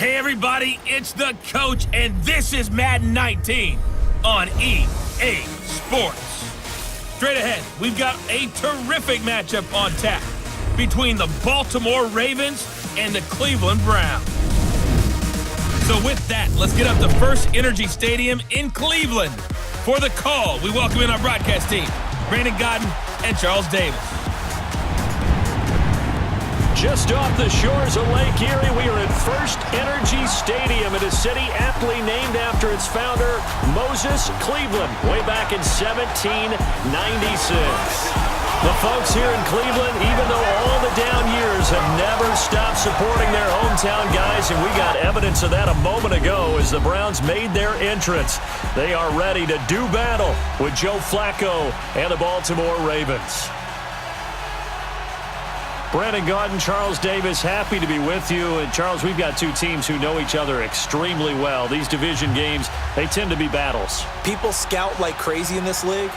Hey everybody, it's the coach, and this is Madden 19 on EA Sports. Straight ahead, we've got a terrific matchup on tap between the Baltimore Ravens and the Cleveland Browns. So with that, let's get up to First Energy Stadium in Cleveland. For the call, we welcome in our broadcast team, Brandon Godden and Charles Davis. Just off the shores of Lake Erie, we are at First Energy Stadium in a city aptly named after its founder, Moses Cleveland, way back in 1796. The folks here in Cleveland, even though all the down years, have never stopped supporting their hometown guys, and we got evidence of that a moment ago as the Browns made their entrance. They are ready to do battle with Joe Flacco and the Baltimore Ravens. Brandon Godden, Charles Davis, happy to be with you. And Charles, we've got two teams who know each other extremely well. These division games, they tend to be battles. People scout like crazy in this league,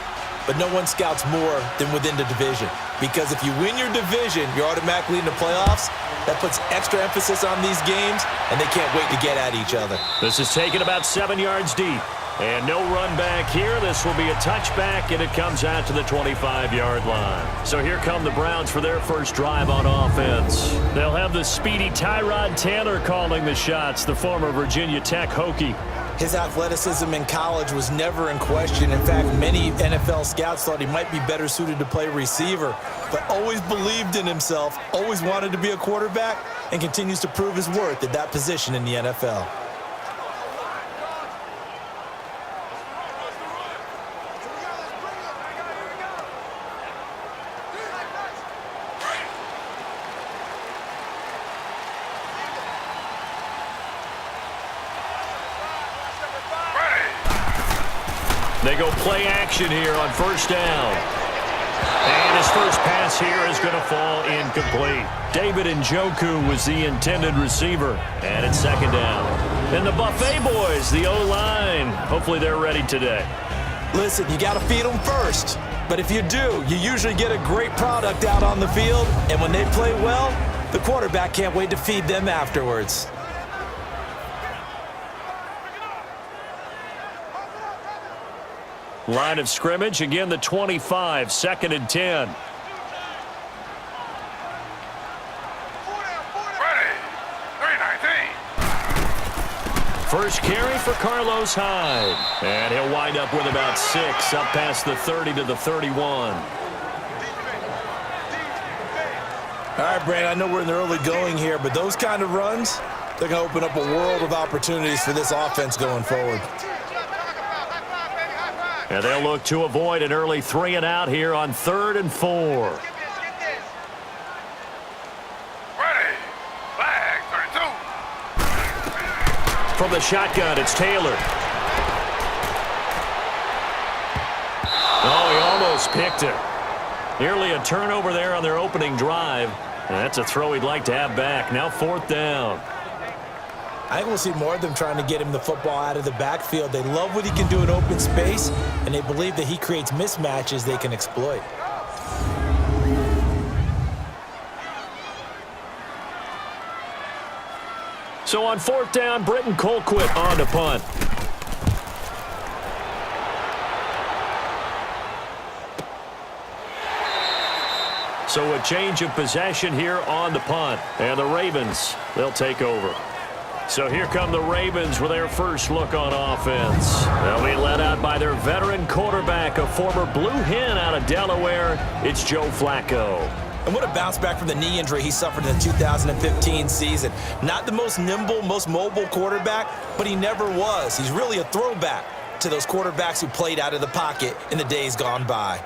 but no one scouts more than within the division. Because if you win your division, you're automatically in the playoffs. That puts extra emphasis on these games, and they can't wait to get at each other. This is taken about 7 yards deep. And no run back here. This will be a touchback, and it comes out to the 25-yard line. So here come the Browns for their first drive on offense. They'll have the speedy Tyrod Taylor calling the shots, the former Virginia Tech Hokie. His athleticism in college was never in question. In fact, many NFL scouts thought he might be better suited to play receiver, but always believed in himself, always wanted to be a quarterback, and continues to prove his worth at that position in the NFL. They go play action here on first down. And his first pass here is going to fall incomplete. David Njoku was the intended receiver. And it's second down. And the Buffet boys, the O-line, hopefully they're ready today. Listen, you got to feed them first. But if you do, you usually get a great product out on the field. And when they play well, the quarterback can't wait to feed them afterwards. Line of scrimmage, again the 25, second and 10. First carry for Carlos Hyde. And he'll wind up with about 6, up past the 30 to the 31. All right, Brandon, I know we're in the early going here, but those kind of runs, they're going to open up a world of opportunities for this offense going forward. And they'll look to avoid an early 3 and out here on 3rd and 4. Ready. Flag 32. From the shotgun, it's Taylor. Oh, he almost picked it. Nearly a turnover there on their opening drive. And that's a throw he'd like to have back. Now 4th down. I think we'll see more of them trying to get him the football out of the backfield. They love what he can do in open space, and they believe that he creates mismatches they can exploit. So on 4th down, Britton Colquitt on to punt. So a change of possession here on the punt. And the Ravens, they'll take over. So here come the Ravens with their first look on offense. They'll be led out by their veteran quarterback, a former Blue Hen out of Delaware. It's Joe Flacco. And what a bounce back from the knee injury he suffered in the 2015 season. Not the most nimble, most mobile quarterback, but he never was. He's really a throwback to those quarterbacks who played out of the pocket in the days gone by.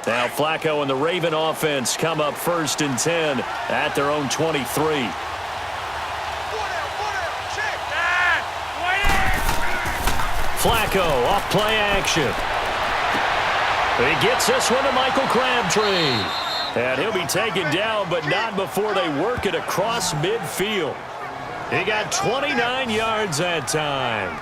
Now Flacco and the Raven offense come up 1st and 10 at their own 23. Flacco off play action. He gets this one to Michael Crabtree. And he'll be taken down, but not before they work it across midfield. He got 29 yards that time.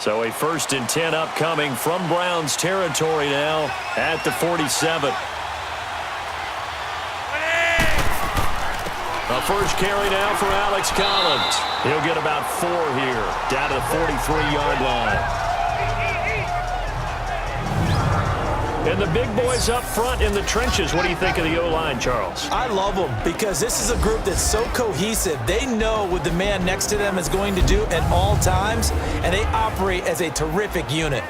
So a 1st and 10 upcoming from Browns territory now at the 47. A first carry now for Alex Collins. He'll get about 4 here, down to the 43-yard line. And the big boys up front in the trenches. What do you think of the O-line, Charles? I love them because this is a group that's so cohesive. They know what the man next to them is going to do at all times, and they operate as a terrific unit.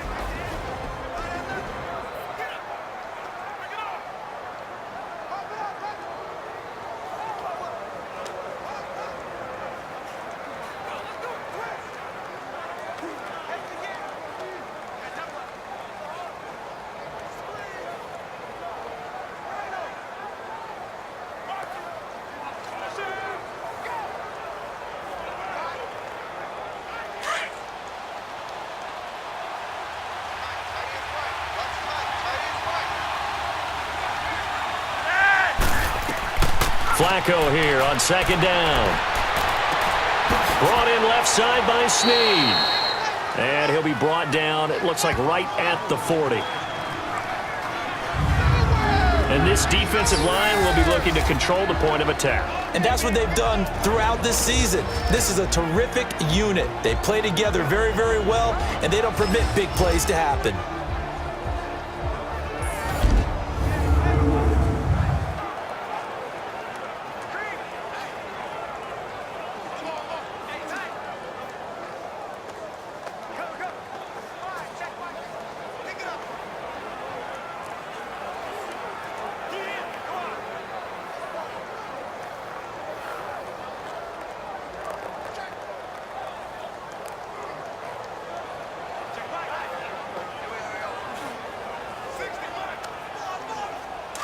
Flacco here on 2nd down. Brought in left side by Snead. And he'll be brought down, it looks like right at the 40. And this defensive line will be looking to control the point of attack. And that's what they've done throughout this season. This is a terrific unit. They play together very, very well, and they don't permit big plays to happen.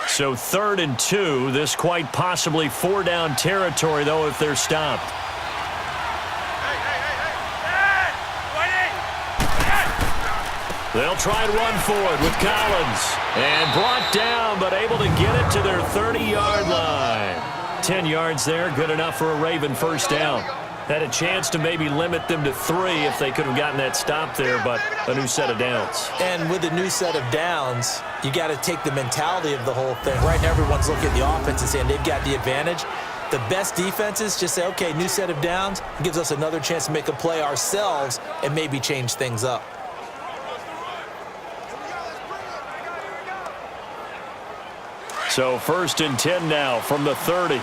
So 3rd and 2, this quite possibly 4-down territory, though, if they're stopped. They'll try and run forward with Collins. And brought down, but able to get it to their 30-yard line. 10 yards there, good enough for a Raven 1st down. Had a chance to maybe limit them to 3 if they could have gotten that stop there, but a new set of downs. And with a new set of downs, you got to take the mentality of the whole thing. Right now, everyone's looking at the offense and saying they've got the advantage. The best defenses just say, okay, new set of downs. It gives us another chance to make a play ourselves and maybe change things up. So 1st and 10 now from the 30.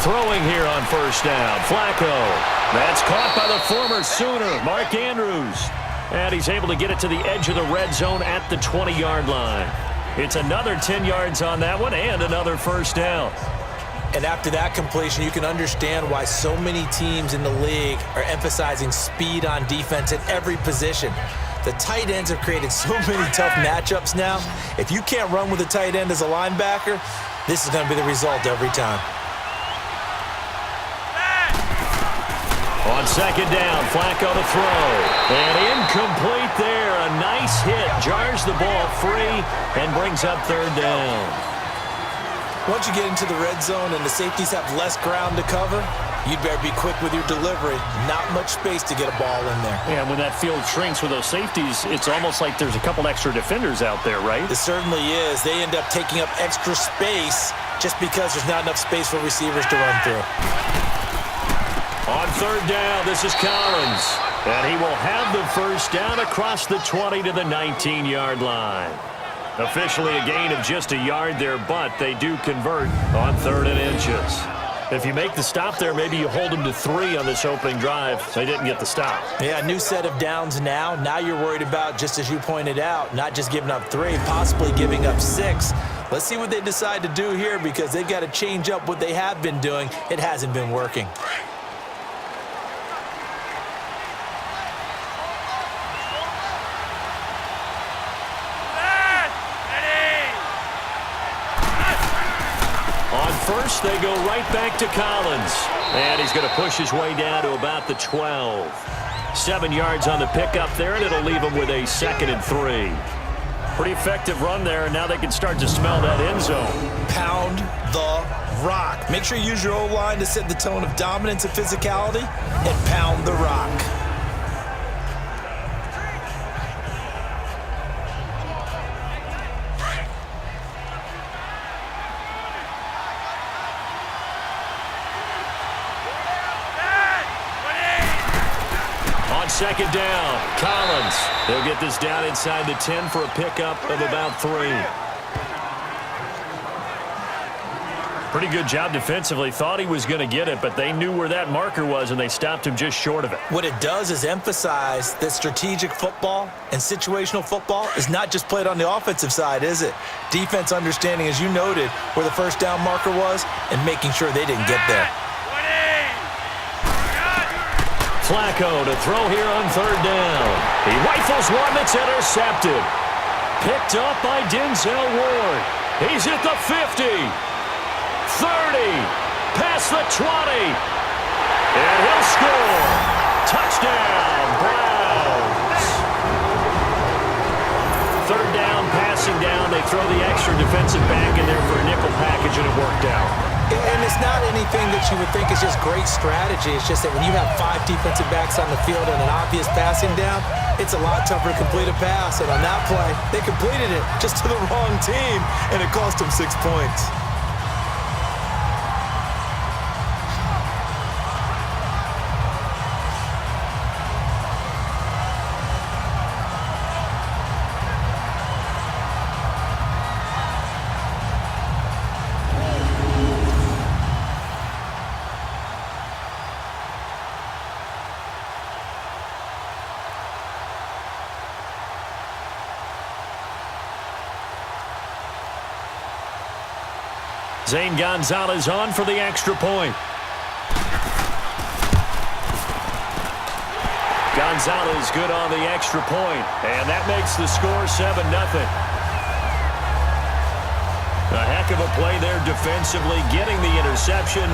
Throwing here on 1st down. Flacco. That's caught by the former Sooner, Mark Andrews. And he's able to get it to the edge of the red zone at the 20-yard line. It's another 10 yards on that one and another 1st down. And after that completion, you can understand why so many teams in the league are emphasizing speed on defense at every position. The tight ends have created so many tough matchups now. If you can't run with a tight end as a linebacker, this is going to be the result every time. On 2nd down, Flacco to throw. And incomplete there. A nice hit. Jars the ball free and brings up 3rd down. Once you get into the red zone and the safeties have less ground to cover, you'd better be quick with your delivery. Not much space to get a ball in there. Yeah, when that field shrinks with those safeties, it's almost like there's a couple extra defenders out there, right? It certainly is. They end up taking up extra space just because there's not enough space for receivers to run through. On 3rd down, this is Collins. And he will have the 1st down across the 20 to the 19-yard line. Officially a gain of just a yard there, but they do convert on 3rd and inches. If you make the stop there, maybe you hold them to 3 on this opening drive. They didn't get the stop. Yeah, new set of downs now. Now you're worried about, just as you pointed out, not just giving up 3, possibly giving up 6. Let's see what they decide to do here because they've got to change up what they have been doing. It hasn't been working. First, they go right back to Collins. And he's going to push his way down to about the 12. 7 yards on the pickup there, and it'll leave him with a 2nd and 3. Pretty effective run there, and now they can start to smell that end zone. Pound the rock. Make sure you use your O-line to set the tone of dominance and physicality, and pound the rock. On second down, Collins. They'll get this down inside the 10 for a pickup of about 3. Pretty good job defensively. Thought he was going to get it, but they knew where that marker was, and they stopped him just short of it. What it does is emphasize that strategic football and situational football is not just played on the offensive side, is it? Defense understanding, as you noted, where the first down marker was and making sure they didn't get there. Flacco to throw here on third down. He rifles one that's intercepted. Picked up by Denzel Ward. He's at the 50. 30. Past the 20. And he'll score. Touchdown, Browns. Third down, passing down. They throw the extra defensive back in there for a nickel package, and it worked out. And it's not anything that you would think is just great strategy. It's just that when you have 5 defensive backs on the field and an obvious passing down, it's a lot tougher to complete a pass. And on that play, they completed it just to the wrong team, and it cost them 6 points. Zane Gonzalez on for the extra point. Gonzalez good on the extra point, and that makes the score 7-0. A heck of a play there defensively, getting the interception,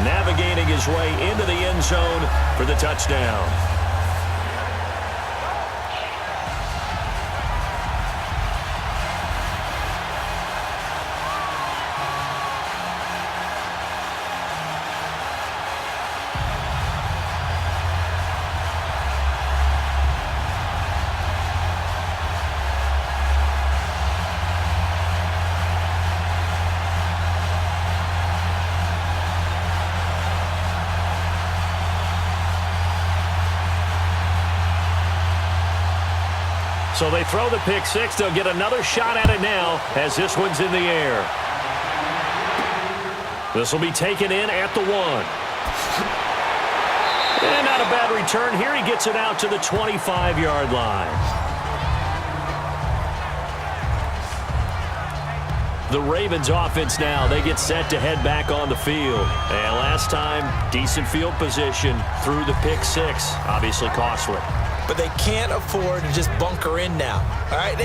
navigating his way into the end zone for the touchdown. So they throw the pick six. They'll get another shot at it now as this one's in the air. This will be taken in at the 1. And not a bad return here. He gets it out to the 25-yard line. The Ravens offense now, they get set to head back on the field. And last time, decent field position through the pick six. Obviously costly. But they can't afford to just bunker in now. All right,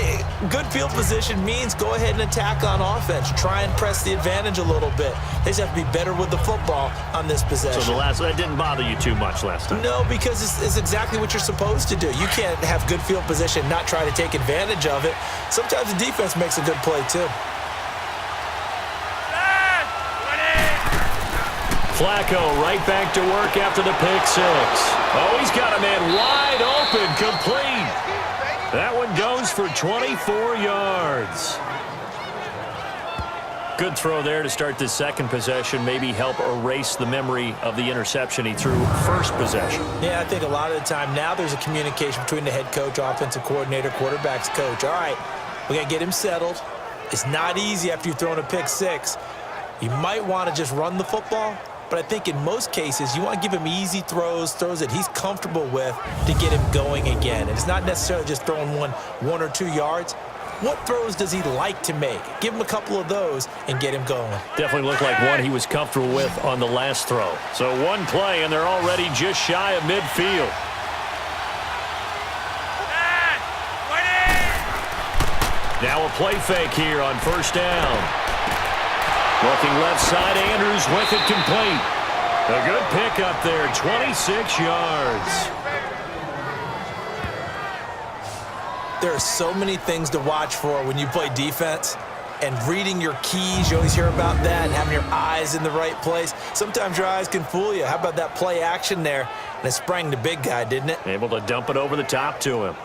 good field position means go ahead and attack on offense. Try and press the advantage a little bit. They just have to be better with the football on this possession. So that didn't bother you too much last time? No, because it's exactly what you're supposed to do. You can't have good field position, not try to take advantage of it. Sometimes the defense makes a good play too. Flacco right back to work after the pick six. Oh, he's got a man wide open, complete. That one goes for 24 yards. Good throw there to start the second possession. Maybe help erase the memory of the interception he threw first possession. Yeah, I think a lot of the time now there's a communication between the head coach, offensive coordinator, quarterback's coach. All right, we got to get him settled. It's not easy after you've thrown a pick six. You might want to just run the football. But I think in most cases, you want to give him easy throws that he's comfortable with to get him going again. And it's not necessarily just throwing one or 2 yards. What throws does he like to make? Give him a couple of those and get him going. Definitely looked like one he was comfortable with on the last throw. So one play, and they're already just shy of midfield. Now a play fake here on first down. Looking left side, Andrews with it complete. A good pick up there, 26 yards. There are so many things to watch for when you play defense. And reading your keys, you always hear about that, and having your eyes in the right place. Sometimes your eyes can fool you. How about that play action there? And it sprang the big guy, didn't it? Able to dump it over the top to him.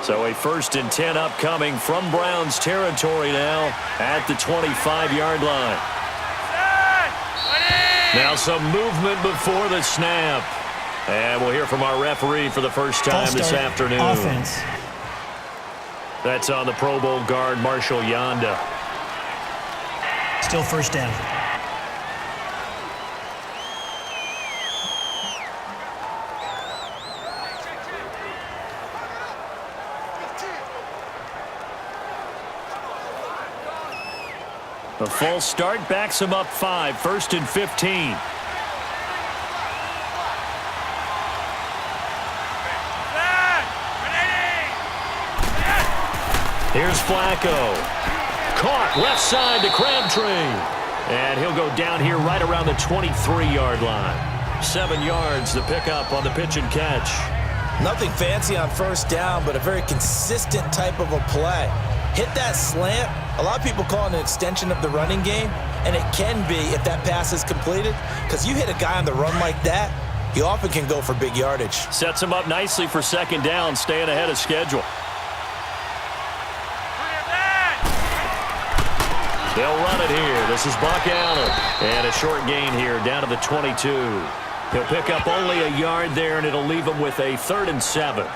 So a 1st and 10 upcoming from Browns territory now at the 25-yard line. Now some movement before the snap. And we'll hear from our referee for the first time this afternoon. Offense. That's on the Pro Bowl guard, Marshall Yanda. Still first down. The false start backs him up 5, 1st and 15. Here's Flacco. Caught left side to Crabtree. And he'll go down here right around the 23-yard line. 7 yards the pickup on the pitch and catch. Nothing fancy on first down, but a very consistent type of a play. Hit that slant. A lot of people call it an extension of the running game, and it can be if that pass is completed, because you hit a guy on the run like that, he often can go for big yardage. Sets him up nicely for 2nd down, staying ahead of schedule. They'll run it here. This is Buck Allen. And a short gain here down to the 22. He'll pick up only a yard there, and it'll leave him with a 3rd and 7.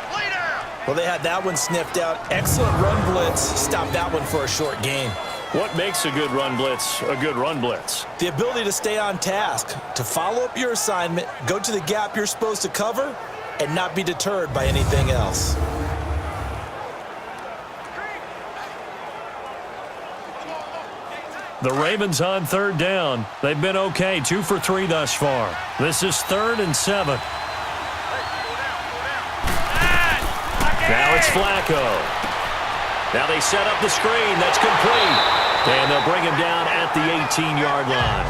Well, they had that one sniffed out. Excellent run blitz. Stop that one for a short gain. What makes a good run blitz a good run blitz? The ability to stay on task, to follow up your assignment, go to the gap you're supposed to cover, and not be deterred by anything else. The Ravens on 3rd down. They've been okay, 2 for 3 thus far. This is 3rd and 7. Now it's Flacco. Now they set up the screen. That's complete. And they'll bring him down at the 18-yard line.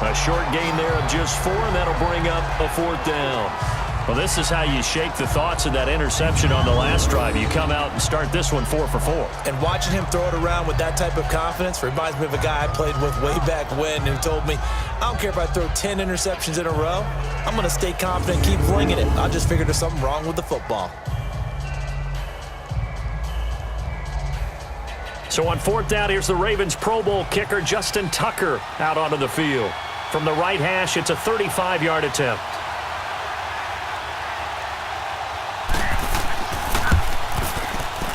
A short gain there of just 4, and that'll bring up a 4th down. Well, this is how you shake the thoughts of that interception on the last drive. You come out and start this one 4 for 4. And watching him throw it around with that type of confidence reminds me of a guy I played with way back when who told me, I don't care if I throw 10 interceptions in a row. I'm going to stay confident and keep flinging it. I just figured there's something wrong with the football. So on 4th down, here's the Ravens Pro Bowl kicker, Justin Tucker, out onto the field. From the right hash, it's a 35-yard attempt.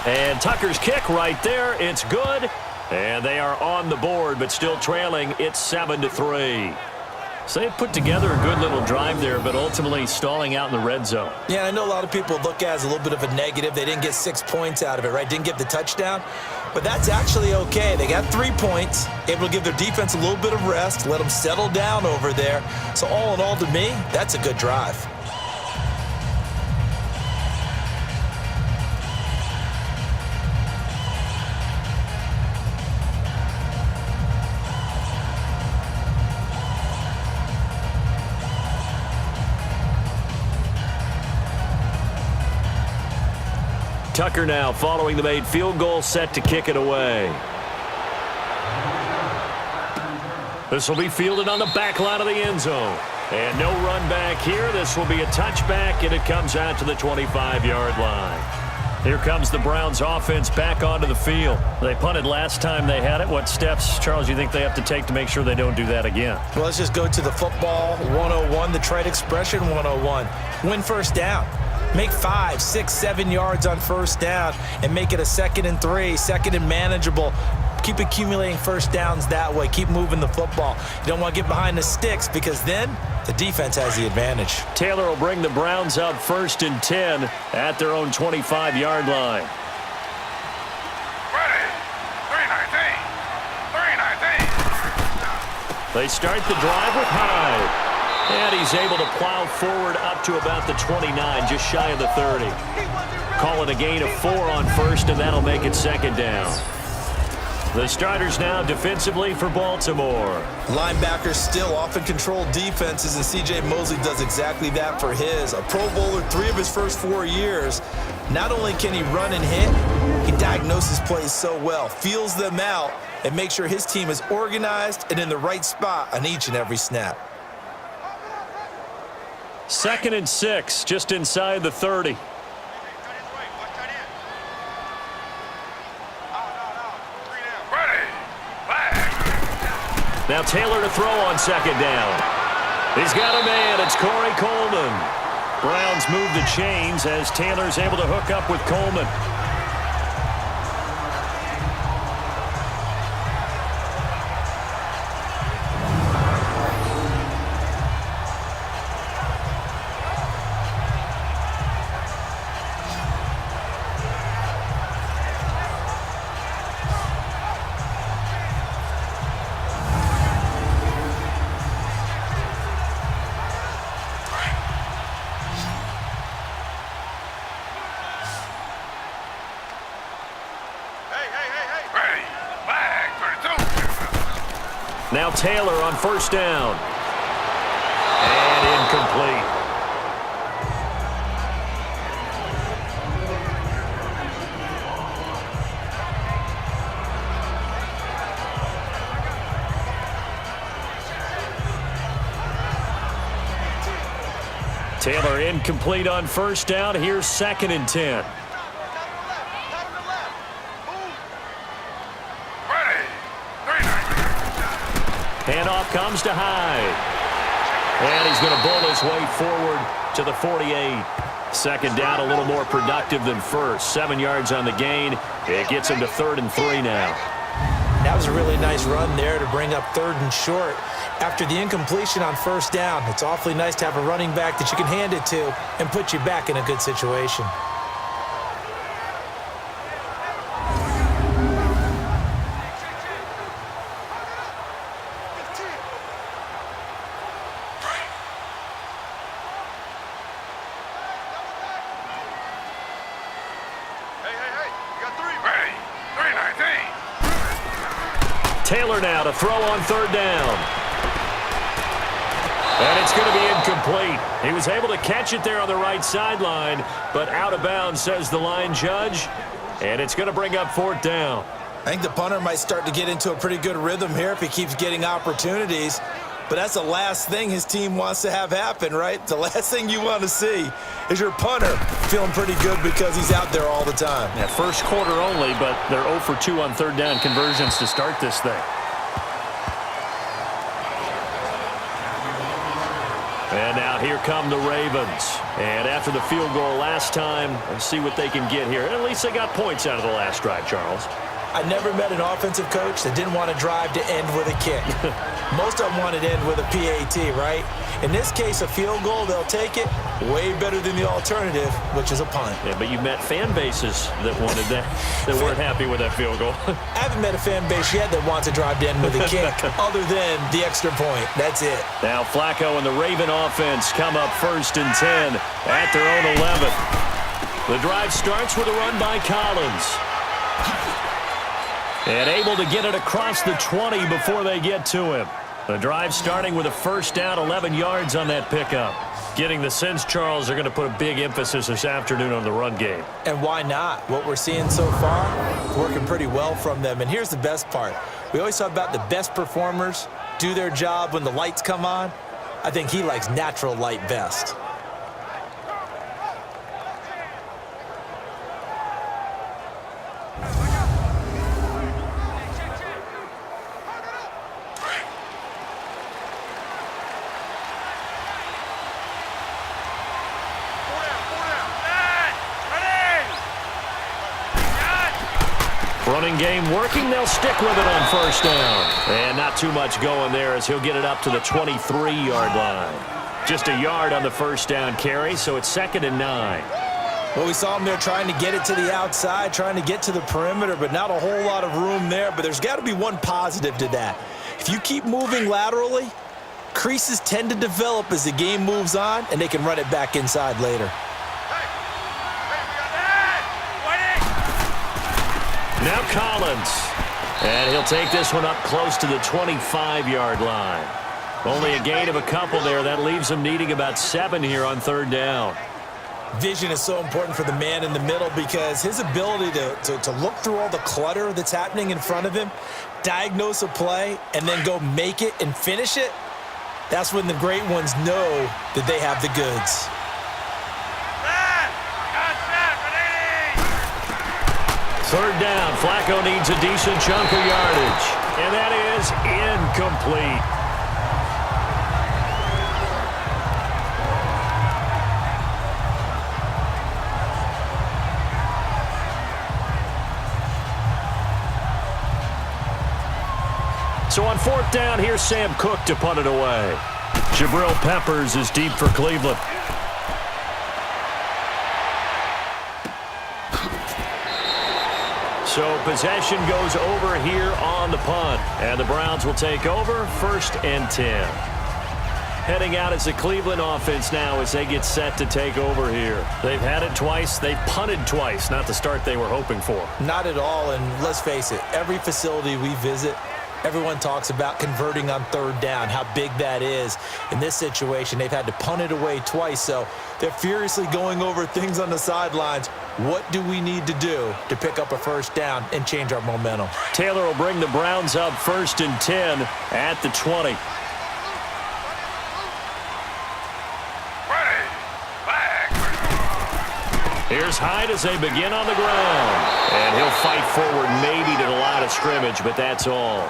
And Tucker's kick right there. It's good. And they are on the board, but still trailing. It's 7-3. So they put together a good little drive there, but ultimately stalling out in the red zone. Yeah, I know a lot of people look at it as a little bit of a negative. They didn't get 6 points out of it, right? Didn't get the touchdown. But that's actually okay. They got 3 points, able to give their defense a little bit of rest, let them settle down over there. So all in all, to me, that's a good drive. Tucker now following the made field goal, set to kick it away. This will be fielded on the back line of the end zone. And no run back here. This will be a touchback, and it comes out to the 25-yard line. Here comes the Browns offense back onto the field. They punted last time they had it. What steps, Charles, you think they have to take to make sure they don't do that again? Well, let's just go to the football 101, the trade expression 101. Win first down. Make 5, 6, 7 yards on first down and make it a 2nd and 3, 2nd and manageable. Keep accumulating first downs that way. Keep moving the football. You don't want to get behind the sticks because then the defense has the advantage. Taylor will bring the Browns up 1st and 10 at their own 25-yard line. Ready. 319. 319. They start the drive with Hyde. And he's able to plow forward up to about the 29, just shy of the 30. Call it a gain of 4 on first, and that'll make it second down. The starters now defensively for Baltimore. Linebackers still often control defenses, and C.J. Mosley does exactly that for his. A Pro Bowler 3 of his first 4 years. Not only can he run and hit, he diagnoses plays so well, feels them out, and makes sure his team is organized and in the right spot on each and every snap. 2nd and 6, just inside the 30. Now Taylor to throw on second down. He's got a man. It's Corey Coleman. Browns move the chains as Taylor's able to hook up with Coleman. Now Taylor on first down. And incomplete. Taylor incomplete on first down. Here's 2nd and 10. Handoff comes to Hyde. And he's going to bull his way forward to the 48. Second down, a little more productive than first. 7 yards on the gain. It gets him to 3rd and 3 now. That was a really nice run there to bring up 3rd and short. After the incompletion on first down, it's awfully nice to have a running back that you can hand it to and put you back in a good situation. Taylor now to throw on 3rd down. And it's going to be incomplete. He was able to catch it there on the right sideline, but out of bounds, says the line judge. And it's going to bring up 4th down. I think the punter might start to get into a pretty good rhythm here if he keeps getting opportunities. But that's the last thing his team wants to have happen, right? The last thing you want to see is your punter feeling pretty good because he's out there all the time. Yeah, first quarter only, but they're 0 for 2 on 3rd down conversions to start this thing. And now here come the Ravens. And after the field goal last time, let's see what they can get here. At least they got points out of the last drive, Charles. I never met an offensive coach that didn't want to drive to end with a kick. Most of them wanted to end with a PAT, right? In this case, a field goal, they'll take it. Way better than the alternative, which is a punt. Yeah, but you've met fan bases that wanted that, that weren't happy with that field goal. I haven't met a fan base yet that wants to drive to end with a kick other than the extra point. That's it. Now Flacco and the Raven offense come up 1st and 10 at their own 11. The drive starts with a run by Collins. And able to get it across the 20 before they get to him. The drive starting with a first down, 11 yards on that pickup. Getting the sense, Charles, they're going to put a big emphasis this afternoon on the run game. And why not? What we're seeing so far, working pretty well from them. And here's the best part. We always talk about the best performers do their job when the lights come on. I think he likes natural light best. Running game working. They'll stick with it on first down. And not too much going there as he'll get it up to the 23-yard line. Just a yard on the first down carry, so it's 2nd and 9. Well, we saw him there trying to get it to the outside, trying to get to the perimeter, but not a whole lot of room there. But there's got to be one positive to that. If you keep moving laterally, Creases tend to develop as the game moves on, and they can run it back inside later. Now Collins. And he'll take this one up close to the 25-yard line. Only a gain of a couple there. That leaves him needing about 7 here on third down. Vision is so important for the man in the middle because his ability to look through all the clutter that's happening in front of him, diagnose a play, and then go make it and finish it, that's when the great ones know that they have the goods. Third down. Flacco needs a decent chunk of yardage. And that is incomplete. So on fourth down, here's Sam Cook to punt it away. Jabril Peppers is deep for Cleveland. So possession goes over here on the punt. And the Browns will take over, 1st and 10. Heading out as the Cleveland offense now as they get set to take over here. They've had it twice. They've punted twice. Not the start they were hoping for. Not at all, and let's face it, every facility we visit, everyone talks about converting on third down, how big that is. In this situation, they've had to punt it away twice, so they're furiously going over things on the sidelines. What do we need to do to pick up a first down and change our momentum? Taylor will bring the Browns up 1st and 10 at the 20. Ready, flag. Here's Hyde as they begin on the ground. And he'll fight forward maybe to the line of scrimmage, but that's all.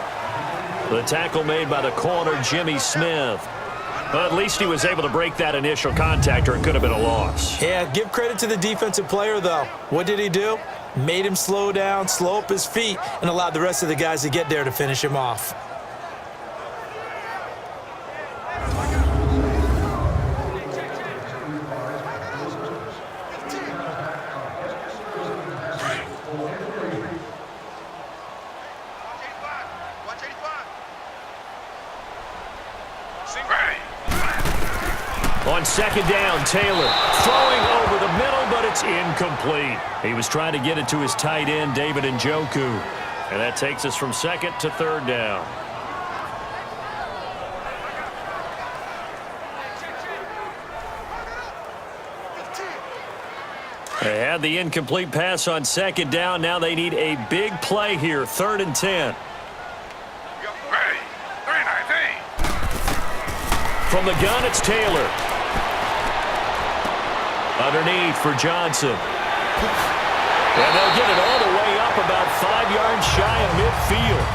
The tackle made by the corner, Jimmy Smith. Well, at least he was able to break that initial contact, or it could have been a loss. Yeah, give credit to the defensive player, though. What did he do? Made him slow down, slow up his feet, and allowed the rest of the guys to get there to finish him off. On second down, Taylor throwing over the middle, but it's incomplete. He was trying to get it to his tight end, David Njoku. And that takes us from 2nd to 3rd down. They had the incomplete pass on 2nd down. Now they need a big play here, 3rd and 10. Ready, 3-19. From the gun, it's Taylor. Underneath for Johnson. And they'll get it all the way up about 5 yards shy of midfield.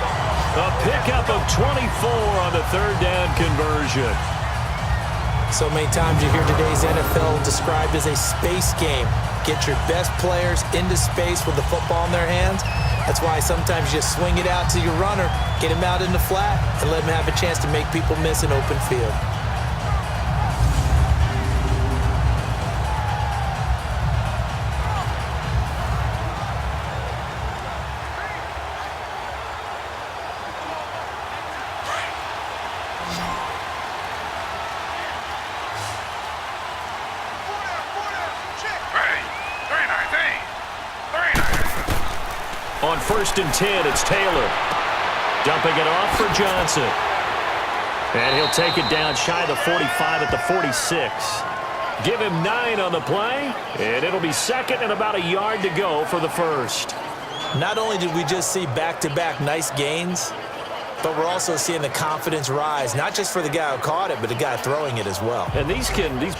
A pickup of 24 on the 3rd down conversion. So many times you hear today's NFL described as a space game. Get your best players into space with the football in their hands. That's why sometimes you just swing it out to your runner, get him out in the flat, and let him have a chance to make people miss an open field. On 1st and 10, it's Taylor. Dumping it off for Johnson. And he'll take it down shy of the 45 at the 46. Give him 9 on the play, and it'll be 2nd and about a yard to go for the 1st. Not only did we just see back-to-back nice gains, but we're also seeing the confidence rise, not just for the guy who caught it, but the guy throwing it as well. And these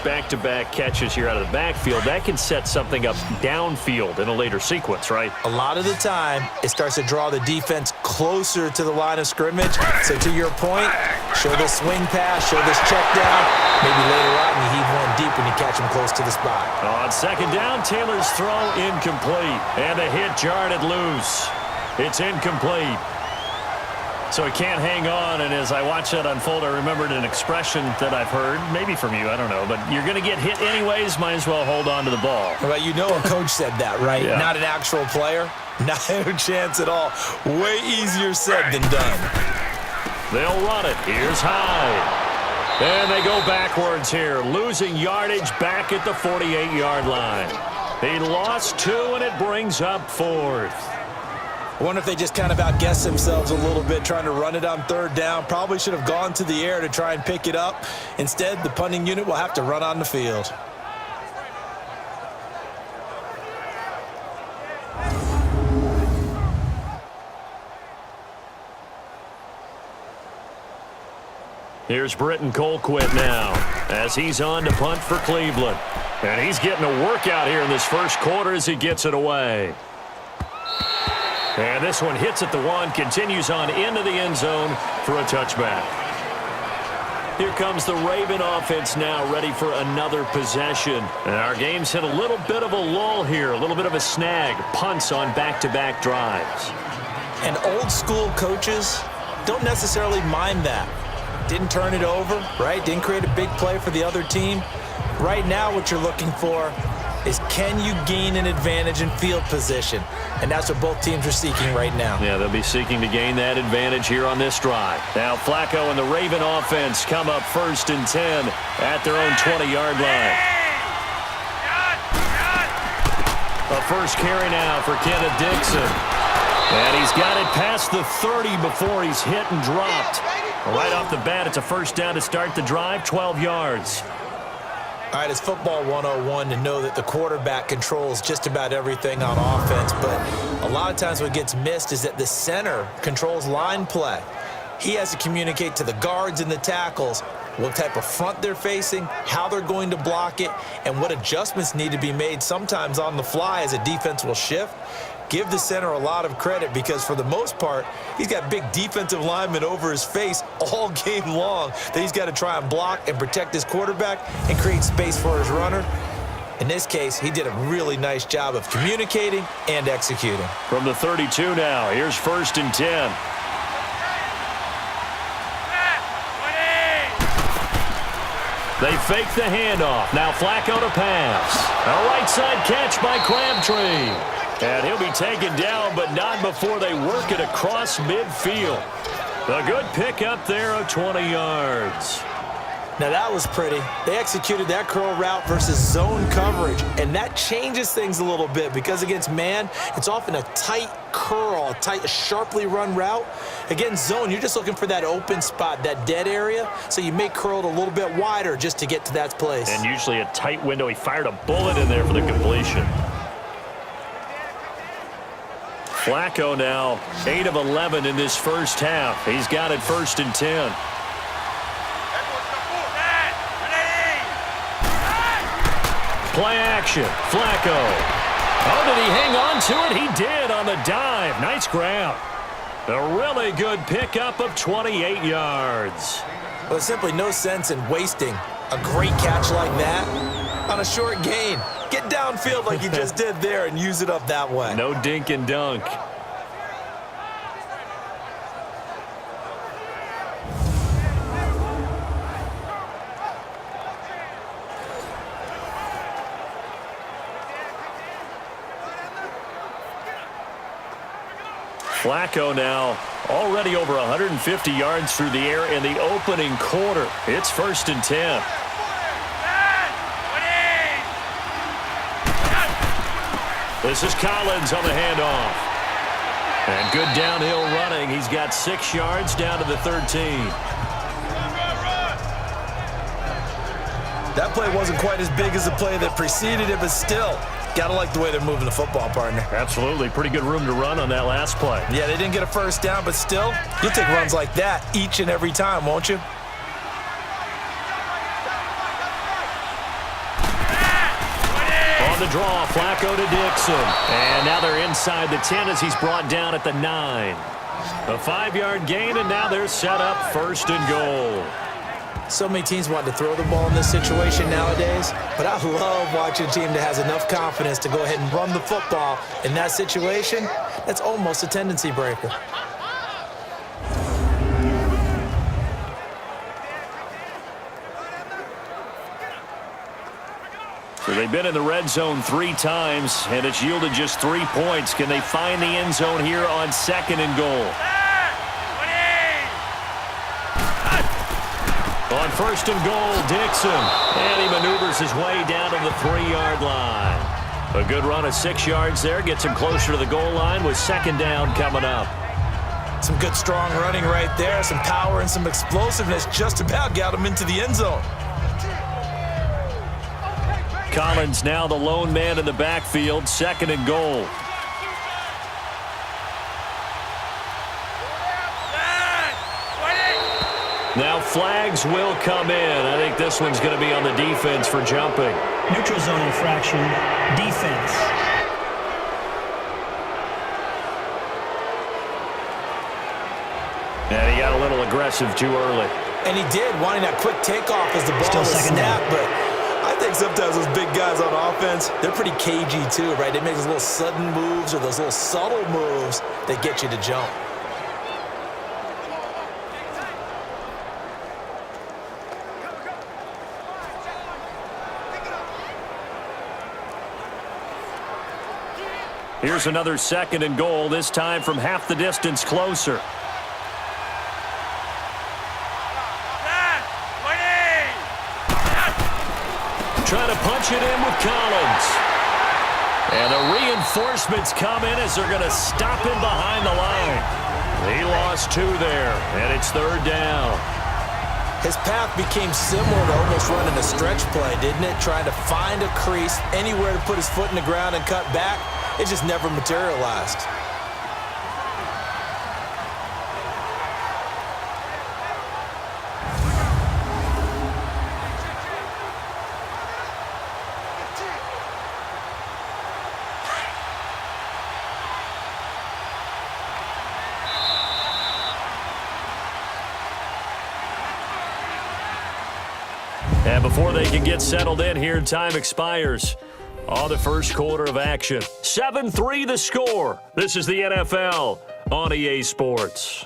back-to-back catches here out of the backfield, that can set something up downfield in a later sequence, right? A lot of the time, it starts to draw the defense closer to the line of scrimmage. So to your point, show this swing pass, show this check down. Maybe later on you heave one deep when you catch him close to the spot. On 2nd down, Taylor's throw incomplete. And the hit jarred it loose. It's incomplete. So he can't hang on, and as I watch that unfold, I remembered an expression that I've heard, maybe from you, I don't know, but you're going to get hit anyways, might as well hold on to the ball. Well, you know a coach said that, right? Yeah. Not an actual player. Not a chance at all. Way easier said than done. They'll run it. Here's Hyde. And they go backwards here, losing yardage back at the 48-yard line. He lost 2, and it brings up 4th. I wonder if they just kind of outguessed themselves a little bit trying to run it on 3rd down. Probably should have gone to the air to try and pick it up. Instead, the punting unit will have to run on the field. Here's Britton Colquitt now as he's on to punt for Cleveland. And he's getting a workout here in this first quarter as he gets it away. And this one hits at the 1, continues on into the end zone for a touchback. Here comes the Raven offense now, ready for another possession. And our game's hit a little bit of a lull here, a little bit of a snag. Punts on back-to-back drives. And old school coaches don't necessarily mind that. Didn't turn it over, right? Didn't create a big play for the other team. Right now what you're looking for is, can you gain an advantage in field position? And that's what both teams are seeking right now. Yeah, they'll be seeking to gain that advantage here on this drive. Now Flacco and the Raven offense come up 1st and 10 at their own 20-yard line. A first carry now for Kenneth Dixon. And he's got it past the 30 before he's hit and dropped. Right off the bat, it's a first down to start the drive, 12 yards. All right, it's football 101 to know that the quarterback controls just about everything on offense, but a lot of times what gets missed is that the center controls line play. He has to communicate to the guards and the tackles what type of front they're facing, how they're going to block it, and what adjustments need to be made sometimes on the fly as a defense will shift. Give the center a lot of credit because for the most part, he's got big defensive linemen over his face all game long that he's got to try and block and protect his quarterback and create space for his runner. In this case, he did a really nice job of communicating and executing. From the 32 now, here's 1st and 10. They fake the handoff. Now Flacco to pass. A right side catch by Crabtree. And he'll be taken down, but not before they work it across midfield. A good pickup there of 20 yards. Now that was pretty. They executed that curl route versus zone coverage, and that changes things a little bit because against man, it's often a tight curl, a tight, sharply run route. Against zone, you're just looking for that open spot, that dead area, so you make curl a little bit wider just to get to that place. And usually a tight window. He fired a bullet in there for the completion. Flacco now 8 of 11 in this first half. He's got it 1st and 10. Play action. Flacco. Oh, did he hang on to it? He did on the dive. Nice ground. A really good pickup of 28 yards. Well, there's simply no sense in wasting a great catch like that on a short gain. Get downfield like you just did there and use it up that way. No dink and dunk. Flacco now already over 150 yards through the air in the opening quarter. It's 1st and 10. This is Collins on the handoff. And good downhill running. He's got 6 yards down to the 13. That play wasn't quite as big as the play that preceded it, but still, gotta like the way they're moving the football, partner. Absolutely. Pretty good room to run on that last play. Yeah, they didn't get a first down, but still, you'll take runs like that each and every time, won't you? On the draw, Flacco to Dixon. And now they're inside the 10 as he's brought down at the 9. A 5-yard gain, and now they're set up 1st and goal. So many teams want to throw the ball in this situation nowadays, but I love watching a team that has enough confidence to go ahead and run the football in that situation. That's almost a tendency breaker. So they've been in the red zone 3 times, and it's yielded just 3 points. Can they find the end zone here on 2nd and goal? On On first and goal, Dixon. And he maneuvers his way down to the 3-yard line. A good run of 6 yards there. Gets him closer to the goal line with second down coming up. Some good, strong running right there. Some power and some explosiveness. Just about got him into the end zone. Collins now the lone man in the backfield. Second and goal. Now flags will come in. I think this one's going to be on the defense for jumping. Neutral zone infraction, defense. And he got a little aggressive too early. And he did, wanting that quick takeoff as the ball was snapped. But I think sometimes those big guys on offense, they're pretty cagey too, right? They make those little sudden moves or those little subtle moves that get you to jump. Here's another second and goal, this time from half the distance closer. Trying to punch it in with Collins. And the reinforcements come in as they're going to stop him behind the line. He lost 2 there, and it's third down. His path became similar to almost running a stretch play, didn't it? Trying to find a crease, anywhere to put his foot in the ground and cut back. It just never materialized. And before they can get settled in here, time expires on the first quarter of action. 7-3 the score. This is the NFL on EA Sports.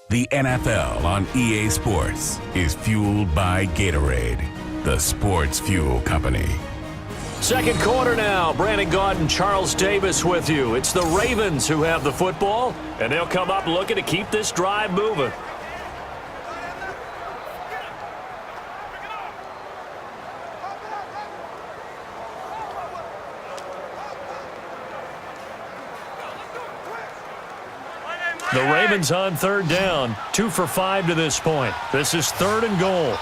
The NFL on EA Sports is fueled by Gatorade, the sports fuel company. Second quarter now. Brandon Gaudin and Charles Davis with you. It's the Ravens who have the football, and they'll come up looking to keep this drive moving. The Ravens on third down, 2 for 5 to this point. This is third and goal.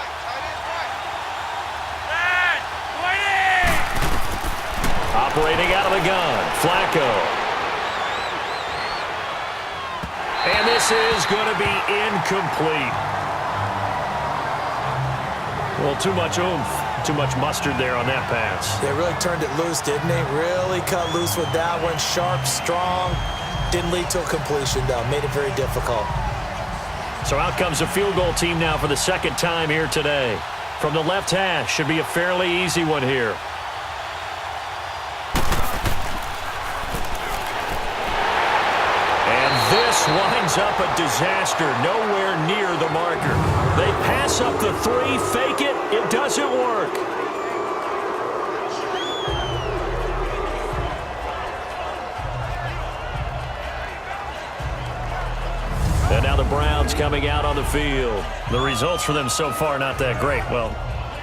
Operating out of the gun, Flacco. And this is going to be incomplete. Well, too much oomph, too much mustard there on that pass. They really turned it loose, didn't they? Really cut loose with that one. Sharp, strong. Didn't lead to a completion, though. Made it very difficult. So out comes a field goal team now for the second time here today. From the left hash, should be a fairly easy one here. And this winds up a disaster, nowhere near the marker. They pass up the 3, fake it, it doesn't work. And now the Browns coming out on the field. The results for them so far not that great. Well,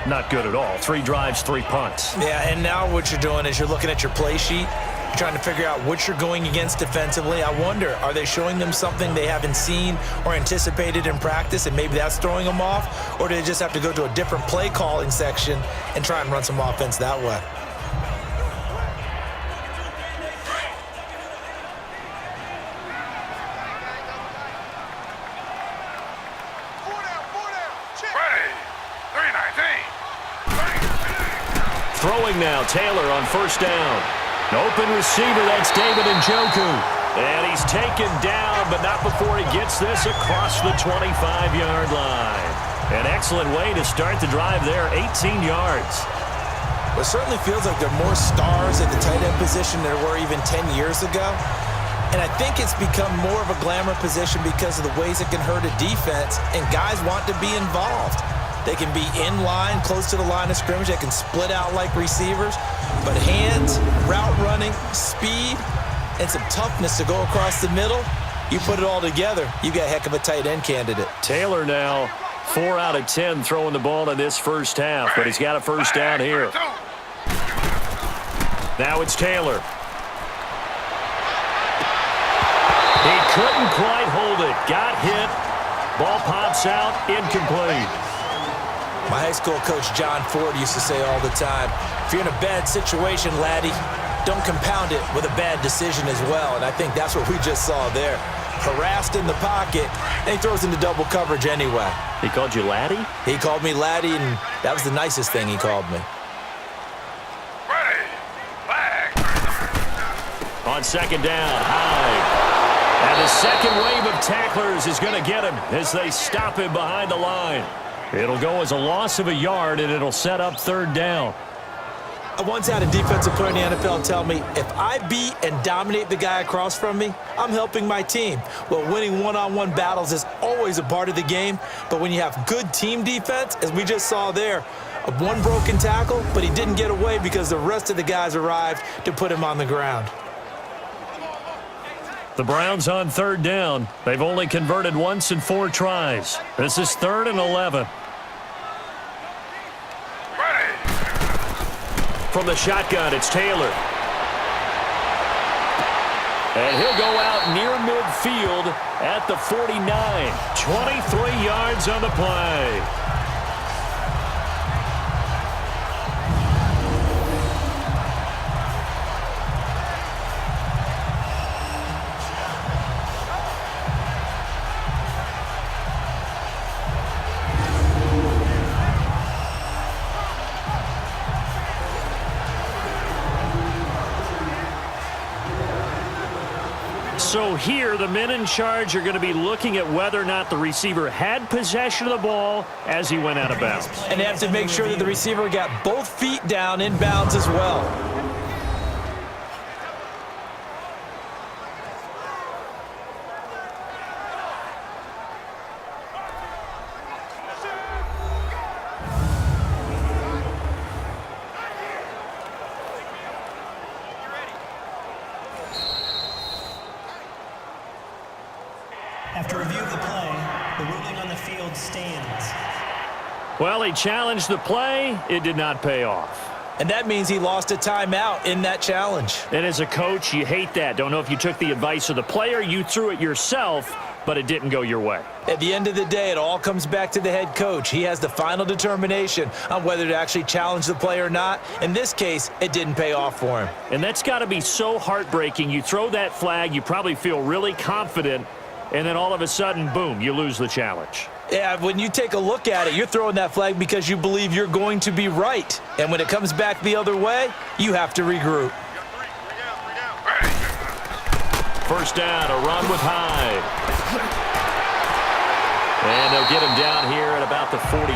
not good at all. 3 drives, 3 punts. Yeah, and now what you're doing is you're looking at your play sheet. You're trying to figure out what you're going against defensively. I wonder, are they showing them something they haven't seen or anticipated in practice, and maybe that's throwing them off? Or do they just have to go to a different play calling section and try and run some offense that way? Throwing now, Taylor on first down. An open receiver, that's David Njoku. And he's taken down, but not before he gets this across the 25-yard line. An excellent way to start the drive there, 18 yards. It certainly feels like there are more stars at the tight end position than there were even 10 years ago. And I think it's become more of a glamour position because of the ways it can hurt a defense, and guys want to be involved. They can be in line, close to the line of scrimmage. They can split out like receivers. But hands, route running, speed, and some toughness to go across the middle. You put it all together, you got a heck of a tight end candidate. Taylor now 4 out of 10 throwing the ball in this first half, but he's got a first down here. Now it's Taylor. He couldn't quite hold it. Got hit. Ball pops out. Incomplete. My high school coach, John Ford, used to say all the time, if you're in a bad situation, laddie, don't compound it with a bad decision as well. And I think that's what we just saw there. Harassed in the pocket, and he throws into double coverage anyway. He called you laddie? He called me laddie, and that was the nicest thing he called me. Ready. Flag. On second down, Hyde. And the second wave of tacklers is going to get him as they stop him behind the line. It'll go as a loss of a yard, and it'll set up third down. I once had a defensive player in the NFL tell me, if I beat and dominate the guy across from me, I'm helping my team. Well, winning one-on-one battles is always a part of the game, but when you have good team defense, as we just saw there, one broken tackle, but he didn't get away because the rest of the guys arrived to put him on the ground. The Browns on third down. They've only converted once in 4 tries. This is 3rd and 11. Ready. From the shotgun, it's Taylor. And he'll go out near midfield at the 49. 23 yards on the play. So here, the men in charge are going to be looking at whether or not the receiver had possession of the ball as he went out of bounds. And they have to make sure that the receiver got both feet down in bounds as well. After review of the play, the ruling on the field stands. Well, he challenged the play. It did not pay off. And that means he lost a timeout in that challenge. And as a coach, you hate that. Don't know if you took the advice of the player, you threw it yourself, but it didn't go your way. At the end of the day, it all comes back to the head coach. He has the final determination on whether to actually challenge the play or not. In this case, it didn't pay off for him. And that's got to be so heartbreaking. You throw that flag, you probably feel really confident, and then all of a sudden, boom, you lose the challenge. Yeah, when you take a look at it, you're throwing that flag because you believe you're going to be right. And when it comes back the other way, you have to regroup. First down, a run with Hyde. And they'll get him down here at about the 42.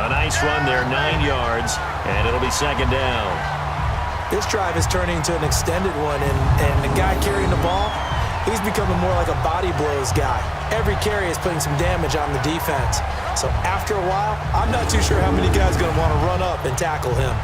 A nice run there, 9 yards, and it'll be second down. This drive is turning into an extended one, and the guy carrying the ball, he's becoming more like a body blows guy. Every carry is putting some damage on the defense. So after a while, I'm not too sure how many guys are going to want to run up and tackle him.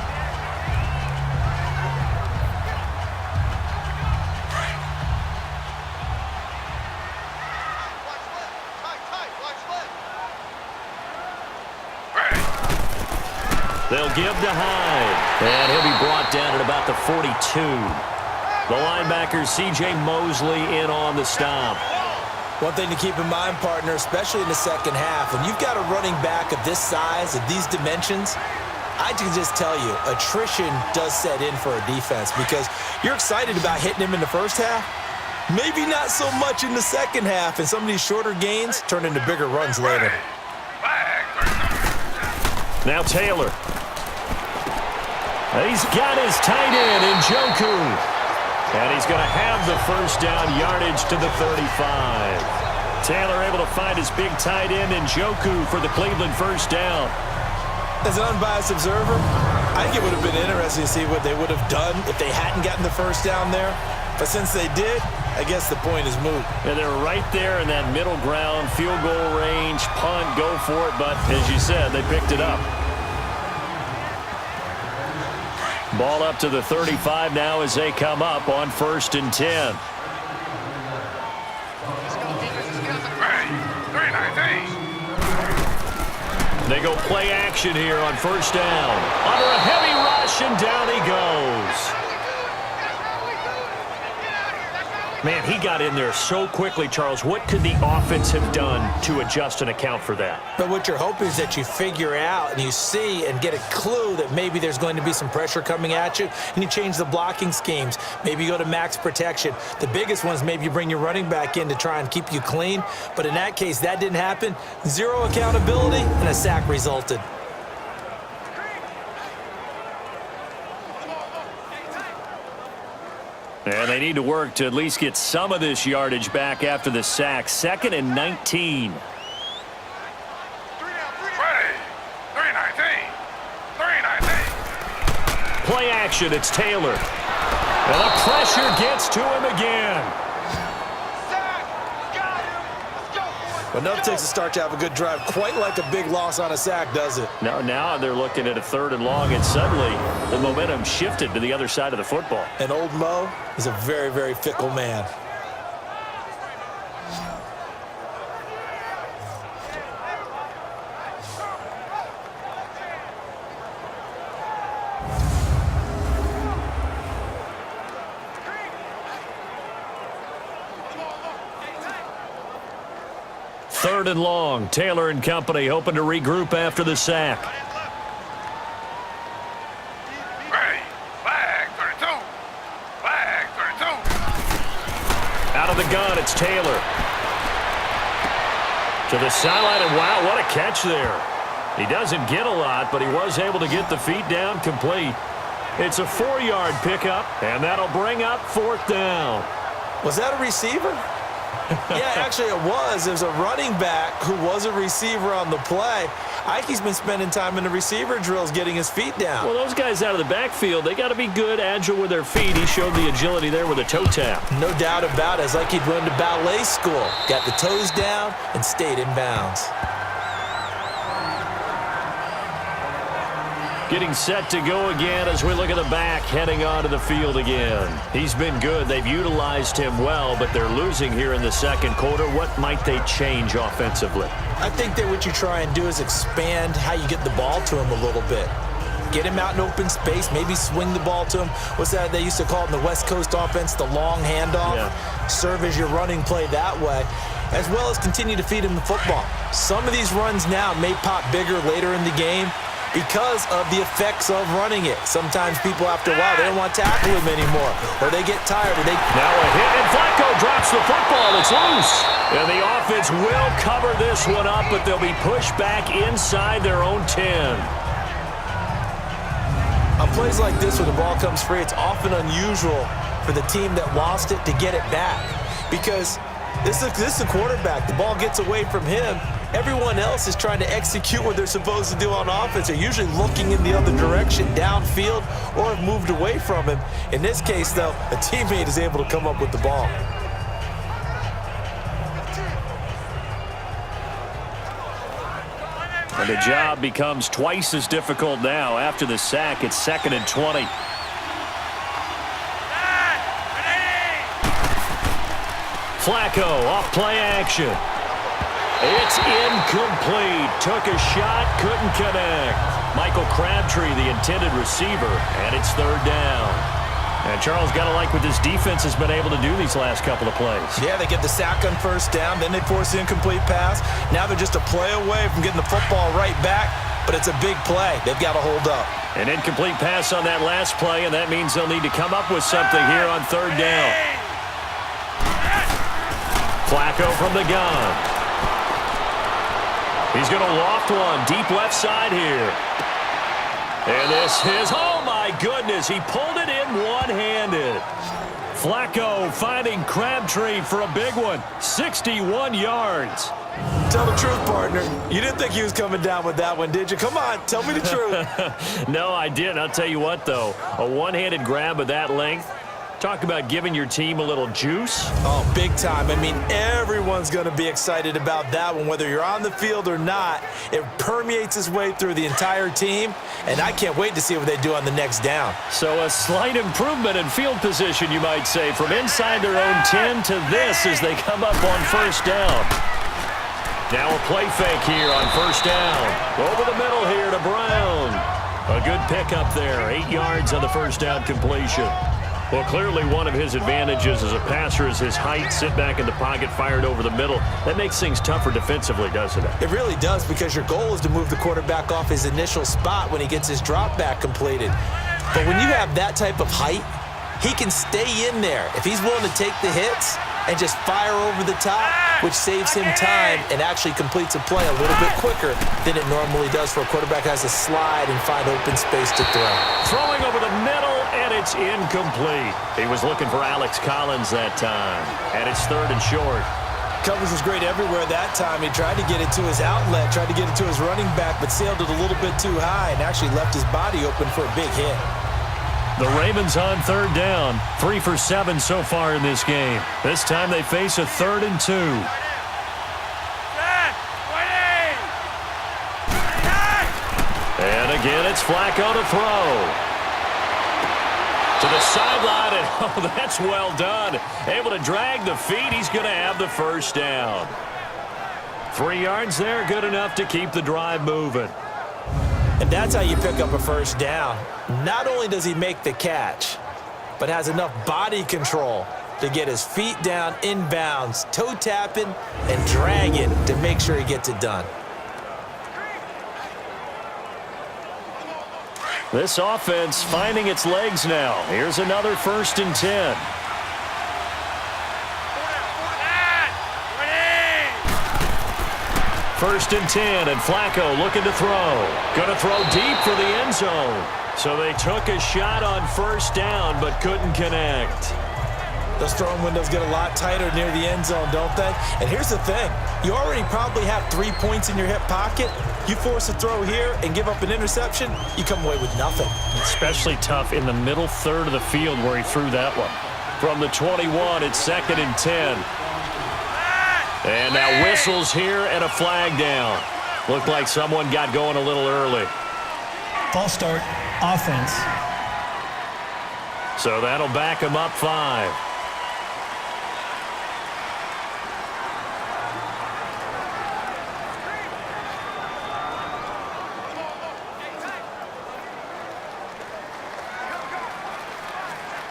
They'll give to Hyde, and he'll be brought down at about the 42. The linebacker, C.J. Mosley, in on the stop. One thing to keep in mind, partner, especially in the second half, when you've got a running back of this size, of these dimensions, I can just tell you, attrition does set in for a defense because you're excited about hitting him in the first half. Maybe not so much in the second half, and some of these shorter gains turn into bigger runs later. Now Taylor. He's got his tight end in Njoku. And he's going to have the first down yardage to the 35. Taylor able to find his big tight end in Njoku for the Cleveland first down. As an unbiased observer, I think it would have been interesting to see what they would have done if they hadn't gotten the first down there. But since they did, I guess the point is moot. And they're right there in that middle ground, field goal range, punt, go for it. But as you said, they picked it up. Ball up to the 35 now as they come up on 1st and 10. Ready. 319. They go play action here on 1st down. Under a heavy rush, and down he goes. Man, he got in there so quickly, Charles. What could the offense have done to adjust and account for that? But what you're hoping is that you figure out and you see and get a clue that maybe there's going to be some pressure coming at you, and you change the blocking schemes. Maybe you go to max protection. The biggest one is maybe you bring your running back in to try and keep you clean. But in that case, that didn't happen. Zero accountability, and a sack resulted. And they need to work to at least get some of this yardage back after the sack. 2nd and 19. Ready. 319. 319. Play action, it's Taylor. And the pressure gets to him again. But enough takes a start to have a good drive. Quite like a big loss on a sack, does it? Now they're looking at a 3rd and long, and suddenly the momentum shifted to the other side of the football. And old Mo is a very, very fickle man. Third and long. Taylor and company hoping to regroup after the sack. Ready. Flag 32. Flag 32. Out of the gun, it's Taylor. To the sideline, and wow, what a catch there. He doesn't get a lot, but he was able to get the feet down complete. It's a 4-yard pickup, and that'll bring up 4th down. Was that a receiver? Yeah, actually it was. There's a running back who was a receiver on the play. Ike's been spending time in the receiver drills getting his feet down. Well, those guys out of the backfield, they got to be good, agile with their feet. He showed the agility there with a toe tap. No doubt about it. It's like he'd run to ballet school. Got the toes down and stayed in bounds. Getting set to go again as we look at the back heading onto the field again. He's been good. They've utilized him well, but they're losing here in the 2nd quarter. What might they change offensively? I think that what you try and do is expand how you get the ball to him a little bit. Get him out in open space, maybe swing the ball to him. What's that they used to call it in the West Coast offense, the long handoff? Yeah. Serve as your running play that way, as well as continue to feed him the football. Some of these runs now may pop bigger later in the game because of the effects of running it. Sometimes people, after a while, they don't want to tackle him anymore, or they get tired. Or they now a hit, and Flacco drops the football. It's loose. And the offense will cover this one up, but they'll be pushed back inside their own 10. On plays like this, when the ball comes free, it's often unusual for the team that lost it to get it back, because this is the quarterback. The ball gets away from him. Everyone else is trying to execute what they're supposed to do on offense. They're usually looking in the other direction, downfield, or have moved away from him. In this case, though, a teammate is able to come up with the ball. And the job becomes twice as difficult now. After the sack, it's 2nd and 20. Flacco off play action. It's incomplete. Took a shot, couldn't connect. Michael Crabtree, the intended receiver, and it's 3rd down. And Charles, got to like what this defense has been able to do these last couple of plays. Yeah, they get the sack on 1st down, then they force the incomplete pass. Now they're just a play away from getting the football right back, but it's a big play. They've got to hold up. An incomplete pass on that last play, and that means they'll need to come up with something here on 3rd down. Flacco from the gun. He's going to loft one deep left side here. And this is, oh my goodness, he pulled it in one-handed. Flacco finding Crabtree for a big one, 61 yards. Tell the truth, partner. You didn't think he was coming down with that one, did you? Come on, tell me the truth. No, I didn't. I'll tell you what, though. A one-handed grab of that length, Talk about giving your team a little juice. Oh, big time. I mean, everyone's going to be excited about that one, whether you're on the field or not. It permeates its way through the entire team, and I can't wait to see what they do on the next down. So a slight improvement in field position, you might say, from inside their own 10 to this as they come up on first down. Now a play fake here on first down. Over the middle here to Brown. A good pickup there, 8 yards on the first down completion. Well, clearly one of his advantages as a passer is his height, sit back in the pocket, fired over the middle. That makes things tougher defensively, doesn't it? It really does, because your goal is to move the quarterback off his initial spot when he gets his drop back completed. But when you have that type of height, he can stay in there if he's willing to take the hits and just fire over the top, which saves him time and actually completes a play a little bit quicker than it normally does for a quarterback who has to slide and find open space to throw. Throwing over the middle, and it's incomplete. He was looking for Alex Collins that time, and it's third and short. Coverage was great everywhere that time. He tried to get it to his outlet, tried to get it to his running back, but sailed it a little bit too high and actually left his body open for a big hit. The Ravens on third down, 3 for 7 so far in this game. This time they face a 3rd and 2. And again, it's Flacco to throw. To the sideline, and oh, that's well done. Able to drag the feet. He's going to have the first down. 3 yards there, good enough to keep the drive moving. And that's how you pick up a first down. Not only does he make the catch, but has enough body control to get his feet down inbounds, toe tapping and dragging to make sure he gets it done. This offense finding its legs now. Here's another 1st and 10. First and 10, and Flacco looking to throw. Going to throw deep for the end zone. So they took a shot on first down, but couldn't connect. Those throwing windows get a lot tighter near the end zone, don't they? And here's the thing. You already probably have 3 points in your hip pocket. You force a throw here and give up an interception, you come away with nothing. Especially tough in the middle third of the field where he threw that one. From the 21, it's 2nd and 10. And now whistles here and a flag down. Looked like someone got going a little early. False start, offense. So that'll back him up 5.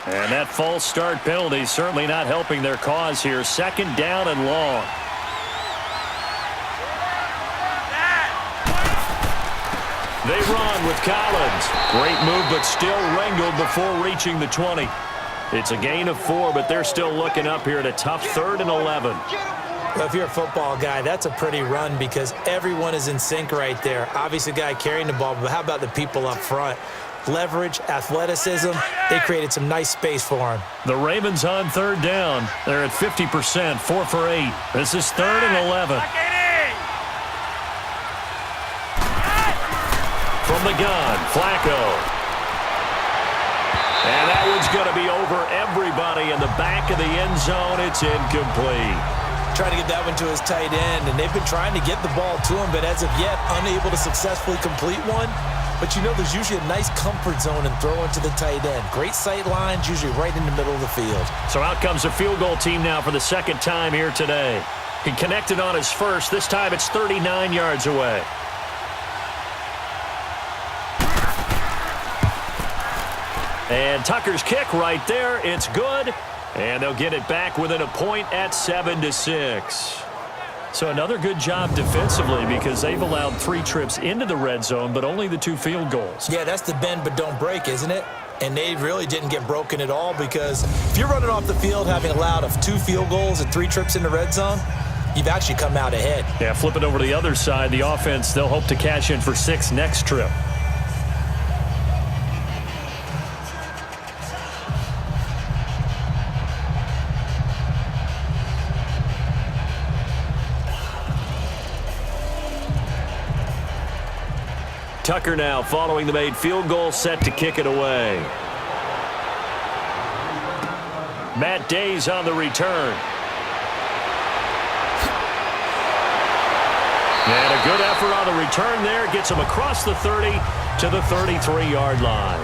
And that false start penalty certainly not helping their cause here. 2nd down and long. They run with Collins. Great move, but still wrangled before reaching the 20. It's a gain of 4, but they're still looking up here at a tough 3rd and 11. Well, if you're a football guy, that's a pretty run because everyone is in sync right there. Obviously, the guy carrying the ball, but how about the people up front? Leverage, athleticism, they created some nice space for him. The Ravens on 3rd down. They're at 50%, 4 for 8. This is 3rd and 11. From the gun, Flacco. And that one's going to be over everybody in the back of the end zone. It's incomplete. Trying to get that one to his tight end, and they've been trying to get the ball to him, but as of yet, unable to successfully complete one. But you know there's usually a nice comfort zone in throwing to the tight end. Great sight lines, usually right in the middle of the field. So out comes the field goal team now for the 2nd time here today. He connected on his first. This time it's 39 yards away. And Tucker's kick right there. It's good. And they'll get it back within a point at 7-6. So another good job defensively because they've allowed 3 trips into the red zone, but only the 2 field goals. Yeah, that's the bend but don't break, isn't it? And they really didn't get broken at all because if you're running off the field having allowed 2 field goals and 3 trips in the red zone, you've actually come out ahead. Yeah, flip it over to the other side. The offense, they'll hope to cash in for 6 next trip. Tucker now following the made field goal, set to kick it away. Matt Day's on the return. And a good effort on the return there. Gets him across the 30 to the 33-yard line.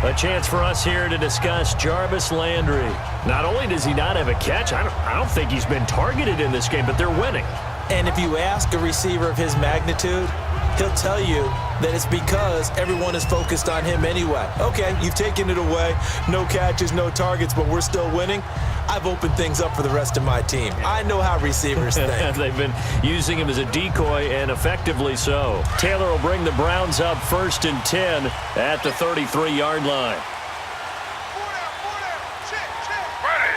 A chance for us here to discuss Jarvis Landry. Not only does he not have a catch, I don't think he's been targeted in this game, but they're winning. And if you ask a receiver of his magnitude, he'll tell you that it's because everyone is focused on him anyway. Okay, you've taken it away. No catches, no targets, but we're still winning. I've opened things up for the rest of my team. I know how receivers think. They've been using him as a decoy, and effectively so. Taylor will bring the Browns up 1st and 10 at the 33-yard line. Ready.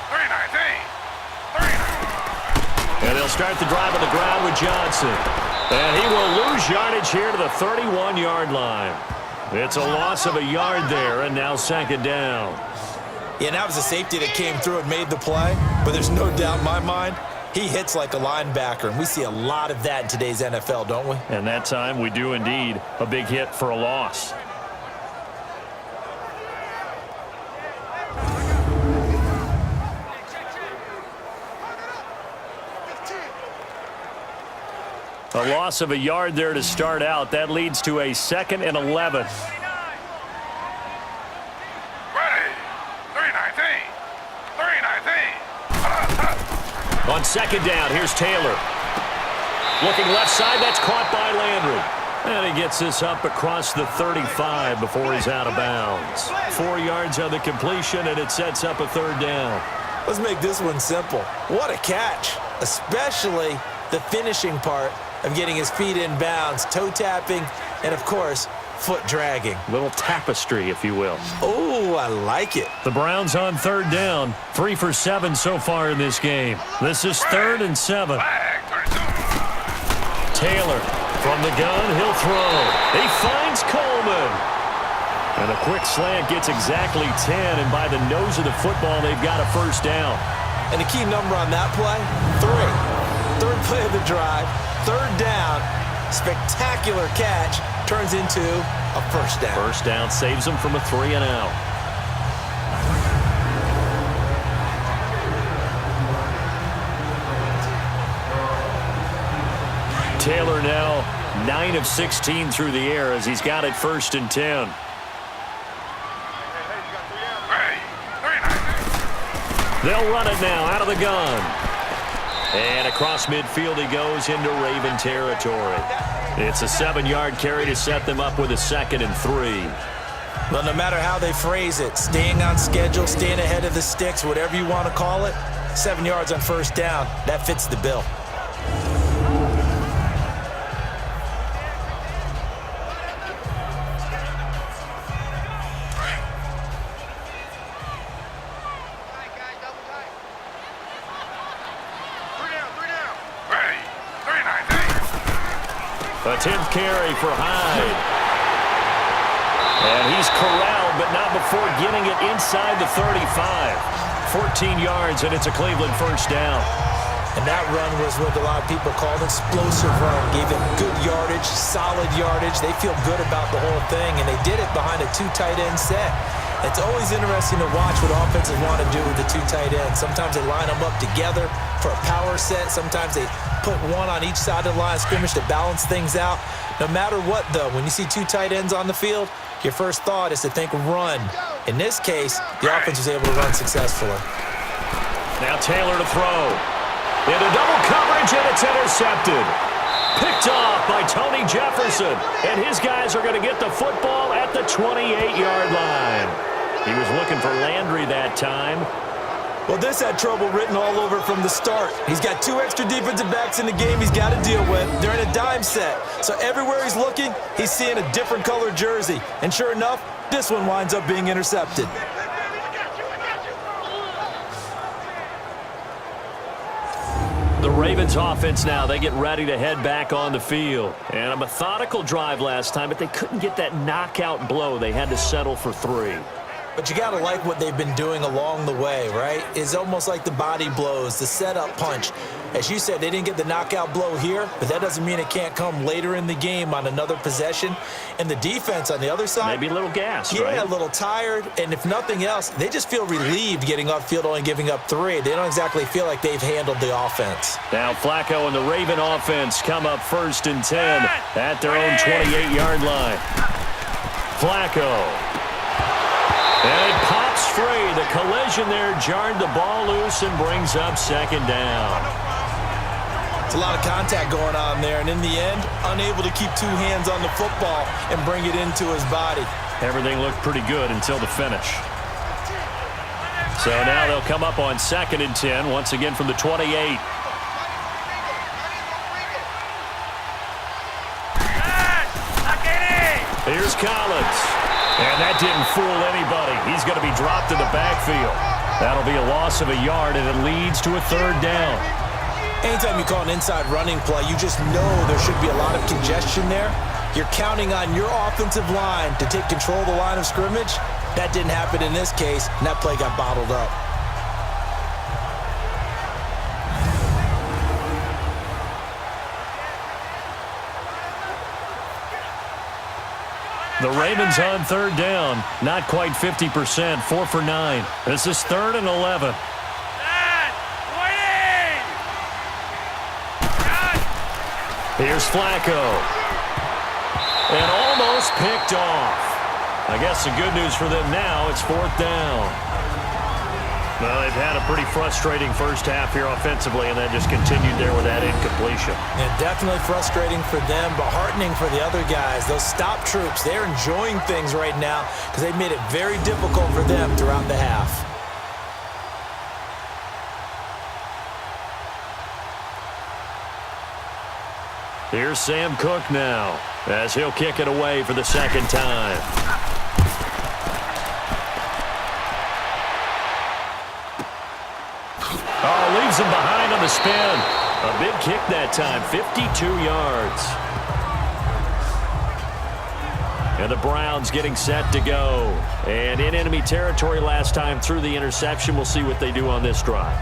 319. And they'll start the drive on the ground with Johnson. And he will lose yardage here to the 31-yard line. It's a loss of a yard there, and now 2nd down. Yeah, that was a safety that came through and made the play, but there's no doubt in my mind, he hits like a linebacker, and we see a lot of that in today's NFL, don't we? And that time we do indeed. A big hit for a loss. A loss of a yard there to start out. That leads to a 2nd and 11. On 2nd down, here's Taylor. Looking left side, that's caught by Landry. And he gets this up across the 35 before he's out of bounds. 4 yards on the completion, and it sets up a 3rd down. Let's make this one simple. What a catch, especially the finishing part of getting his feet in bounds, toe tapping, and of course, foot dragging. Little tapestry, if you will. Oh, I like it. The Browns on 3rd down. 3 for 7 so far in this game. This is 3rd and 7. Taylor from the gun. He'll throw. He finds Coleman. And a quick slant gets exactly 10. And by the nose of the football, they've got a 1st down. And the key number on that play, 3. 3rd play of the drive. 3rd down. Spectacular catch. Turns into a 1st down. 1st down saves them from a 3 and out. Taylor now 9 of 16 through the air as he's got it 1st and 10. They'll run it now out of the gun. And across midfield he goes into Raven territory. It's a 7-yard carry to set them up with a 2nd and 3. Well, no matter how they phrase it, staying on schedule, staying ahead of the sticks, whatever you want to call it, 7 yards on 1st down, that fits the bill. A 10th carry for Hyde. And he's corralled, but not before getting it inside the 35. 14 yards, and it's a Cleveland 1st down. And that run was what a lot of people call an explosive run. Gave him good yardage, solid yardage. They feel good about the whole thing, and they did it behind a 2 tight end set. It's always interesting to watch what offenses want to do with the 2 tight ends. Sometimes they line them up together for a power set. Sometimes they put one on each side of the line of scrimmage to balance things out. No matter what, though, when you see 2 tight ends on the field, your first thought is to think run. In this case, the offense was able to run successfully. Now Taylor to throw. Into double coverage, and it's intercepted. Picked off by Tony Jefferson. And his guys are going to get the football at the 28-yard line. He was looking for Landry that time. Well, this had trouble written all over from the start. He's got 2 extra defensive backs in the game he's got to deal with. They're in a dime set. So everywhere he's looking, he's seeing a different colored jersey. And sure enough, this one winds up being intercepted. The Ravens offense now, they get ready to head back on the field. And a methodical drive last time, but they couldn't get that knockout blow. They had to settle for 3. But you got to like what they've been doing along the way, right? It's almost like the body blows, the setup punch. As you said, they didn't get the knockout blow here, but that doesn't mean it can't come later in the game on another possession. And the defense on the other side, maybe a little gassed, yeah, right? a little tired. And if nothing else, they just feel relieved getting upfield, only giving up 3. They don't exactly feel like they've handled the offense. Now Flacco and the Raven offense come up 1st and 10 at their own 28-yard line. Flacco. And it pops free. The collision there jarred the ball loose and brings up 2nd down. It's a lot of contact going on there, and in the end, unable to keep 2 hands on the football and bring it into his body. Everything looked pretty good until the finish. So now they'll come up on 2nd and 10, once again from the 28. Here's Collins. And that didn't fool anybody. He's going to be dropped in the backfield. That'll be a loss of a yard, and it leads to a 3rd down. Anytime you call an inside running play, you just know there should be a lot of congestion there. You're counting on your offensive line to take control of the line of scrimmage. That didn't happen in this case, and that play got bottled up. The Ravens on 3rd down. Not quite 50%. 4 for 9. This is 3rd and 11. Here's Flacco. And almost picked off. I guess the good news for them now, it's 4th down. Well, they've had a pretty frustrating first half here offensively, and that just continued there with that incompletion. Yeah, definitely frustrating for them, but heartening for the other guys. Those stop troops, they're enjoying things right now because they've made it very difficult for them throughout the half. Here's Sam Cook now as he'll kick it away for the 2nd time. Oh, leaves him behind on the spin. A big kick that time, 52 yards. And the Browns getting set to go. And in enemy territory last time through the interception. We'll see what they do on this drive.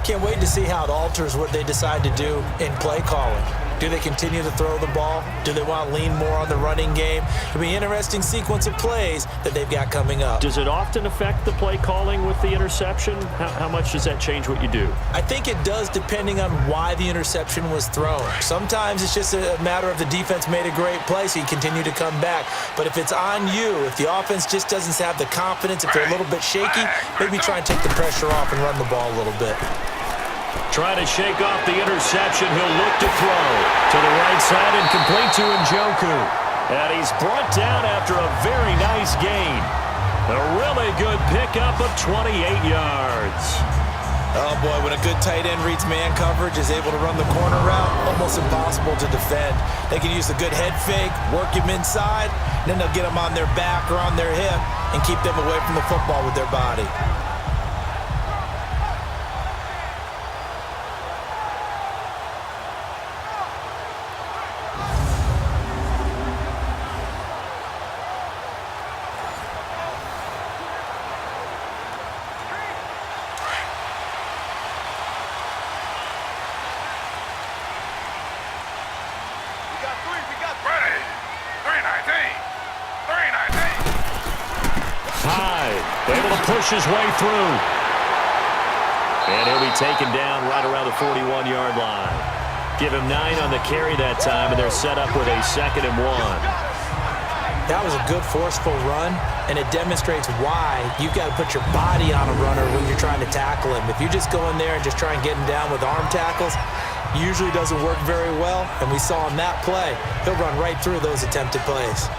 Can't wait to see how it alters what they decide to do in play calling. Do they continue to throw the ball? Do they want to lean more on the running game? It'll be an interesting sequence of plays that they've got coming up. Does it often affect the play calling with the interception? How much does that change what you do? I think it does depending on why the interception was thrown. Sometimes it's just a matter of the defense made a great play, so you continue to come back. But if it's on you, if the offense just doesn't have the confidence, if they're a little bit shaky, maybe try and take the pressure off and run the ball a little bit. Trying to shake off the interception. He'll look to throw. To the right side and complete to Njoku. And he's brought down after a very nice gain. A really good pickup of 28 yards. Oh, boy, when a good tight end reads man coverage, is able to run the corner route, almost impossible to defend. They can use a good head fake, work him inside, and then they'll get him on their back or on their hip and keep them away from the football with their body. Able to push his way through. And he'll be taken down right around the 41-yard line. Give him 9 on the carry that time, and they're set up with a 2nd and 1. That was a good, forceful run, and it demonstrates why you've got to put your body on a runner when you're trying to tackle him. If you just go in there and just try and get him down with arm tackles, usually doesn't work very well, and we saw on that play, he'll run right through those attempted plays.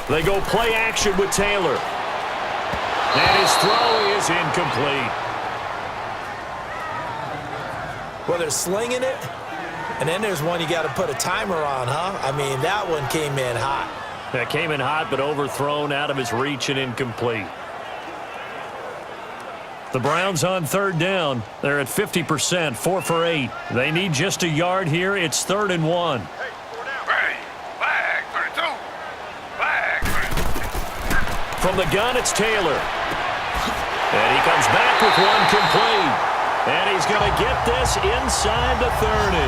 They go play action with Taylor. And his throw is incomplete. Well, they're slinging it, and then there's one you got to put a timer on, huh? I mean, that one came in hot. That came in hot, but overthrown out of his reach and incomplete. The Browns on third down. They're at 50%, 4 for 8. They need just a yard here. It's 3rd and 1. Ready. Flag 32. Flag 32. From the gun, it's Taylor. And he comes back with one complete. And he's going to get this inside the 30.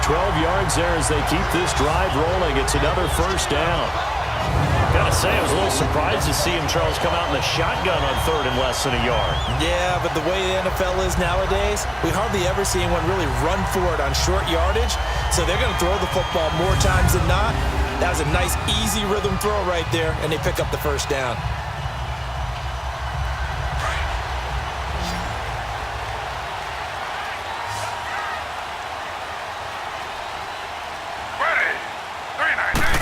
12 yards there as they keep this drive rolling. It's another first down. Gotta say, I was a little surprised to see him, Charles, come out in the shotgun on 3rd and less than a yard. Yeah, but the way the NFL is nowadays, we hardly ever see anyone really run for it on short yardage. So they're going to throw the football more times than not. That was a nice, easy rhythm throw right there, and they pick up the first down. Ready. 319.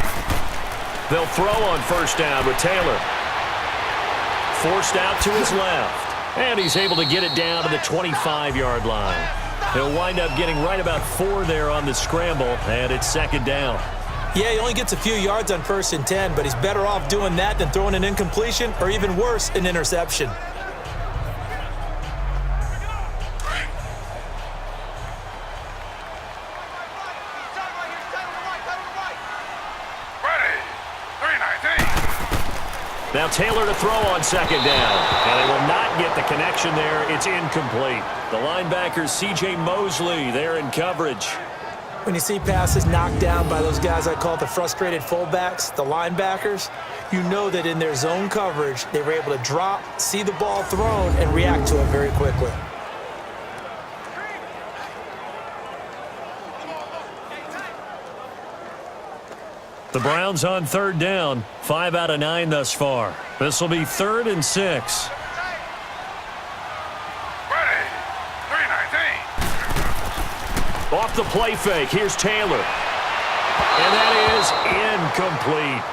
They'll throw on first down with Taylor. Forced out to his left. And he's able to get it down to the 25-yard line. He'll wind up getting right about 4 there on the scramble, and it's 2nd down. Yeah, he only gets a few yards on 1st and 10, but he's better off doing that than throwing an incompletion or even worse, an interception. Now Taylor to throw on 2nd down. And they will not get the connection there. It's incomplete. The linebacker, C.J. Mosley, there in coverage. When you see passes knocked down by those guys I call the frustrated fullbacks, the linebackers, you know that in their zone coverage, they were able to drop, see the ball thrown, and react to it very quickly. The Browns on 3rd down. 5 out of 9 thus far. This will be 3rd and 6. Ready. 319. Off the play fake. Here's Taylor. And that is incomplete.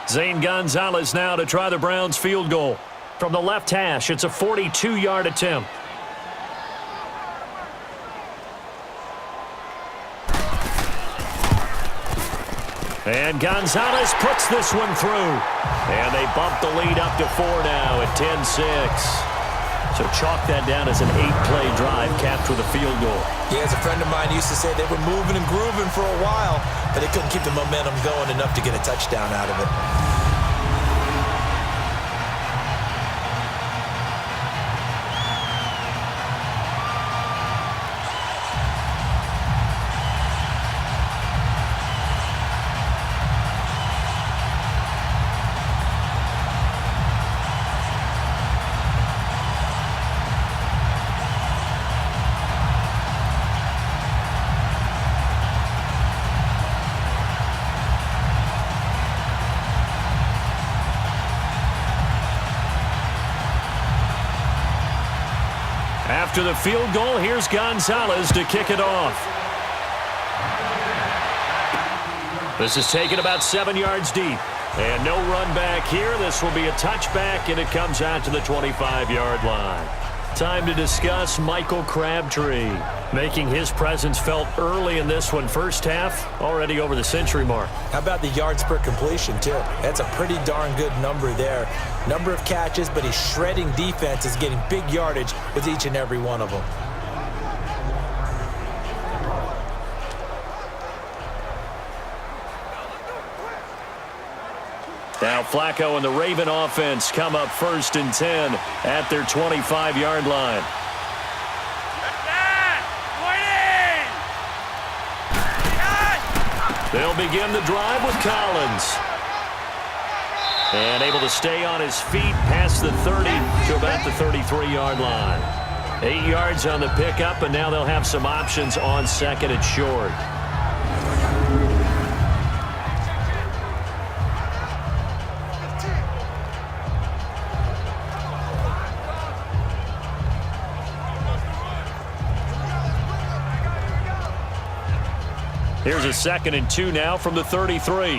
Zane Gonzalez now to try the Browns field goal. From the left hash, it's a 42-yard attempt. And Gonzalez puts this one through. And they bump the lead up to 4 now at 10-6. So chalk that down as an 8-play drive capped with a field goal. Yeah, as a friend of mine used to say, they were moving and grooving for a while, but they couldn't keep the momentum going enough to get a touchdown out of it. After the field goal, here's Gonzalez to kick it off. This is taken about 7 yards deep. And no run back here. This will be a touchback, and it comes out to the 25-yard line. Time to discuss Michael Crabtree, making his presence felt early in this one. First half, already over the century mark. How about the yards per completion, too? That's a pretty darn good number there. Number of catches, but he's shredding defenses, getting big yardage with each and every one of them. Now Flacco and the Raven offense come up 1st and 10 at their 25-yard line. They'll begin the drive with Collins. And able to stay on his feet past the 30 to about the 33-yard line. 8 yards on the pickup, and now they'll have some options on 2nd and short. Here's a 2nd and 2 now from the 33.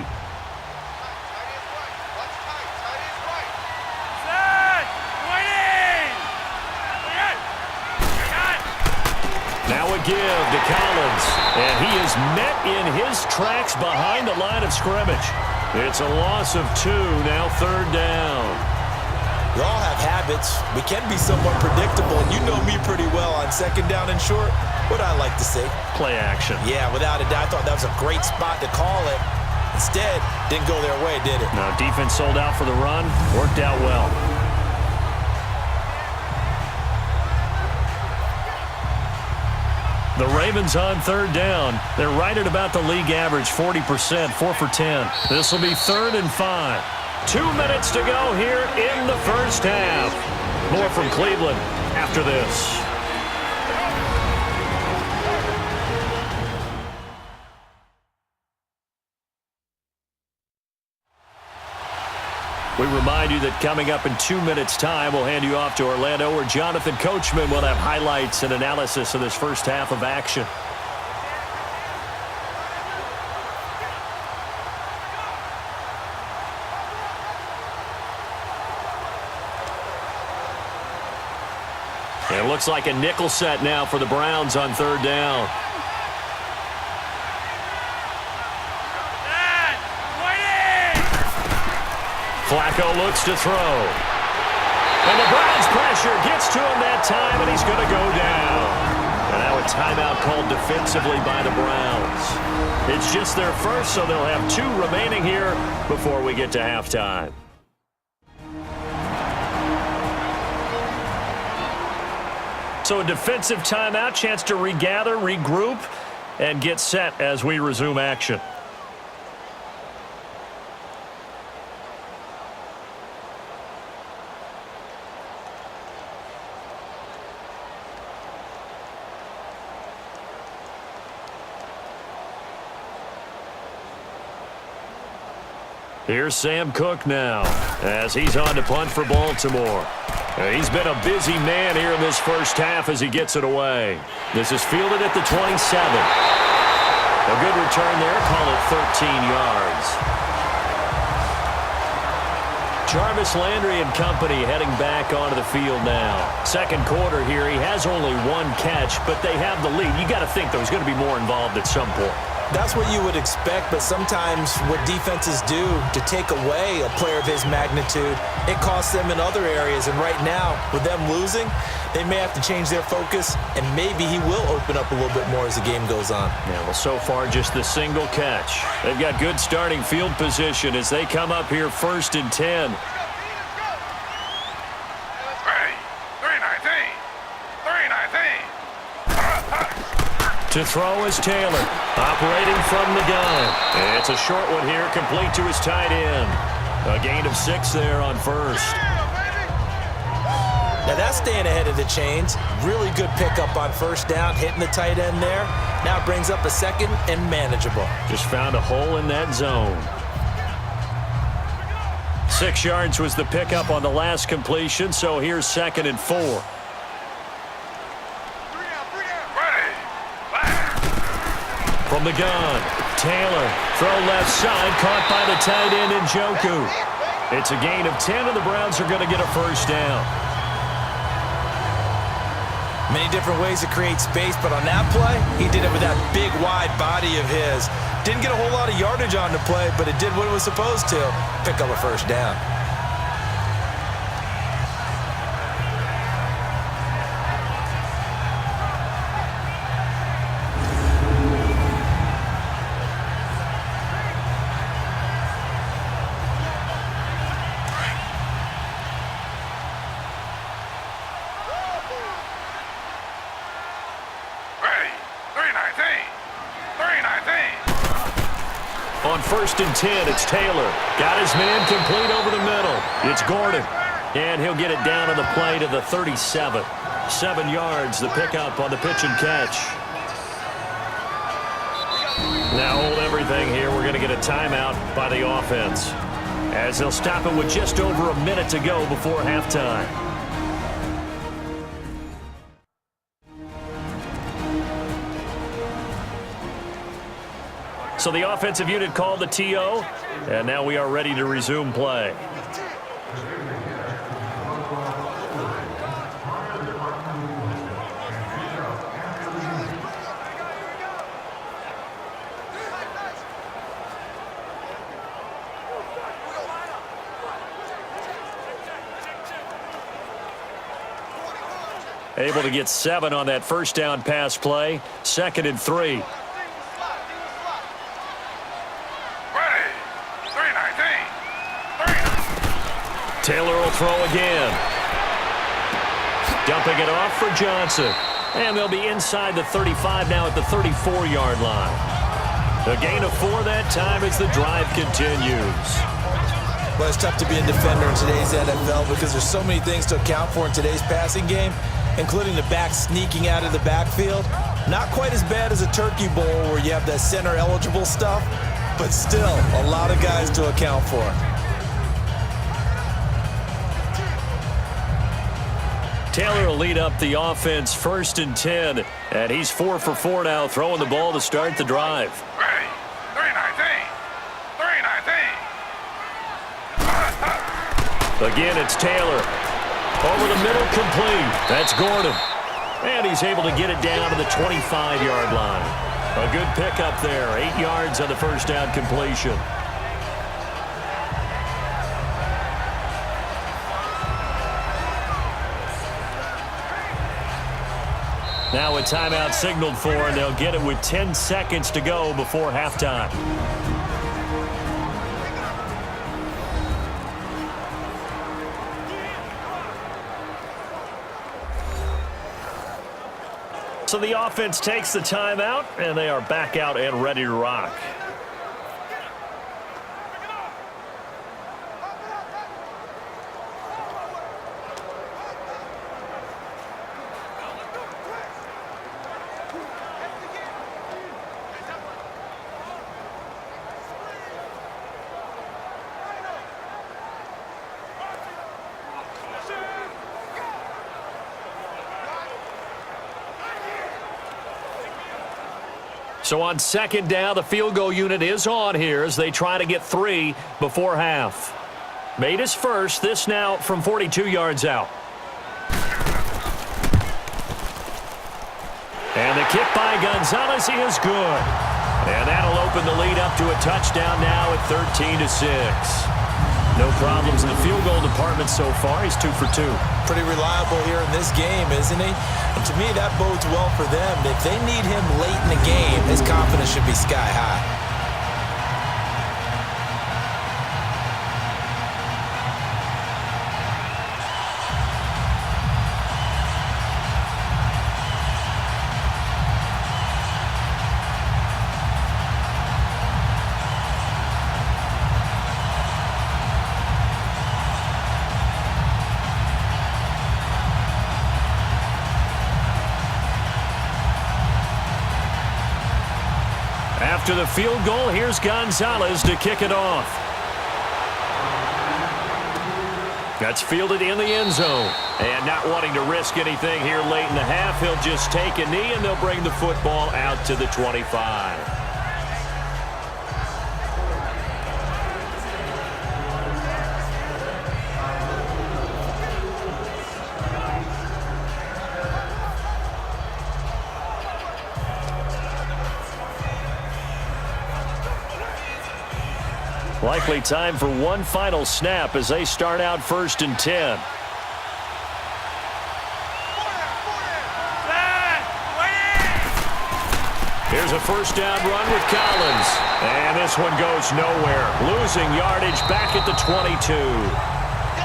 Now a give to Collins, and he is met in his tracks behind the line of scrimmage. It's a loss of 2, now 3rd down. We all have habits. We can be somewhat predictable, and you know me pretty well on 2nd down and short. What I like to see? Play action. Yeah, without a doubt. I thought that was a great spot to call it. Instead, didn't go their way, did it? No, defense sold out for the run. Worked out well. The Ravens on 3rd down. They're right at about the league average, 40%, 4 for 10. This will be 3rd and 5. 2 minutes to go here in the first half. More from Cleveland after this. We remind you that coming up in 2 minutes' time, we'll hand you off to Orlando, where Jonathan Coachman will have highlights and analysis of this first half of action. It looks like a nickel set now for the Browns on 3rd down. Flacco looks to throw. And the Browns pressure gets to him that time, and he's going to go down. And now a timeout called defensively by the Browns. It's just their first, so they'll have 2 remaining here before we get to halftime. So a defensive timeout, chance to regather, regroup, and get set as we resume action. Here's Sam Cook now as he's on to punt for Baltimore. He's been a busy man here in this first half as he gets it away. This is fielded at the 27. A good return there, call it 13 yards. Jarvis Landry and company heading back onto the field now. 2nd quarter here, he has only 1 catch, but they have the lead. You got to think there's going to be more involved at some point. That's what you would expect, but sometimes what defenses do to take away a player of his magnitude, it costs them in other areas. And right now, with them losing, they may have to change their focus, and maybe he will open up a little bit more as the game goes on. Yeah, well, so far, just the single catch. They've got good starting field position as they come up here 1st and 10. To throw is Taylor, operating from the gun. And it's a short one here, complete to his tight end. A gain of 6 there on 1st. Now that's staying ahead of the chains. Really good pickup on 1st down, hitting the tight end there. Now it brings up a 2nd and manageable. Just found a hole in that zone. 6 yards was the pickup on the last completion, so here's 2nd and 4. From the gun, Taylor, throw left side, caught by the tight end Njoku. It's a gain of 10, and the Browns are going to get a 1st down. Many different ways to create space, but on that play, he did it with that big, wide body of his. Didn't get a whole lot of yardage on the play, but it did what it was supposed to, pick up a 1st down. On 1st and 10, it's Taylor. Got his man complete over the middle. It's Gordon. And he'll get it down on the play to the 37. 7 yards, the pickup on the pitch and catch. Now hold everything here. We're going to get a timeout by the offense, as they'll stop it with just over a minute to go before halftime. So the offensive unit called the TO, and now we are ready to resume play. Able to get 7 on that first down pass play. 2nd and 3. Ready. 3-19. Taylor will throw again. Dumping it off for Johnson. And they'll be inside the 35 now at the 34-yard line. A gain of 4 that time as the drive continues. Well, it's tough to be a defender in today's NFL because there's so many things to account for in today's passing game, including the back sneaking out of the backfield. Not quite as bad as a turkey bowl where you have that center-eligible stuff, but still a lot of guys to account for. Taylor will lead up the offense 1st and 10, and he's 4 for 4 now, throwing the ball to start the drive. Ready. 3-19. 3-19. Again, it's Taylor. Over the middle, complete. That's Gordon. And he's able to get it down to the 25-yard line. A good pickup there. 8 yards on the first down completion. Now a timeout signaled for, and they'll get it with 10 seconds to go before halftime. So the offense takes the timeout, and they are back out and ready to rock. So on 2nd down, the field goal unit is on here as they try to get 3 before half. Made his first, this now from 42 yards out. And the kick by Gonzalez is good. And that'll open the lead up to a touchdown now at 13-6. No problems in the field goal department so far. He's 2 for 2. Pretty reliable here in this game, isn't he? And to me, that bodes well for them. If they need him late in the game, his confidence should be sky high. After the field goal, here's Gonzalez to kick it off. That's fielded in the end zone. And not wanting to risk anything here late in the half, he'll just take a knee, and they'll bring the football out to the 25. Likely time for one final snap as they start out 1st and 10. Here's a first down run with Collins. And this one goes nowhere. Losing yardage back at the 22.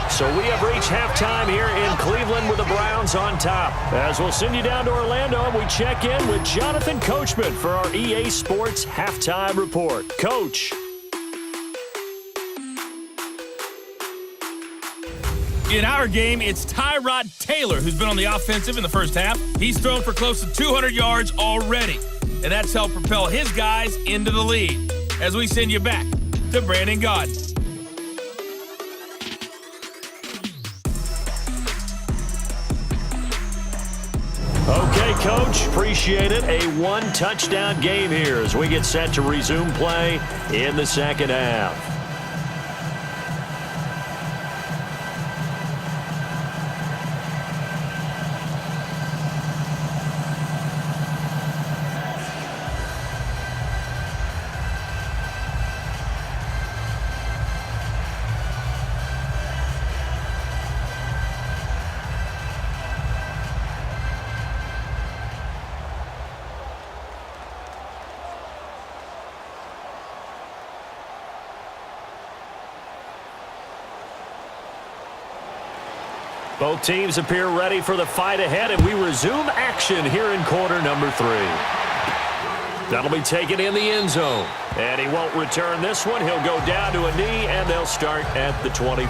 So we have reached halftime here in Cleveland with the Browns on top. As we'll send you down to Orlando, and we check in with Jonathan Coachman for our EA Sports Halftime Report. Coach. In our game, it's Tyrod Taylor who's been on the offensive in the first half. He's thrown for close to 200 yards already, and that's helped propel his guys into the lead. As we send you back to Brandon Gaudin. Okay, Coach. Appreciate it. A one-touchdown game here as we get set to resume play in the second half. Both teams appear ready for the fight ahead, and we resume action here in quarter number 3. That'll be taken in the end zone. And he won't return this one. He'll go down to a knee, and they'll start at the 25.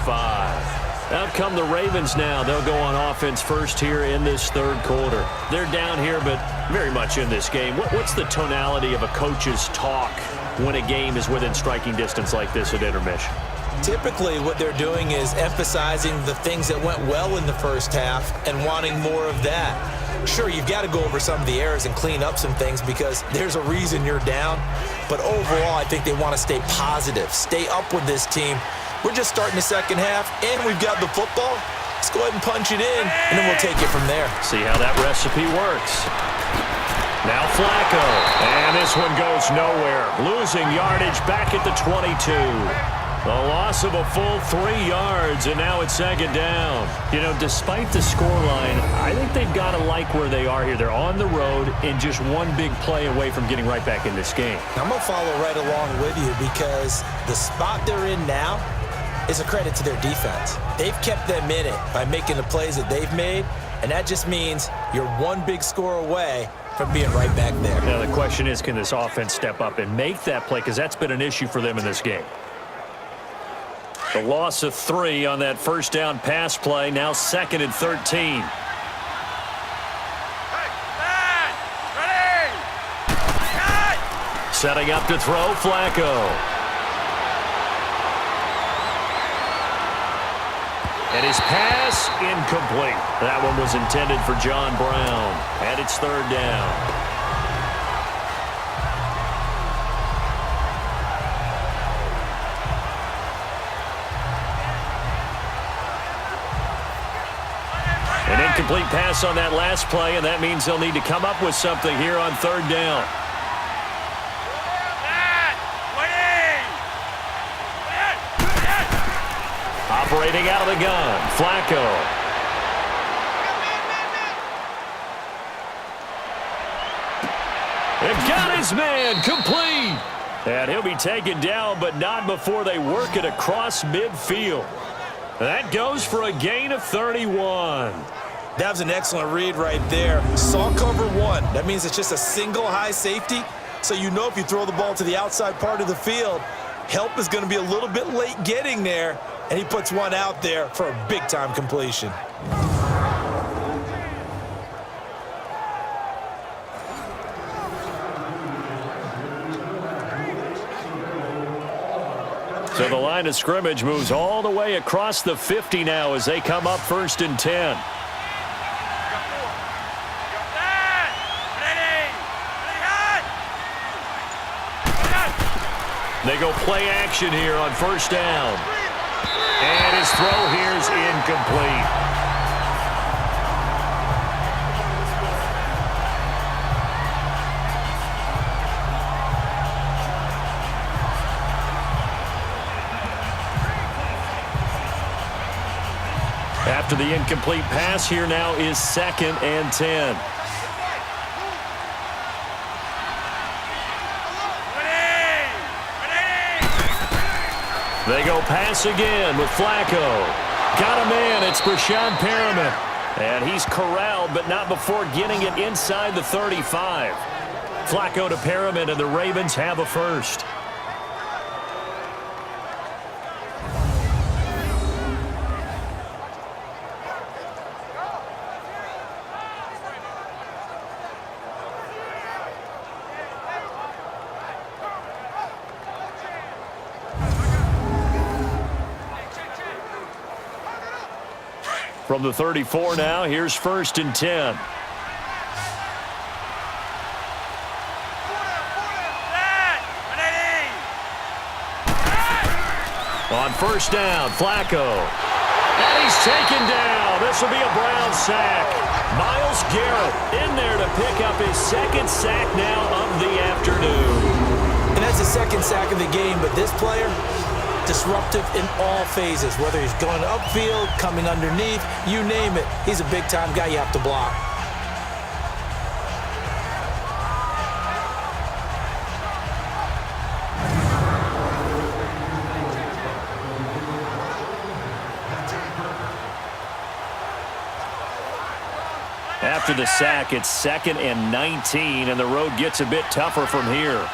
Out come the Ravens now. They'll go on offense first here in this third quarter. They're down here, but very much in this game. What's the tonality of a coach's talk when a game is within striking distance like this at intermission? Typically, what they're doing is emphasizing the things that went well in the first half and wanting more of that. Sure, you've got to go over some of the errors and clean up some things because there's a reason you're down. But overall, I think they want to stay positive, stay up with this team. We're just starting the second half, and we've got the football. Let's go ahead and punch it in, and then we'll take it from there. See how that recipe works. Now Flacco, and this one goes nowhere. Losing yardage back at the 22. A loss of a full 3 yards, and now it's second down. You know, despite the scoreline, I think they've got to like where they are here. They're on the road and just one big play away from getting right back in this game. I'm going to follow right along with you because the spot they're in now is a credit to their defense. They've kept them in it by making the plays that they've made, and that just means you're one big score away from being right back there. Now the question is, can this offense step up and make that play? Because that's been an issue for them in this game. The loss of 3 on that first down pass play, now 2nd and 13. Setting up to throw, Flacco. And his pass incomplete. That one was intended for John Brown. And it's third down. An incomplete pass on that last play, and that means they'll need to come up with something here on third down. Operating out of the gun, Flacco. And got his man, complete. And he'll be taken down, but not before they work it across midfield. That goes for a gain of 31. That was an excellent read right there. Saw cover 1. That means it's just a single high safety. So you know if you throw the ball to the outside part of the field, help is going to be a little bit late getting there. And he puts one out there for a big-time completion. So the line of scrimmage moves all the way across the 50 now as they come up 1st and 10. They go play action here on first down. And his throw here is incomplete. After the incomplete pass, here now is 2nd and 10. They go pass again with Flacco. Got a man. It's Brashad Perriman. And he's corralled, but not before getting it inside the 35. Flacco to Perriman, and the Ravens have a first. From the 34 now, here's 1st and 10. On first down, Flacco. And he's taken down. This will be a Brown sack. Myles Garrett in there to pick up his second sack now of the afternoon. And that's the second sack of the game, but this player, disruptive in all phases, whether he's going upfield, coming underneath, you name it. He's a big-time guy you have to block. After the sack, it's 2nd and 19, and the road gets a bit tougher from here.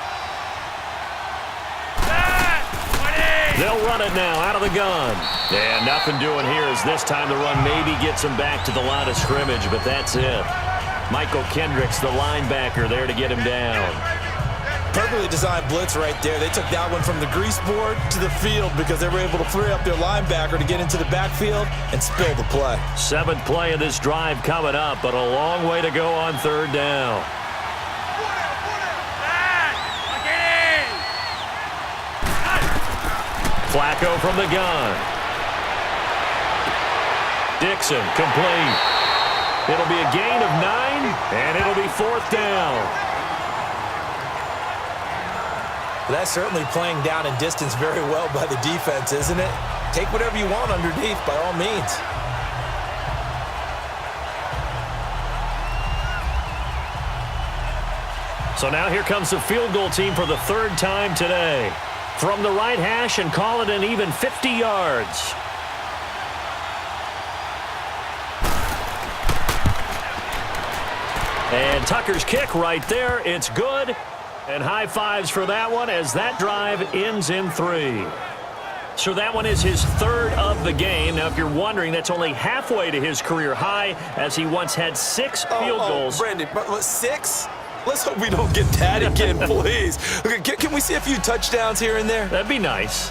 They'll run it now out of the gun. And nothing doing here as this time the run maybe gets them back to the line of scrimmage, but that's it. Michael Kendricks, the linebacker, there to get him down. Perfectly designed blitz right there. They took that one from the grease board to the field because they were able to free up their linebacker to get into the backfield and spill the play. 7th play of this drive coming up, but a long way to go on 3rd down. Flacco from the gun. Dixon complete. It'll be a gain of 9, and it'll be 4th down. That's certainly playing down in distance very well by the defense, isn't it? Take whatever you want underneath, by all means. So now here comes the field goal team for the 3rd time today. From the right hash and call it an even 50 yards. And Tucker's kick right there. It's good. And high fives for that one as that drive ends in 3. So that one is his 3rd of the game. Now, if you're wondering, that's only halfway to his career high as he once had 6 field goals. Brandon, but 6? Let's hope we don't get that again, please. Okay, can we see a few touchdowns here and there? That'd be nice.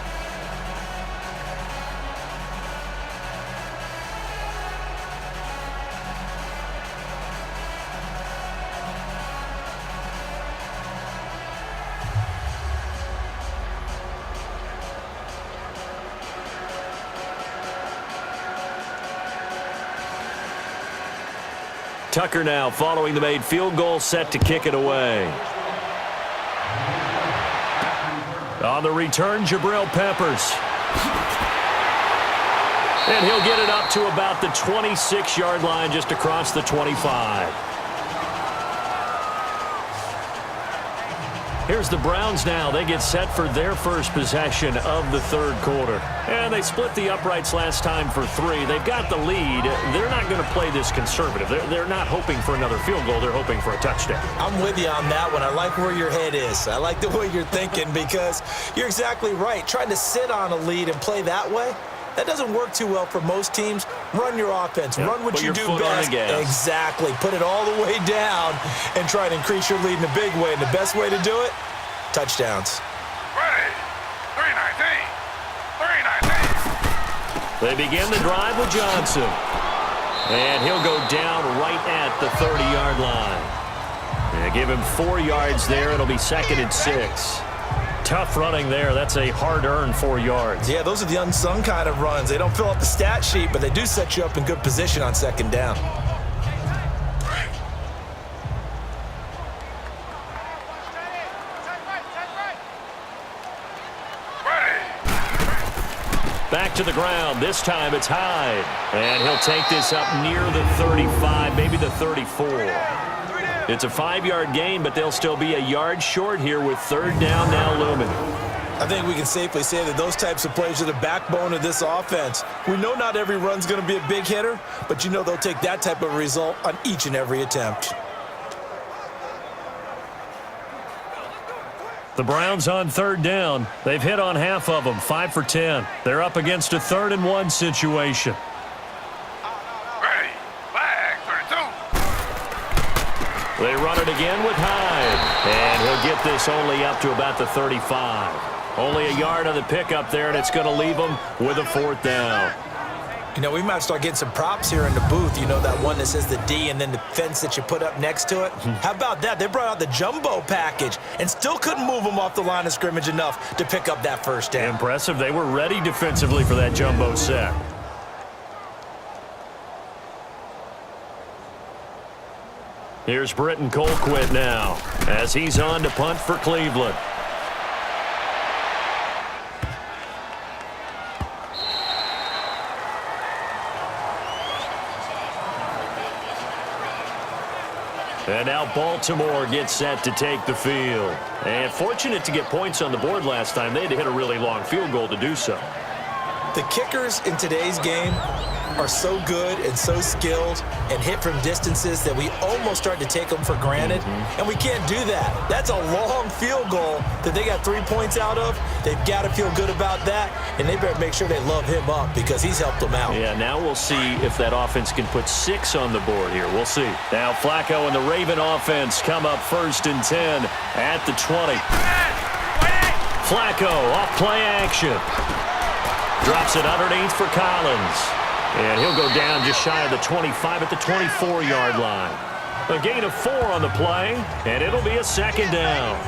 Tucker now following the made field goal, set to kick it away. On the return, Jabril Peppers. And he'll get it up to about the 26-yard line, just across the 25. Here's the Browns now. They get set for their first possession of the 3rd quarter. And they split the uprights last time for 3. They've got the lead. They're not going to play this conservative. They're not hoping for another field goal. They're hoping for a touchdown. I'm with you on that one. I like where your head is. I like the way you're thinking because you're exactly right. Trying to sit on a lead and play that way, that doesn't work too well for most teams. Run your offense. Yep. Run what you do best. Exactly. Put it all the way down and try to increase your lead in a big way. And the best way to do it, touchdowns. Ready. 319. 319. They begin the drive with Johnson. And he'll go down right at the 30-yard line. They give him 4 yards there. It'll be 2nd and 6. Tough running there. That's a hard-earned 4 yards. Yeah, those are the unsung kind of runs. They don't fill up the stat sheet, but they do set you up in good position on 2nd down. Back to the ground. This time it's Hyde. And he'll take this up near the 35, maybe the 34. It's a 5-yard gain, but they'll still be a yard short here with 3rd down now looming. I think we can safely say that those types of plays are the backbone of this offense. We know not every run's going to be a big hitter, but you know they'll take that type of result on each and every attempt. The Browns on 3rd down. They've hit on half of them, 5 for 10. They're up against a 3rd and 1 situation. Ready. Flag 32. They run it again with Hyde. And he'll get this only up to about the 35. Only a yard on the pickup there, and it's going to leave them with a 4th down. You know, we might start getting some props here in the booth. You know, that one that says the D and then the fence that you put up next to it. How about that? They brought out the jumbo package and still couldn't move them off the line of scrimmage enough to pick up that first down. Impressive. They were ready defensively for that jumbo sack. Here's Britton Colquitt now as he's on to punt for Cleveland. And now Baltimore gets set to take the field. And fortunate to get points on the board last time. They had to hit a really long field goal to do so. The kickers in today's game are so good and so skilled and hit from distances that we almost start to take them for granted. And we can't do that. That's a long field goal that they got 3 points out of. They've got to feel good about that, and they better make sure they love him up because he's helped them out. Yeah, now we'll see if that offense can put 6 on the board here. We'll see. Now Flacco and the Raven offense come up 1st and 10 at the 20. Flacco off play action. Drops it underneath for Collins. And he'll go down just shy of the 25 at the 24-yard line. A gain of 4 on the play, and it'll be a 2nd down.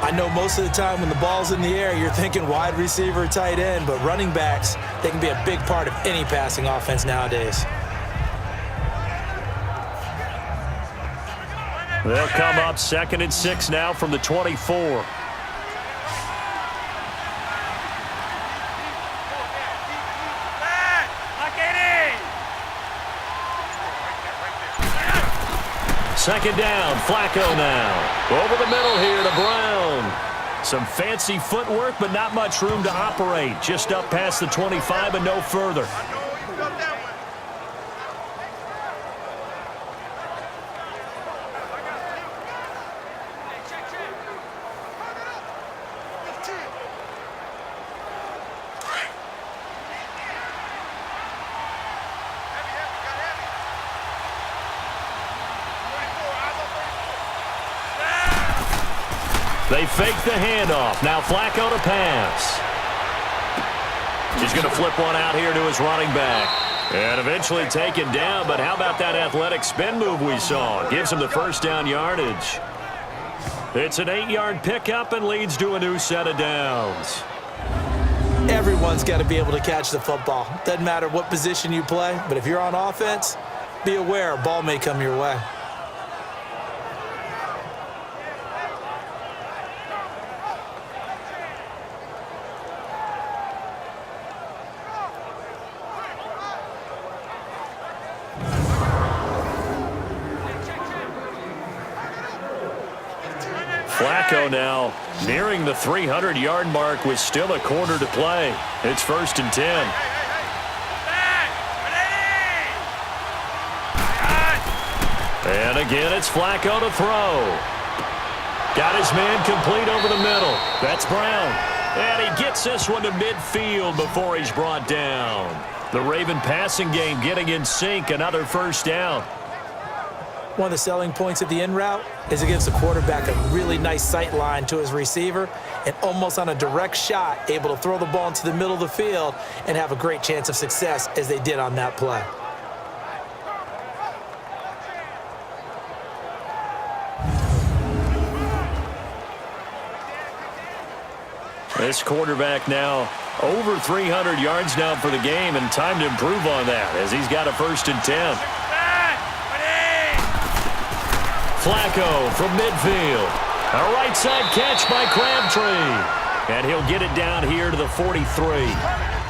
I know most of the time when the ball's in the air, you're thinking wide receiver, tight end, but running backs, they can be a big part of any passing offense nowadays. They'll come up 2nd and 6 now from the 24. Second down, Flacco now. Over the middle here to Brown. Some fancy footwork, but not much room to operate. Just up past the 25 and no further. They fake the handoff. Now Flacco to pass. He's going to flip one out here to his running back. And eventually taken down, but how about that athletic spin move we saw? Gives him the 1st down yardage. It's an 8-yard pickup and leads to a new set of downs. Everyone's got to be able to catch the football. Doesn't matter what position you play, but if you're on offense, be aware a ball may come your way. Flacco now nearing the 300-yard mark with still a quarter to play. It's 1st and 10. And again, it's Flacco to throw. Got his man complete over the middle. That's Brown. And he gets this one to midfield before he's brought down. The Raven passing game getting in sync. Another 1st down. One of the selling points of the in route is it gives the quarterback a really nice sight line to his receiver and almost on a direct shot able to throw the ball into the middle of the field and have a great chance of success as they did on that play. This quarterback now over 300 yards now for the game, and time to improve on that as he's got a 1st and 10. Flacco from midfield. A right side catch by Crabtree. And he'll get it down here to the 43.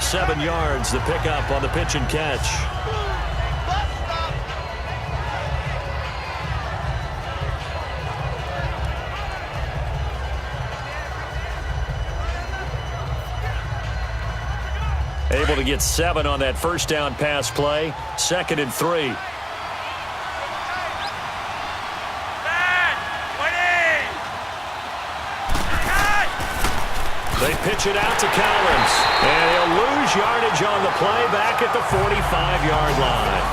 7 yards, the pickup on the pitch and catch. Able to get 7 on that 1st down pass play. 2nd and 3. They pitch it out to Collins. And he'll lose yardage on the play back at the 45-yard line.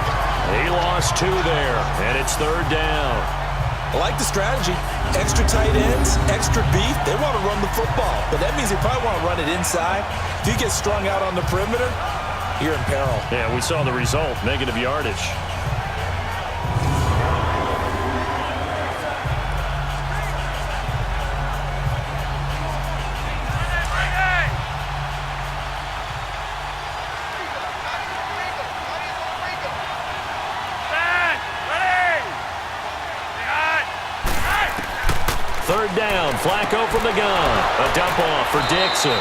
He lost 2 there, and it's 3rd down. I like the strategy. Extra tight ends, extra beef. They want to run the football, but that means they probably want to run it inside. If you get strung out on the perimeter, you're in peril. Yeah, we saw the result, negative yardage. Third down, Flacco from the gun. A dump off for Dixon.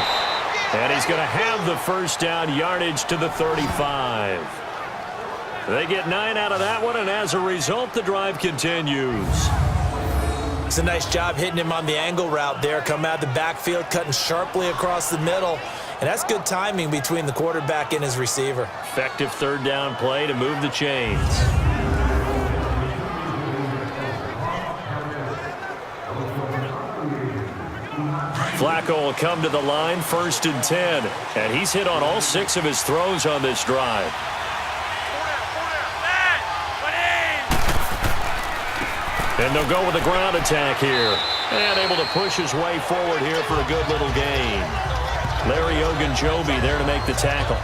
And he's going to have the first down, yardage to the 35. They get 9 out of that one, and as a result, the drive continues. It's a nice job hitting him on the angle route there. Come out of the backfield, cutting sharply across the middle. And that's good timing between the quarterback and his receiver. Effective third down play to move the chains. Flacco will come to the line, 1st and 10. And he's hit on all 6 of his throws on this drive. And they'll go with the ground attack here. And able to push his way forward here for a good little gain. Larry Ogunjobi there to make the tackle.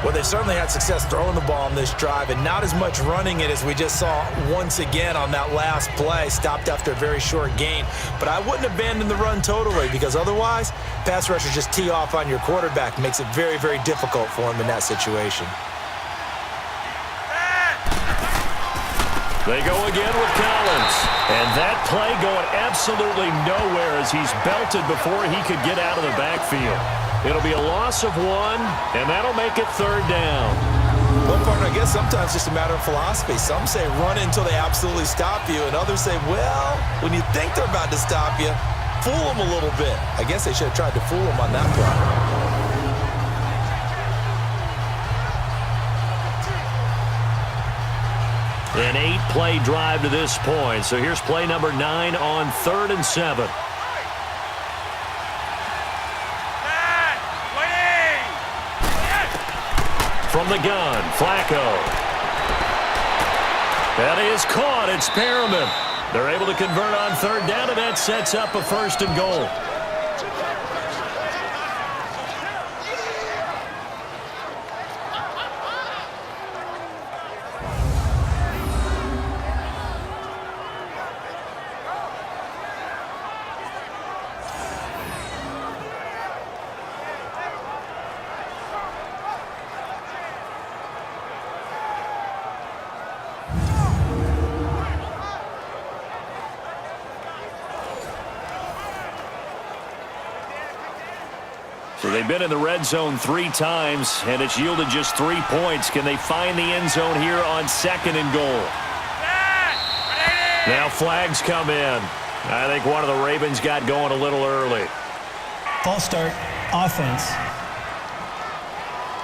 Well, they certainly had success throwing the ball on this drive, and not as much running it as we just saw once again on that last play. Stopped after a very short gain. But I wouldn't abandon the run totally, because otherwise, pass rushers just tee off on your quarterback. Makes it very, very difficult for him in that situation. They go again with Collins. And that play going absolutely nowhere as he's belted before he could get out of the backfield. It'll be a loss of 1, and that'll make it 3rd down. Well, partner, I guess sometimes it's just a matter of philosophy. Some say run until they absolutely stop you, and others say, well, when you think they're about to stop you, fool them a little bit. I guess they should have tried to fool them on that play. An 8-play drive to this point. So here's play number 9 on 3rd and 7. From the gun, Flacco. That is caught. It's Perriman. They're able to convert on 3rd down, and that sets up a 1st and goal. So they've been in the red zone 3 times, and it's yielded just 3 points. Can they find the end zone here on 2nd and goal? Now flags come in. I think one of the Ravens got going a little early. False start, offense.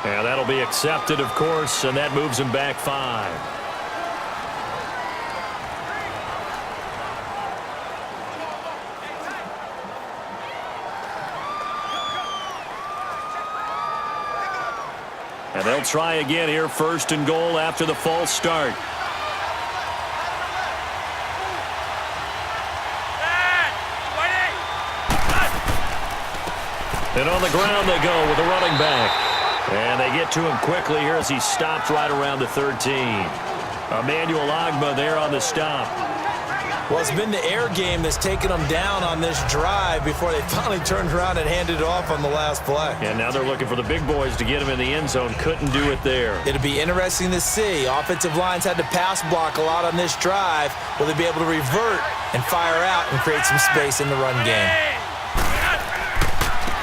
And that'll be accepted, of course, and that moves them back 5. And they'll try again here, 1st and goal after the false start. And on the ground they go with the running back. And they get to him quickly here as he stopped right around the 13. Emmanuel Ogbah there on the stop. Well, it's been the air game that's taken them down on this drive before they finally turned around and handed it off on the last play. And now they're looking for the big boys to get him in the end zone. Couldn't do it there. It'll be interesting to see. Offensive lines had to pass block a lot on this drive. Will they be able to revert and fire out and create some space in the run game?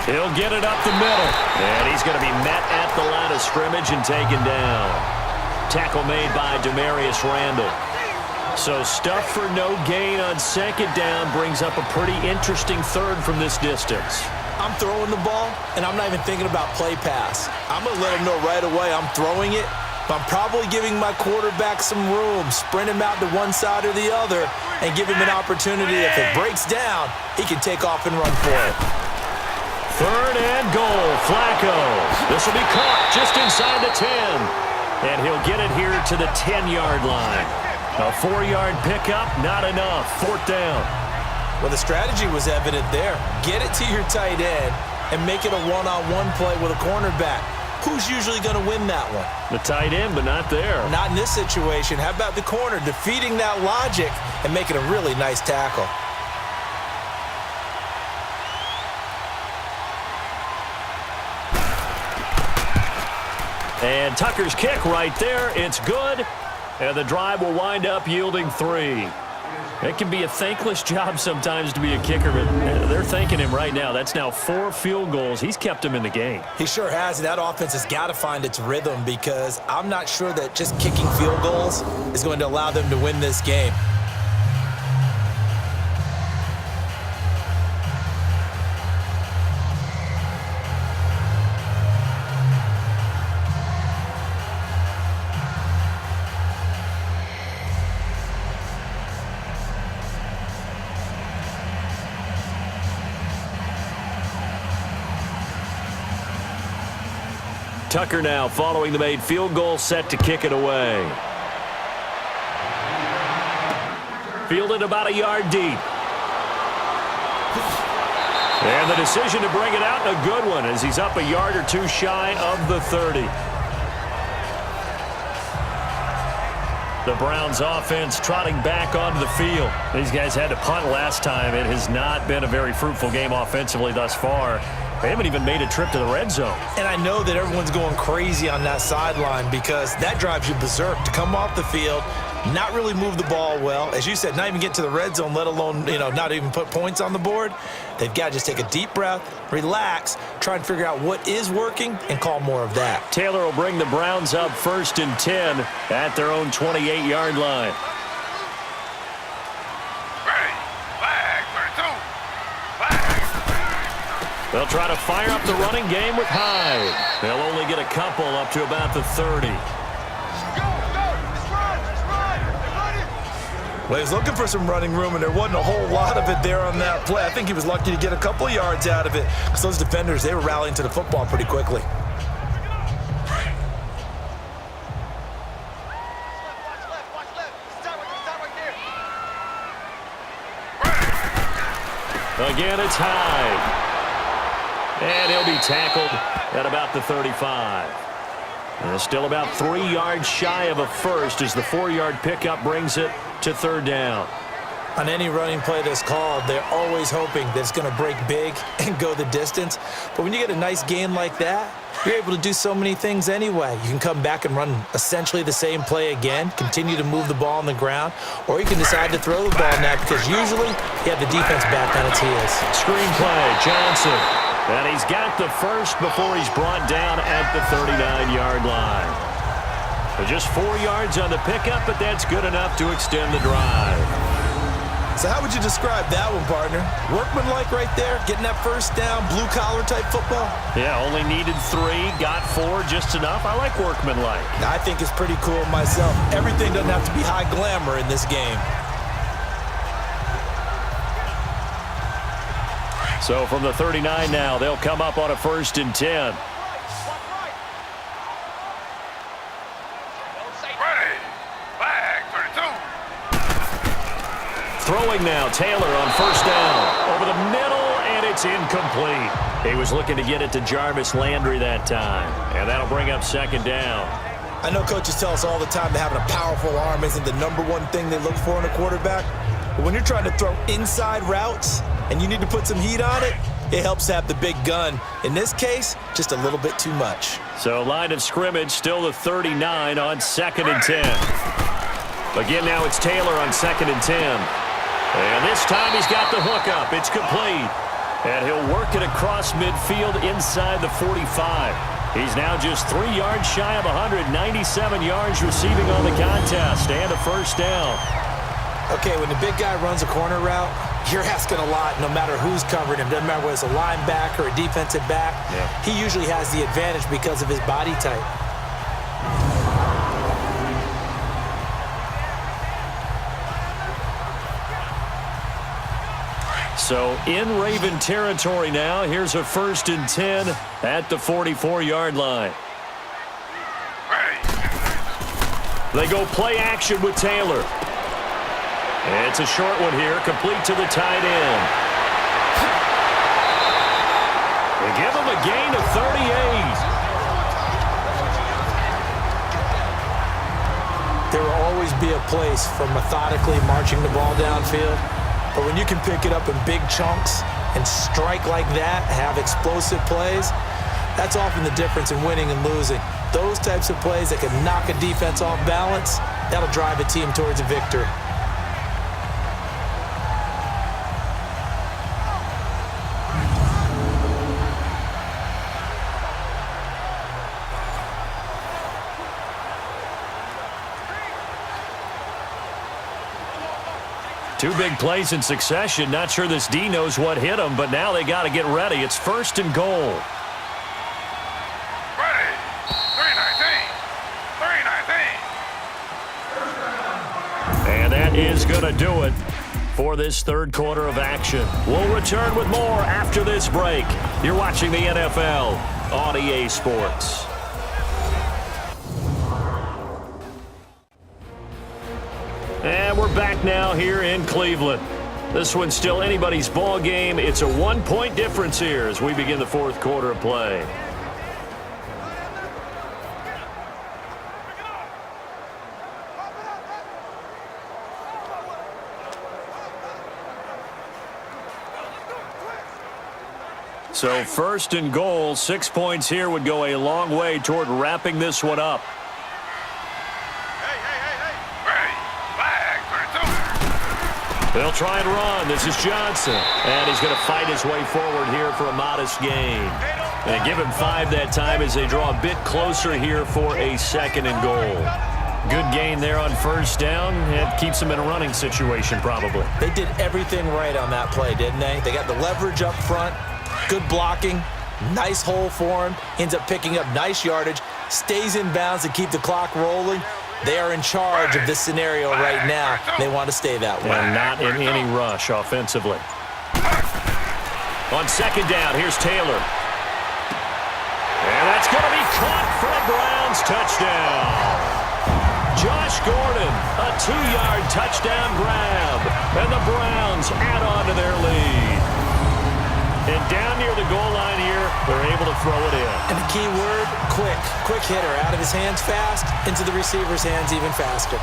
He'll get it up the middle. And he's going to be met at the line of scrimmage and taken down. Tackle made by Demarius Randall. So stuff for no gain on 2nd down brings up a pretty interesting 3rd from this distance. I'm throwing the ball, and I'm not even thinking about play pass. I'm going to let him know right away I'm throwing it, but I'm probably giving my quarterback some room, sprint him out to one side or the other, and give him an opportunity. If it breaks down, he can take off and run for it. 3rd and goal, Flacco. This will be caught just inside the 10. And he'll get it here to the 10-yard line. A 4-yard pickup, not enough. 4th down. Well, the strategy was evident there. Get it to your tight end and make it a one-on-one play with a cornerback. who's usually going to win that one? The tight end, but not there. Not in this situation. How about the corner defeating that logic and making a really nice tackle? And Tucker's kick right there. It's good. And the drive will wind up yielding 3. It can be a thankless job sometimes to be a kicker, but they're thanking him right now. That's now 4 field goals. He's kept them in the game. He sure has, and that offense has got to find its rhythm because I'm not sure that just kicking field goals is going to allow them to win this game. Tucker now following the made field goal, set to kick it away. Fielded about a yard deep. And the decision to bring it out, a good one, as he's up a yard or 2 shy of the 30. The Browns offense trotting back onto the field. These guys had to punt last time. It has not been a very fruitful game offensively thus far. They haven't even made a trip to the red zone. And I know that everyone's going crazy on that sideline because that drives you berserk to come off the field, not really move the ball well. As you said, not even get to the red zone, let alone, not even put points on the board. They've got to just take a deep breath, relax, try and figure out what is working, and call more of that. Taylor will bring the Browns up 1st and 10 at their own 28-yard line. Ready. Flag. 32. Flag. They'll try to fire up the running game with Hyde. They'll only get a couple up to about the 30. Well, he was looking for some running room, and there wasn't a whole lot of it there on that play. I think he was lucky to get a couple of yards out of it because those defenders, they were rallying to the football pretty quickly. Again, it's Hyde. And he'll be tackled at about the 35. And still about 3 yards shy of a first as the 4-yard pickup brings it to 3rd down. On any running play that's called, they're always hoping that it's going to break big and go the distance. But when you get a nice gain like that, you're able to do so many things anyway. You can come back and run essentially the same play again, continue to move the ball on the ground, or you can decide to throw the ball now because usually you have the defense back on its heels. Screenplay, Johnson. And he's got the first before he's brought down at the 39-yard line. So just 4 yards on the pickup, but that's good enough to extend the drive. So how would you describe that one, partner? Workmanlike right there, getting that first down, blue-collar type football? Yeah, only needed 3, got 4, just enough. I like workmanlike. I think it's pretty cool myself. Everything doesn't have to be high glamour in this game. So from the 39 now, they'll come up on a 1st and 10. Ready. Flag. 32. Throwing now, Taylor on 1st down. Over the middle, and it's incomplete. He was looking to get it to Jarvis Landry that time. And that'll bring up 2nd down. I know coaches tell us all the time that having a powerful arm isn't the #1 thing they look for in a quarterback. But when you're trying to throw inside routes and you need to put some heat on it, it helps to have the big gun. In this case, just a little bit too much. So line of scrimmage, still the 39 on 2nd and 10. Again, now it's Taylor on 2nd and 10. And this time he's got the hook up. It's complete. And he'll work it across midfield inside the 45. He's now just 3 yards shy of 197 yards receiving on the contest and a 1st down. Okay, when the big guy runs a corner route, you're asking a lot no matter who's covering him. Doesn't matter whether it's a linebacker or a defensive back. Yeah. He usually has the advantage because of his body type. So in Raven territory now, here's a 1st and 10 at the 44-yard line. They go play action with Taylor. It's a short one here, complete to the tight end. They give him a gain of 38. always be a place for methodically marching the ball downfield. But when you can pick it up in big chunks and strike like that, have explosive plays, that's often the difference in winning and losing. Those types of plays that can knock a defense off balance, that'll drive a team towards a victory. Two big plays in succession. Not sure this D knows what hit him, but now they got to get ready. It's 1st and goal. Ready. 319. 319. And that is going to do it for this third quarter of action. We'll return with more after this break. You're watching the NFL on EA Sports. And we're back now here in Cleveland. This one's still anybody's ball game. It's a 1-point difference here as we begin the fourth quarter of play. So 1st and goal, 6 points here would go a long way toward wrapping this one up. They'll try and run. This is Johnson. And he's going to fight his way forward here for a modest gain. And give him 5 that time as they draw a bit closer here for a 2nd and goal. Good gain there on 1st down. It keeps them in a running situation probably. They did everything right on that play, didn't they? They got the leverage up front, good blocking, nice hole for him, ends up picking up nice yardage, stays in bounds to keep the clock rolling. They are in charge of this scenario right now. They want to stay that way. And not in any rush offensively. On 2nd down, here's Taylor. And that's going to be caught for a Browns touchdown. Josh Gordon, a 2-yard touchdown grab. And the Browns add on to their lead. And down near the goal line here, they're able to throw it in. And the key word, quick. Quick hitter. Out of his hands fast, into the receiver's hands even faster.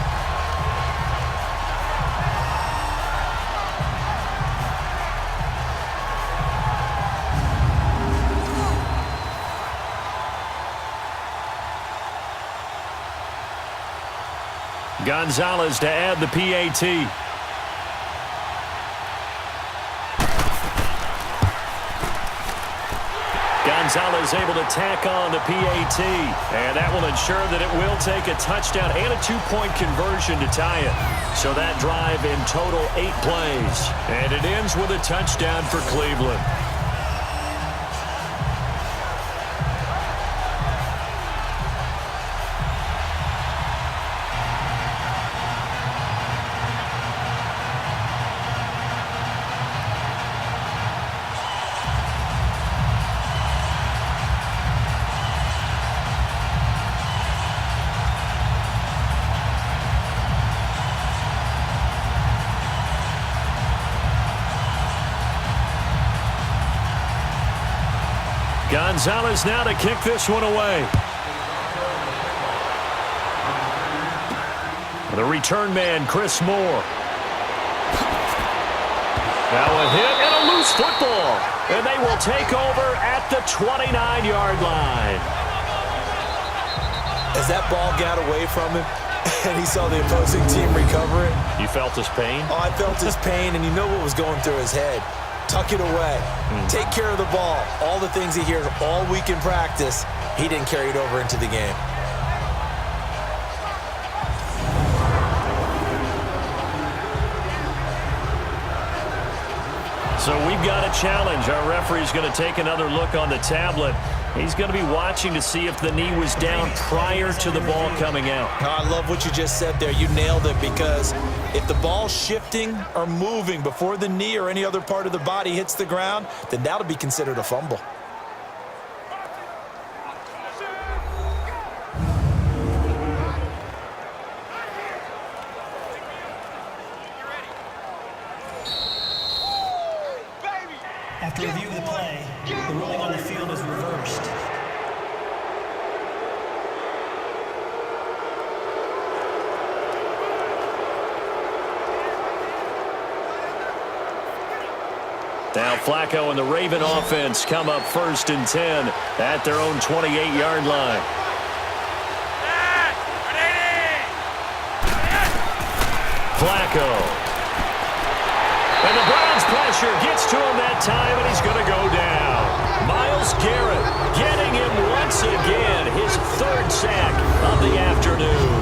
Gonzalez to add the PAT. Gonzalez able to tack on the PAT, and that will ensure that it will take a touchdown and a 2-point conversion to tie it. So that drive in total 8 plays, and it ends with a touchdown for Cleveland. Gonzalez now to kick this one away. The return man, Chris Moore. Now a hit and a loose football. And they will take over at the 29-yard line. As that ball got away from him and he saw the opposing team recover it. You felt his pain? Oh, I felt his pain, and you know what was going through his head. Tuck it away. Take care of the ball. All the things he hears all week in practice, he didn't carry it over into the game. So we've got a challenge. Our referee's going to take another look on the tablet. He's going to be watching to see if the knee was down prior to the ball coming out. Oh, I love what you just said there. You nailed it, because if the ball's shifting or moving before the knee or any other part of the body hits the ground, then that'll be considered a fumble. After review of the play, the ruling on the field is reversed. Now Flacco and the Raven offense come up 1st and 10 at their own 28-yard line. Flacco. And the Browns pressure gets to him that time, and he's going to go down. Myles Garrett getting him once again, his 3rd sack of the afternoon.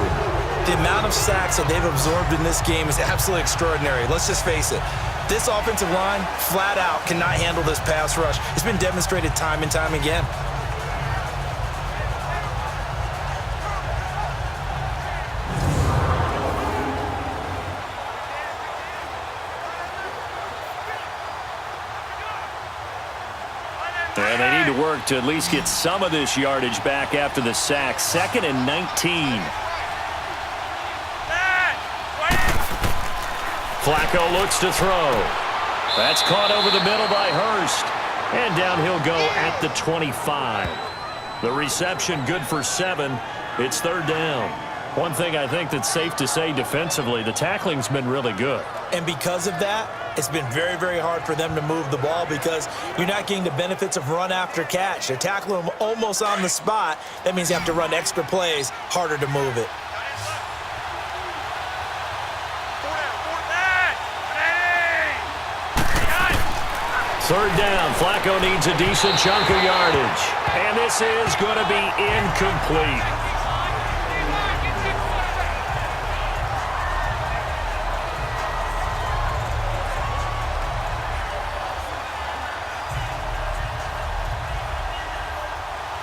The amount of sacks that they've absorbed in this game is absolutely extraordinary. Let's just face it. This offensive line, flat out, cannot handle this pass rush. It's been demonstrated time and time again. And they need to work to at least get some of this yardage back after the sack. 2nd and 19. Flacco looks to throw. That's caught over the middle by Hurst. And down he'll go at the 25. The reception good for 7. It's 3rd down. One thing I think that's safe to say defensively, the tackling's been really good. And because of that, it's been very, very hard for them to move the ball because you're not getting the benefits of run after catch. They're tackling them almost on the spot. That means you have to run extra plays, harder to move it. Third down, Flacco needs a decent chunk of yardage. And this is going to be incomplete.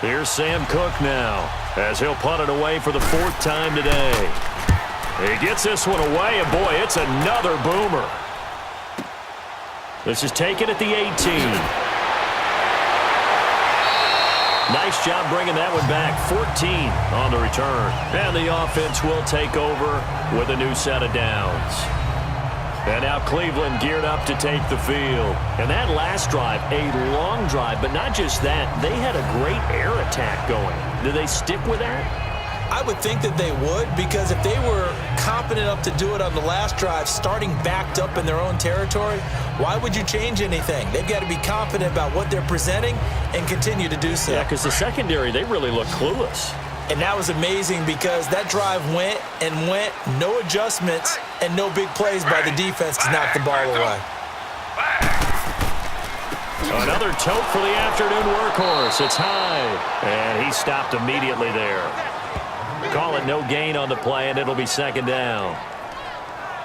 Here's Sam Cook now, as he'll punt it away for the 4th time today. He gets this one away, and boy, it's another boomer. This is taken at the 18. Nice job bringing that one back. 14 on the return. And the offense will take over with a new set of downs. And now Cleveland geared up to take the field. And that last drive, a long drive, but not just that. They had a great air attack going. Do they stick with that? I would think that they would, because if they were competent enough to do it on the last drive, starting backed up in their own territory, why would you change anything? They've got to be confident about what they're presenting and continue to do so. Yeah, because the secondary, they really look clueless. And that was amazing because that drive went and went, no adjustments and no big plays by the defense to knock the ball away. Another tote for the afternoon workhorse. It's high, and he stopped immediately there. Call it no gain on the play, and it'll be 2nd down.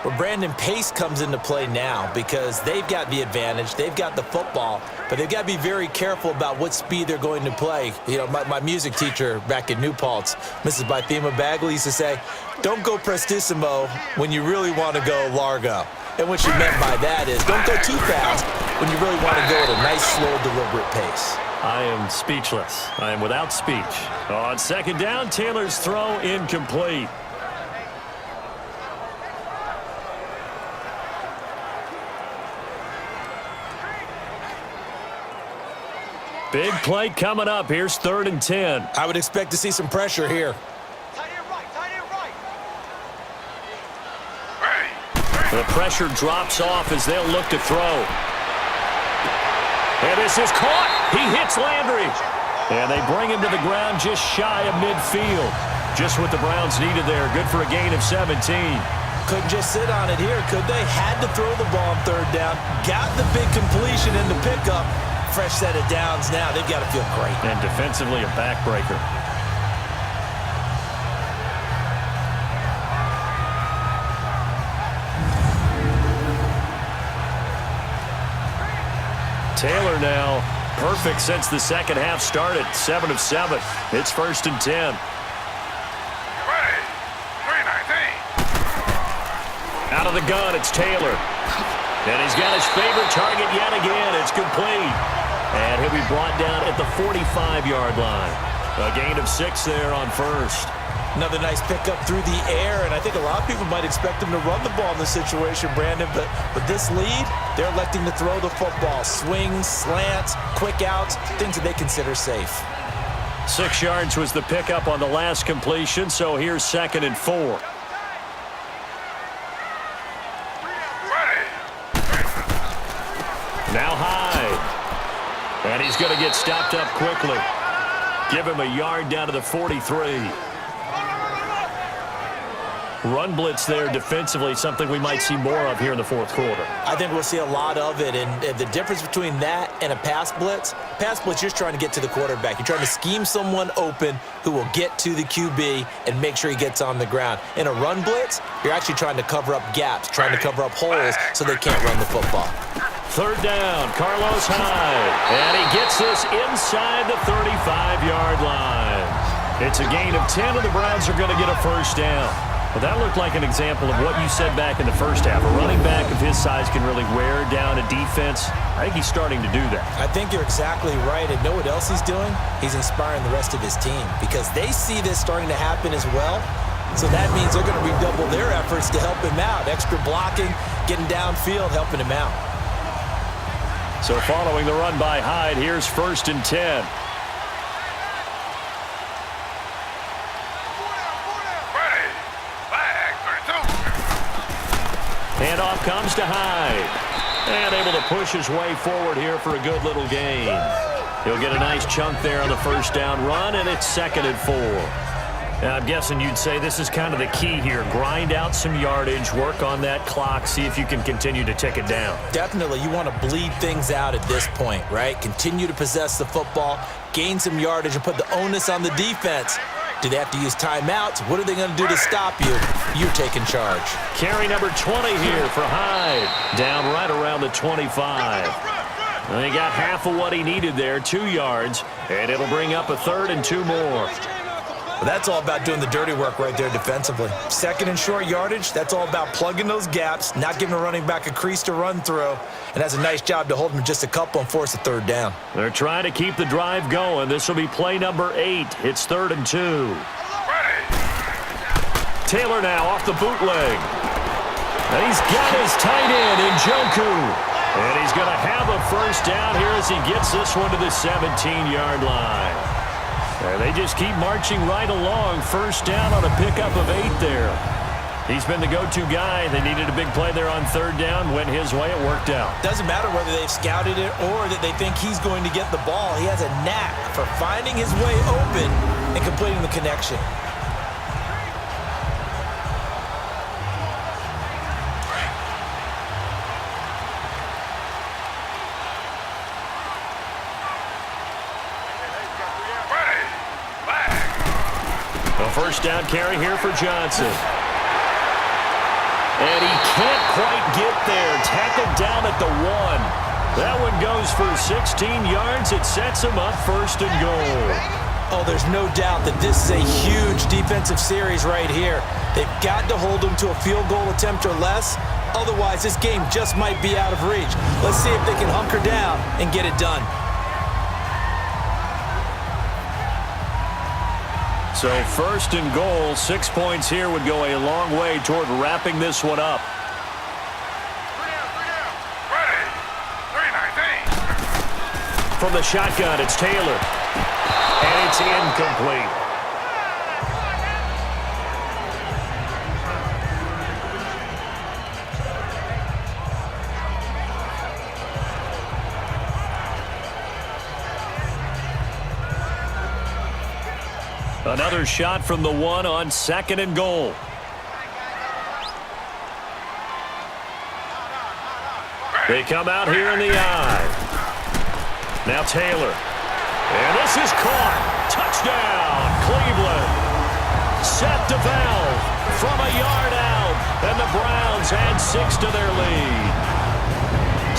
Well, Brandon, pace comes into play now because they've got the advantage. They've got the football, but they've got to be very careful about what speed they're going to play. You know, my music teacher back in New Paltz, Mrs. Bythema Bagley, used to say, don't go prestissimo when you really want to go largo. And what she meant by that is don't go too fast when you really want to go at a nice, slow, deliberate pace. I am speechless. I am without speech. On 2nd down, Taylor's throw incomplete. Big play coming up. Here's 3rd and 10. I would expect to see some pressure here. The pressure drops off as they'll look to throw. And this is caught. He hits Landry. And they bring him to the ground just shy of midfield. Just what the Browns needed there. Good for a gain of 17. Couldn't just sit on it here, could they? Had to throw the ball on 3rd down. Got the big completion in the pickup. Fresh set of downs now. They've got to feel great. And defensively, a backbreaker. Taylor now, perfect since the 2nd half started. 7 of 7. It's 1st and 10. Ready. 3-19. Out of the gun, it's Taylor. And he's got his favorite target yet again. It's complete. And he'll be brought down at the 45-yard line. A gain of 6 there on 1st. Another nice pickup through the air, and I think a lot of people might expect him to run the ball in this situation, Brandon, but with this lead, they're electing to throw the football. Swings, slants, quick outs, things that they consider safe. 6 yards was the pickup on the last completion, so here's 2nd and 4. Now high. he's going to get stopped up quickly. Give him a yard down to the 43. Run blitz there defensively, something we might see more of here in the fourth quarter. I think we'll see a lot of it, and the difference between that and a pass blitz, you're just trying to get to the quarterback. You're trying to scheme someone open who will get to the QB and make sure he gets on the ground. In a run blitz, you're actually trying to cover up gaps, trying to cover up holes so they can't run the football. Third down, Carlos Hyde, and he gets this inside the 35-yard line. It's a gain of 10, and the Browns are going to get a first down. Well, that looked like an example of what you said back in the first half. A running back of his size can really wear down a defense. I think he's starting to do that. I think you're exactly right. And know what else he's doing? He's inspiring the rest of his team because they see this starting to happen as well. So that means they're going to redouble their efforts to help him out. Extra blocking, getting downfield, helping him out. So following the run by Hyde, here's 1st and 10. Handoff comes to Hyde. And able to push his way forward here for a good little gain. He'll get a nice chunk there on the first down run, and it's 2nd and 4. Now, I'm guessing you'd say this is kind of the key here. Grind out some yardage, work on that clock, see if you can continue to tick it down. Definitely. You want to bleed things out at this point, right? Continue to possess the football, gain some yardage, and put the onus on the defense. Do they have to use timeouts? What are they going to do to stop you? You're taking charge. Carry number 20 here for Hyde. Down right around the 25. And he got half of what he needed there, 2 yards. And it'll bring up a 3rd and 2 more. Well, that's all about doing the dirty work right there defensively. 2nd and short yardage, that's all about plugging those gaps, not giving a running back a crease to run through, and that's a nice job to hold him just a couple and force a 3rd down. They're trying to keep the drive going. This will be play number 8. It's 3rd and 2. Taylor now off the bootleg. And he's got his tight end in Njoku. And he's going to have a first down here as he gets this one to the 17-yard line. And they just keep marching right along. First down on a pickup of 8 there. He's been the go-to guy. They needed a big play there on 3rd down. Went his way. It worked out. Doesn't matter whether they've scouted it or that they think he's going to get the ball. He has a knack for finding his way open and completing the connection. First down carry here for Johnson. And he can't quite get there. Tackled down at the 1. That one goes for 16 yards. It sets him up 1st and goal. Oh, there's no doubt that this is a huge defensive series right here. They've got to hold them to a field goal attempt or less. Otherwise, this game just might be out of reach. Let's see if they can hunker down and get it done. So 1st and goal, 6 points here would go a long way toward wrapping this one up. Ready. 3-19. From the shotgun, it's Taylor. And it's incomplete. Another shot from the 1 on 2nd and goal. They come out here in the eye. Now Taylor. And this is caught. Touchdown, Cleveland. Set to valve from a yard out. And the Browns add 6 to their lead.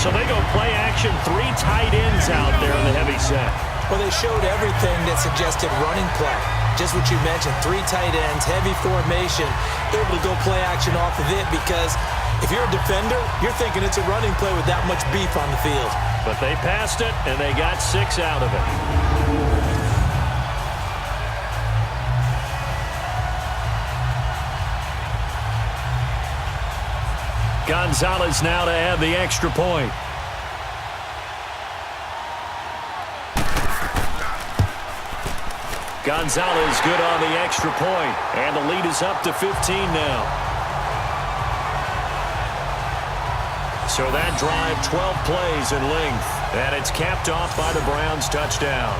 So they go play action, 3 tight ends out there in the heavy set. Well, they showed everything that suggested running play. Just what you mentioned, 3 tight ends, heavy formation, able to go play action off of it because if you're a defender, you're thinking it's a running play with that much beef on the field. But they passed it, and they got 6 out of it. Gonzalez now to add the extra point. Gonzalez good on the extra point, and the lead is up to 15 now. So that drive, 12 plays in length, and it's capped off by the Browns touchdown.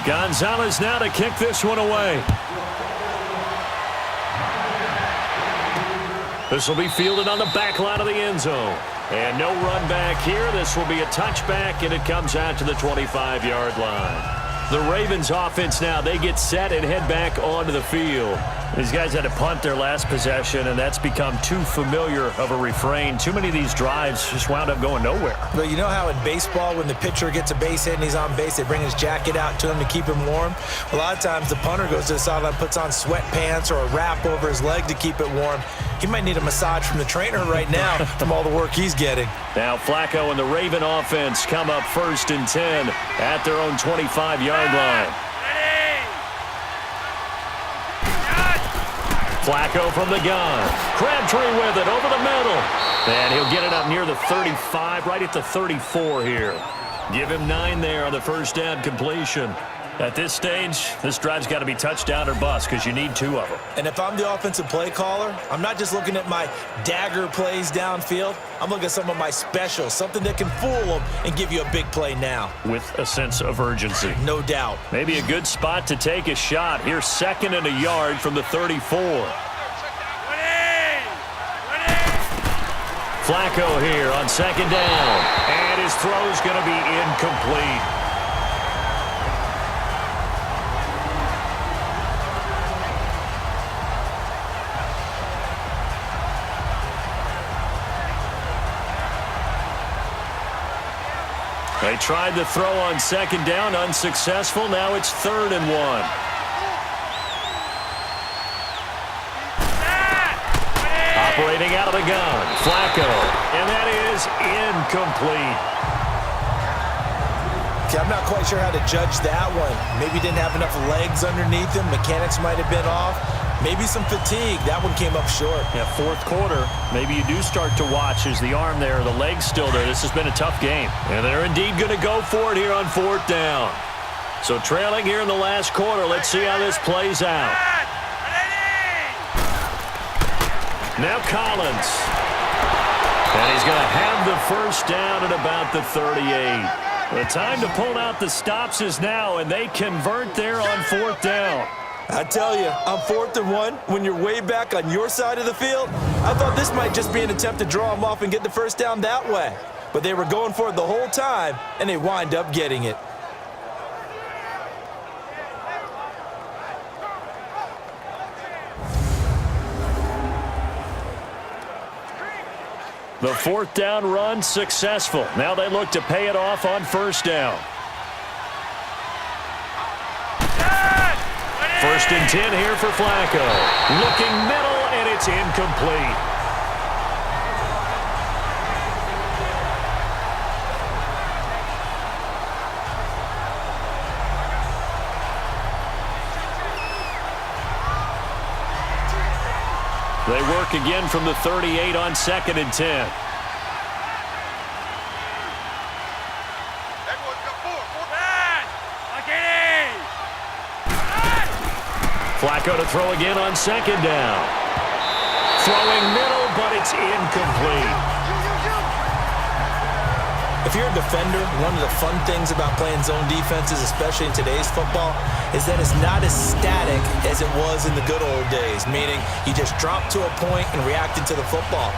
Gonzalez now to kick this one away. This will be fielded on the back line of the end zone. And no run back here. This will be a touchback, and it comes out to the 25-yard line. The Ravens offense now, they get set and head back onto the field. These guys had to punt their last possession, and that's become too familiar of a refrain. Too many of these drives just wound up going nowhere. But you know how in baseball, when the pitcher gets a base hit and he's on base, they bring his jacket out to him to keep him warm? A lot of times the punter goes to the sideline, puts on sweatpants or a wrap over his leg to keep it warm. He might need a massage from the trainer right now from all the work he's getting. Now Flacco and the Raven offense come up 1st and 10 at their own 25-yard line. Flacco from the gun. Crabtree with it over the middle. And he'll get it up near the 35, right at the 34 here. Give him 9 there on the first down completion. At this stage, this drive's got to be touchdown or bust because you need 2 of them. And if I'm the offensive play caller, I'm not just looking at my dagger plays downfield. I'm looking at some of my specials, something that can fool them and give you a big play now. With a sense of urgency. No doubt. Maybe a good spot to take a shot. Here's 2nd and a yard from the 34. Flacco here on 2nd down. And his throw's going to be incomplete. They tried to throw on 2nd down, unsuccessful. Now it's 3rd and 1. Operating out of the gun, Flacco, and that is incomplete. Okay, I'm not quite sure how to judge that one. Maybe didn't have enough legs underneath him. Mechanics might have been off. Maybe some fatigue. That one came up short. Yeah, 4th quarter, maybe you do start to watch as the arm there, the leg's still there. This has been a tough game. And they're indeed going to go for it here on 4th down. So trailing here in the last quarter. Let's see how this plays out. Now Collins. And he's going to have the first down at about the 38. The time to pull out the stops is now, and they convert there on 4th down. I tell you, on 4th and 1, when you're way back on your side of the field, I thought this might just be an attempt to draw them off and get the first down that way. But they were going for it the whole time, and they wind up getting it. The 4th down run successful. Now they look to pay it off on 1st down. 1st and 10 here for Flacco. Looking middle, and it's incomplete. They work again from the 38 on 2nd and 10. Flacco to throw again on 2nd down. Throwing middle, but it's incomplete. If you're a defender, one of the fun things about playing zone defenses, especially in today's football, is that it's not as static as it was in the good old days, meaning you just drop to a point and reacted to the football.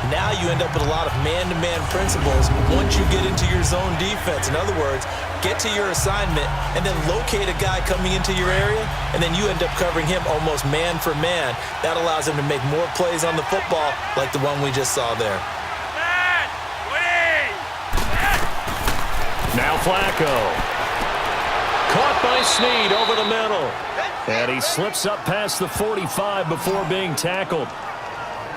Now you end up with a lot of man-to-man principles once you get into your zone defense. In other words, get to your assignment and then locate a guy coming into your area, and then you end up covering him almost man for man. That allows him to make more plays on the football like the one we just saw there. Now Flacco. Caught by Snead over the middle. And he slips up past the 45 before being tackled.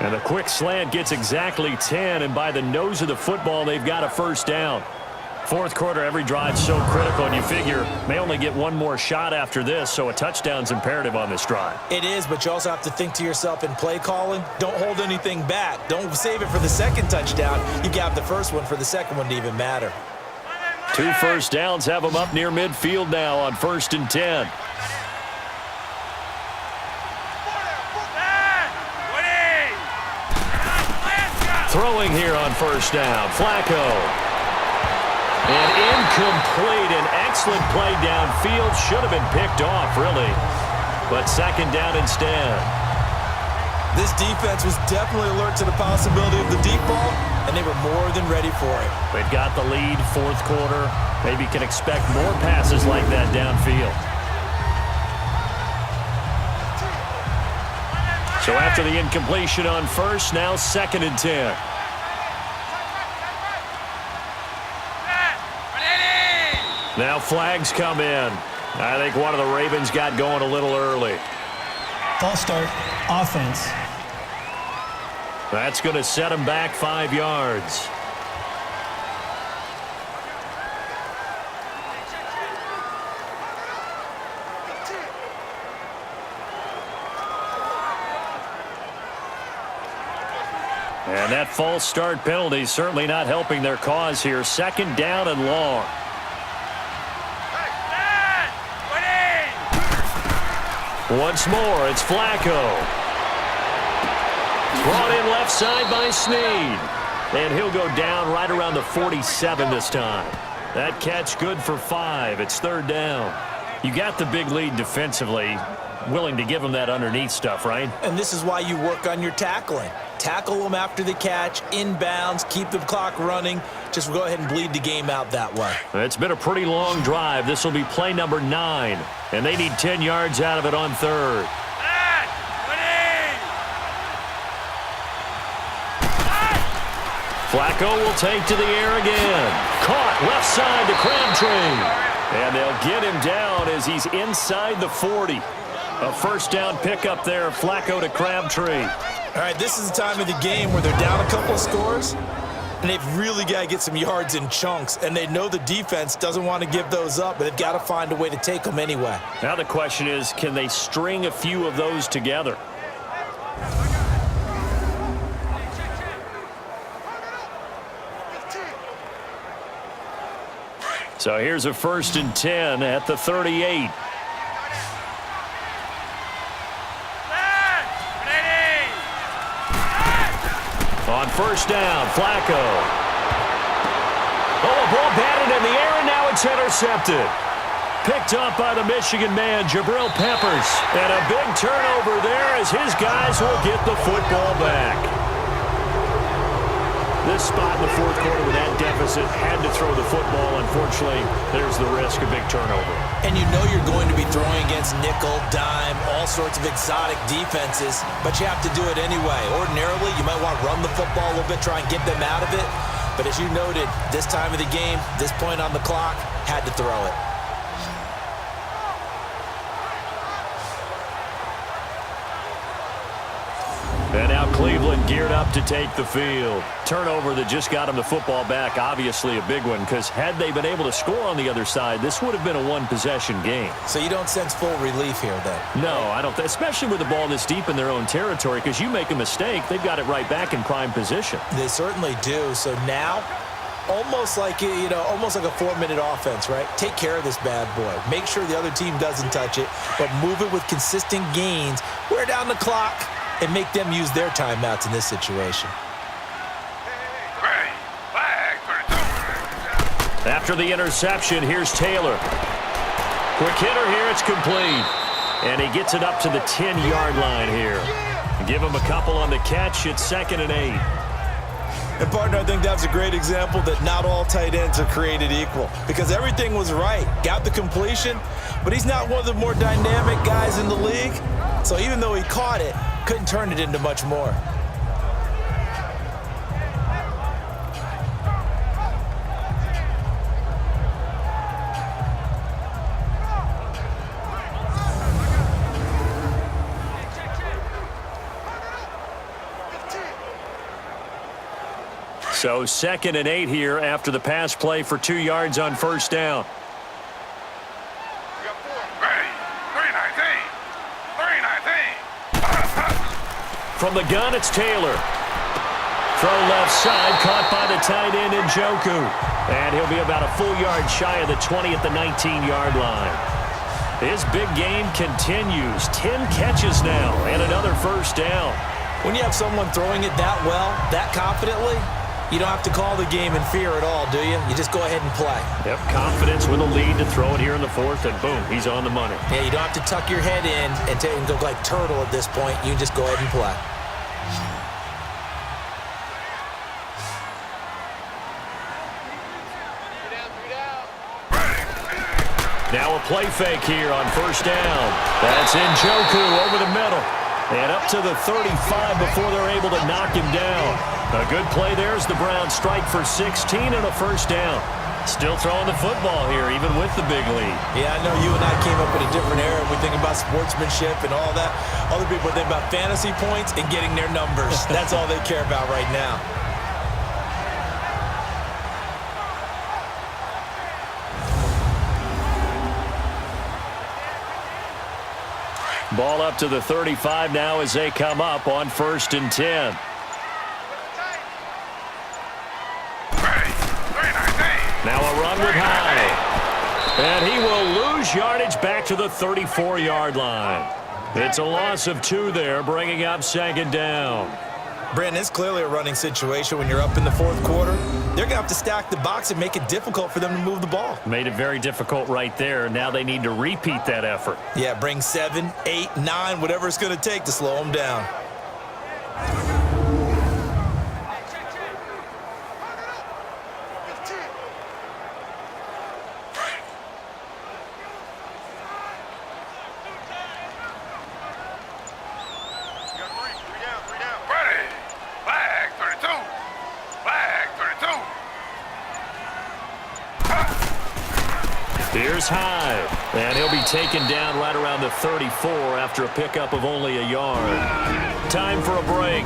And the quick slant gets exactly 10, and by the nose of the football, they've got a first down. Fourth quarter, every drive so critical, and you figure may only get one more shot after this, so a touchdown's imperative on this drive. It is, but you also have to think to yourself in play calling, don't hold anything back. Don't save it for the second touchdown. You got the first one for the second one to even matter. 2 first downs have them up near midfield now on 1st and 10. Throwing here on first down, Flacco. And incomplete, an excellent play downfield. Should have been picked off, really. But second down instead. This defense was definitely alert to the possibility of the deep ball, and they were more than ready for it. They've got the lead, fourth quarter. Maybe can expect more passes like that downfield. So after the incompletion on first, now 2nd and 10. Now flags come in. I think one of the Ravens got going a little early. False start, offense. That's going to set them back 5 yards. And that false start penalty certainly not helping their cause here. 2nd down and long. Once more, it's Flacco. Brought in left side by Snead. And he'll go down right around the 47 this time. That catch good for 5. It's 3rd down. You got the big lead defensively. Willing to give them that underneath stuff, right? And this is why you work on your tackling. Tackle them after the catch, inbounds, keep the clock running. Just go ahead and bleed the game out that way. It's been a pretty long drive. This will be play number 9. And they need 10 yards out of it on 3rd. Flacco will take to the air again. Caught left side to Crabtree. And they'll get him down as he's inside the 40. A first down pickup there, Flacco to Crabtree. All right, this is the time of the game where they're down a couple of scores, and they've really got to get some yards in chunks, and they know the defense doesn't want to give those up, but they've got to find a way to take them anyway. Now the question is, can they string a few of those together? So here's a 1st and 10 at the 38. On first down, Flacco. Oh, a ball batted in the air, and now it's intercepted. Picked up by the Michigan man, Jabril Peppers. And a big turnover there as his guys will get the football back. This spot in the fourth quarter with that deficit had to throw the football. Unfortunately, there's the risk of big turnover. And you know you're going to be throwing against nickel, dime, all sorts of exotic defenses, but you have to do it anyway. Ordinarily, you might want to run the football a little bit, try and get them out of it. But as you noted, this time of the game, this point on the clock, had to throw it. And now Cleveland geared up to take the field. Turnover that just got them the football back, obviously a big one, because had they been able to score on the other side, this would have been a one-possession game. So you don't sense full relief here, then? No, I don't, especially with the ball this deep in their own territory, because you make a mistake, they've got it right back in prime position. They certainly do. So now, almost like a 4-minute offense, right? Take care of this bad boy. Make sure the other team doesn't touch it, but move it with consistent gains. Wear down the clock and make them use their timeouts in this situation. After the interception, here's Taylor. Quick hitter here, it's complete. And he gets it up to the 10-yard line here. Give him a couple on the catch, it's 2nd and 8. And, partner, I think that's a great example that not all tight ends are created equal, because everything was right. Got the completion, but he's not one of the more dynamic guys in the league. So even though he caught it, couldn't turn it into much more. So 2nd and 8 here after the pass play for 2 yards on first down. Ready. 319. From the gun, it's Taylor. Throw left side, caught by the tight end Njoku. And he'll be about a full yard shy of the 20 at the 19-yard line. His big game continues. 10 catches now and another first down. When you have someone throwing it that well, that confidently, you don't have to call the game in fear at all, do you? You just go ahead and play. Yep, confidence with a lead to throw it here in the 4th, and boom, he's on the money. Yeah, you don't have to tuck your head in and go like turtle at this point. You can just go ahead and play. Now a play fake here on first down. That's Njoku over the middle. And up to the 35 before they're able to knock him down. A good play there as the Browns strike for 16 and a first down. Still throwing the football here, even with the big lead. Yeah, I know you and I came up in a different era. We think about sportsmanship and all that. Other people think about fantasy points and getting their numbers. That's all they care about right now. Ball up to the 35 now as they come up on 1st and 10. Now a run with High. And he will lose yardage back to the 34-yard line. It's a loss of 2 there, bringing up 2nd down. Brandon, it's clearly a running situation when you're up in the 4th quarter. They're going to have to stack the box and make it difficult for them to move the ball. Made it very difficult right there. Now they need to repeat that effort. Yeah, bring 7, 8, 9, whatever it's going to take to slow them down. Here's High, and he'll be taken down right around the 34 after a pickup of only a yard. Time for a break.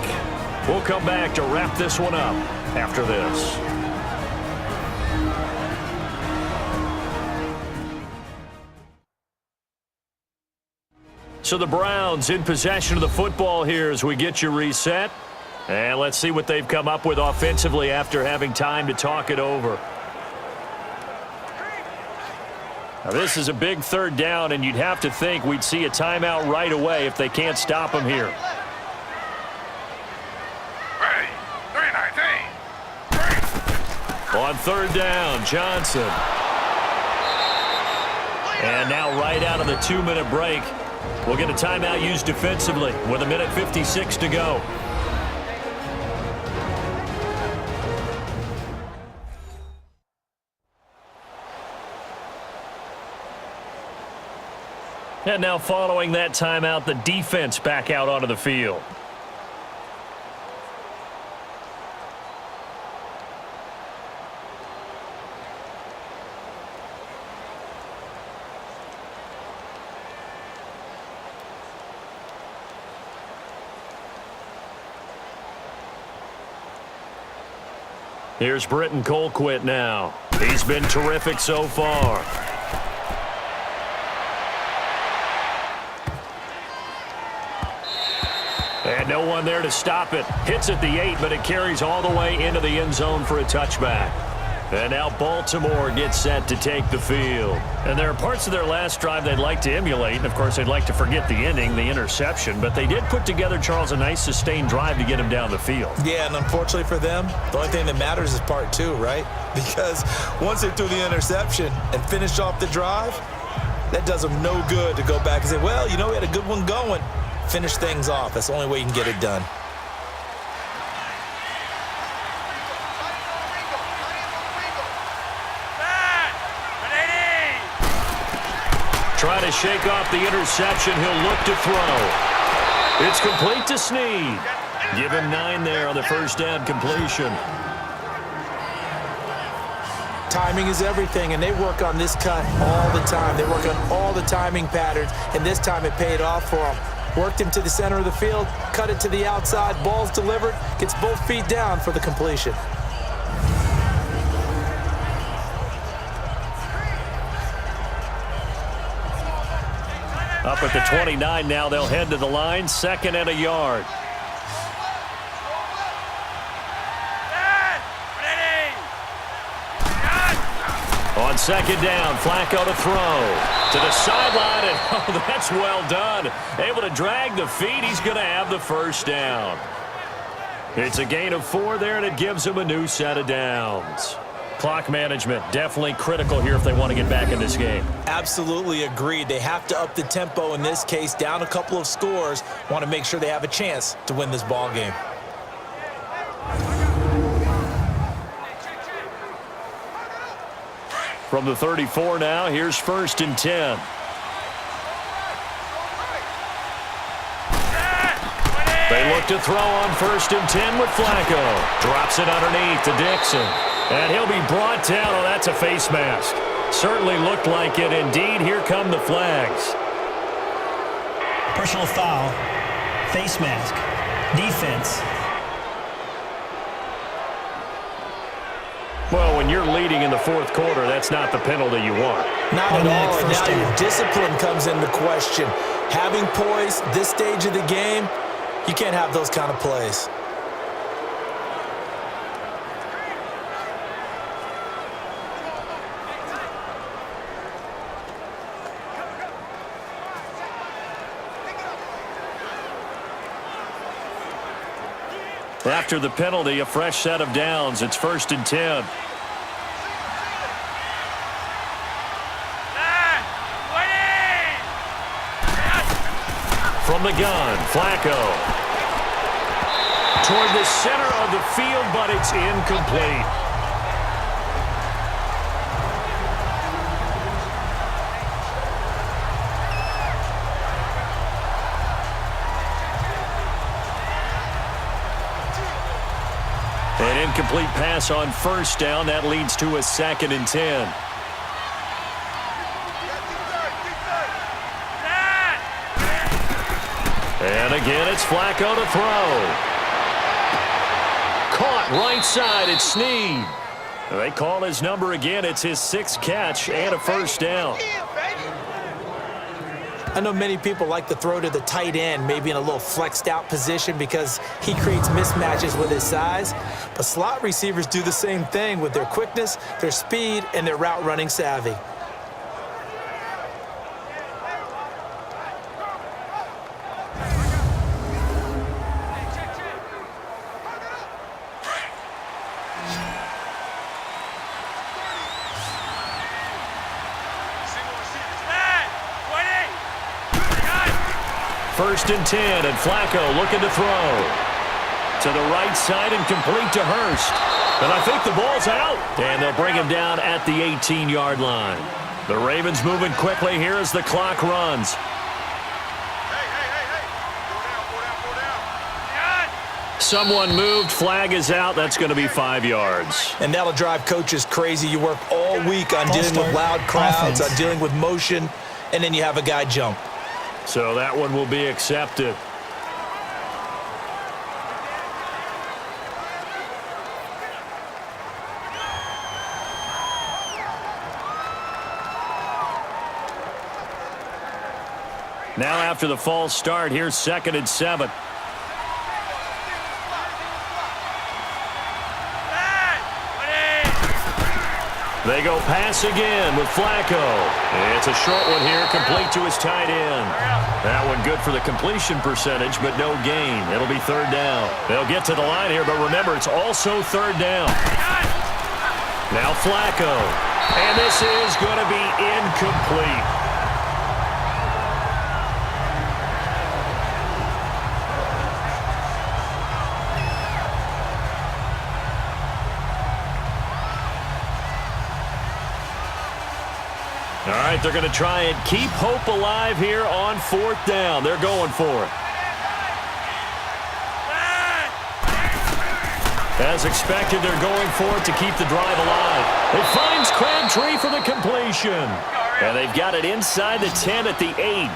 We'll come back to wrap this one up after this. So the Browns in possession of the football here as we get you reset. And let's see what they've come up with offensively after having time to talk it over. Now this is a big 3rd down, and you'd have to think we'd see a timeout right away if they can't stop him here. Ready. 319. On 3rd down, Johnson. And now right out of the 2-minute break, we'll get a timeout used defensively with 1:56 to go. And now following that timeout, the defense back out onto the field. Here's Britton Colquitt now. He's been terrific so far. And no one there to stop it. Hits at the 8, but it carries all the way into the end zone for a touchback. And now Baltimore gets set to take the field. And there are parts of their last drive they'd like to emulate. And, of course, they'd like to forget the ending, the interception. But they did put together, Charles, a nice sustained drive to get him down the field. Yeah, and unfortunately for them, the only thing that matters is part 2, right? Because once they threw the interception and finished off the drive, that does them no good to go back and say, well, you know, we had a good one going. Finish things off. That's the only way you can get it done. Trying to shake off the interception. He'll look to throw. It's complete to Snead. Give him 9 there on the first down completion. Timing is everything, and they work on this cut all the time. They work on all the timing patterns, and this time it paid off for them. Worked him to the center of the field, cut it to the outside, ball's delivered, gets both feet down for the completion. Up at the 29 now, they'll head to the line, 2nd and a yard. On 2nd down, Flacco to throw. To the sideline, and oh, that's well done. Able to drag the feet. He's going to have the first down. It's a gain of 4 there, and it gives him a new set of downs. Clock management, definitely critical here if they want to get back in this game. Absolutely agreed. They have to up the tempo in this case, down a couple of scores. Want to make sure they have a chance to win this ball game. From the 34 now, here's 1st and 10. They look to throw on 1st and 10 with Flacco. Drops it underneath to Dixon. And he'll be brought down. Oh, that's a face mask. Certainly looked like it. Indeed, here come the flags. Personal foul, face mask, defense. Well, when you're leading in the 4th quarter, that's not the penalty you want. Not at all. And now your discipline comes into question. Having poise this stage of the game, you can't have those kind of plays. After the penalty, a fresh set of downs. It's 1st and 10. From the gun, Flacco. Toward the center of the field, but it's incomplete. An incomplete pass on 1st down. That leads to a 2nd and 10. And again, it's Flacco to throw. Caught right side. It's Snead. They call his number again. It's his 6th catch and a 1st down. I know many people like to throw to the tight end, maybe in a little flexed out position because he creates mismatches with his size. But slot receivers do the same thing with their quickness, their speed, and their route running savvy. First and 10, and Flacco looking to throw. To the right side and complete to Hurst. And I think the ball's out. And they'll bring him down at the 18-yard line. The Ravens moving quickly here as the clock runs. Someone moved. Flag is out. That's going to be 5 yards. And that'll drive coaches crazy. You work all week on dealing with loud crowds, on dealing with motion, and then you have a guy jump. So that one will be accepted. Now after the false start, here's 2nd and 7. They go pass again with Flacco. It's a short one here, complete to his tight end. That one good for the completion percentage, but no gain. It'll be 3rd down. They'll get to the line here, but remember, it's also 3rd down. Now Flacco. And this is going to be incomplete. All right, they're going to try and keep hope alive here on 4th down. They're going for it. As expected, they're going for it to keep the drive alive. It finds Crabtree for the completion. And they've got it inside the 10 at the 8.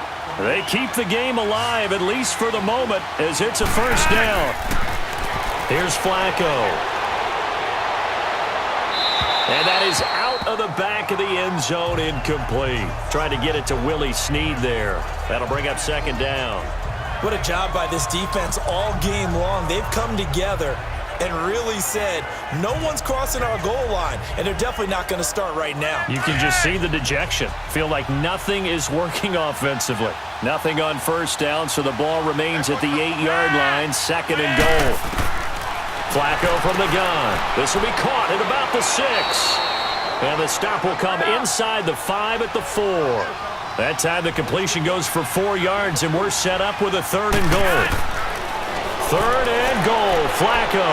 They keep the game alive, at least for the moment, as it's a 1st down. Here's Flacco. And that is out out of the back of the end zone, incomplete. Trying to get it to Willie Snead there. That'll bring up second down. What a job by this defense all game long. They've come together and really said, no one's crossing our goal line, and they're definitely not going to start right now. You can just see the dejection. Feel like nothing is working offensively. Nothing on first down, so the ball remains at the 8-yard line, second and goal. Flacco from the gun. This will be caught at about the 6. And the stop will come inside the 5 at the 4. That time the completion goes for 4 yards, and we're set up with a third and goal. Third and goal, Flacco.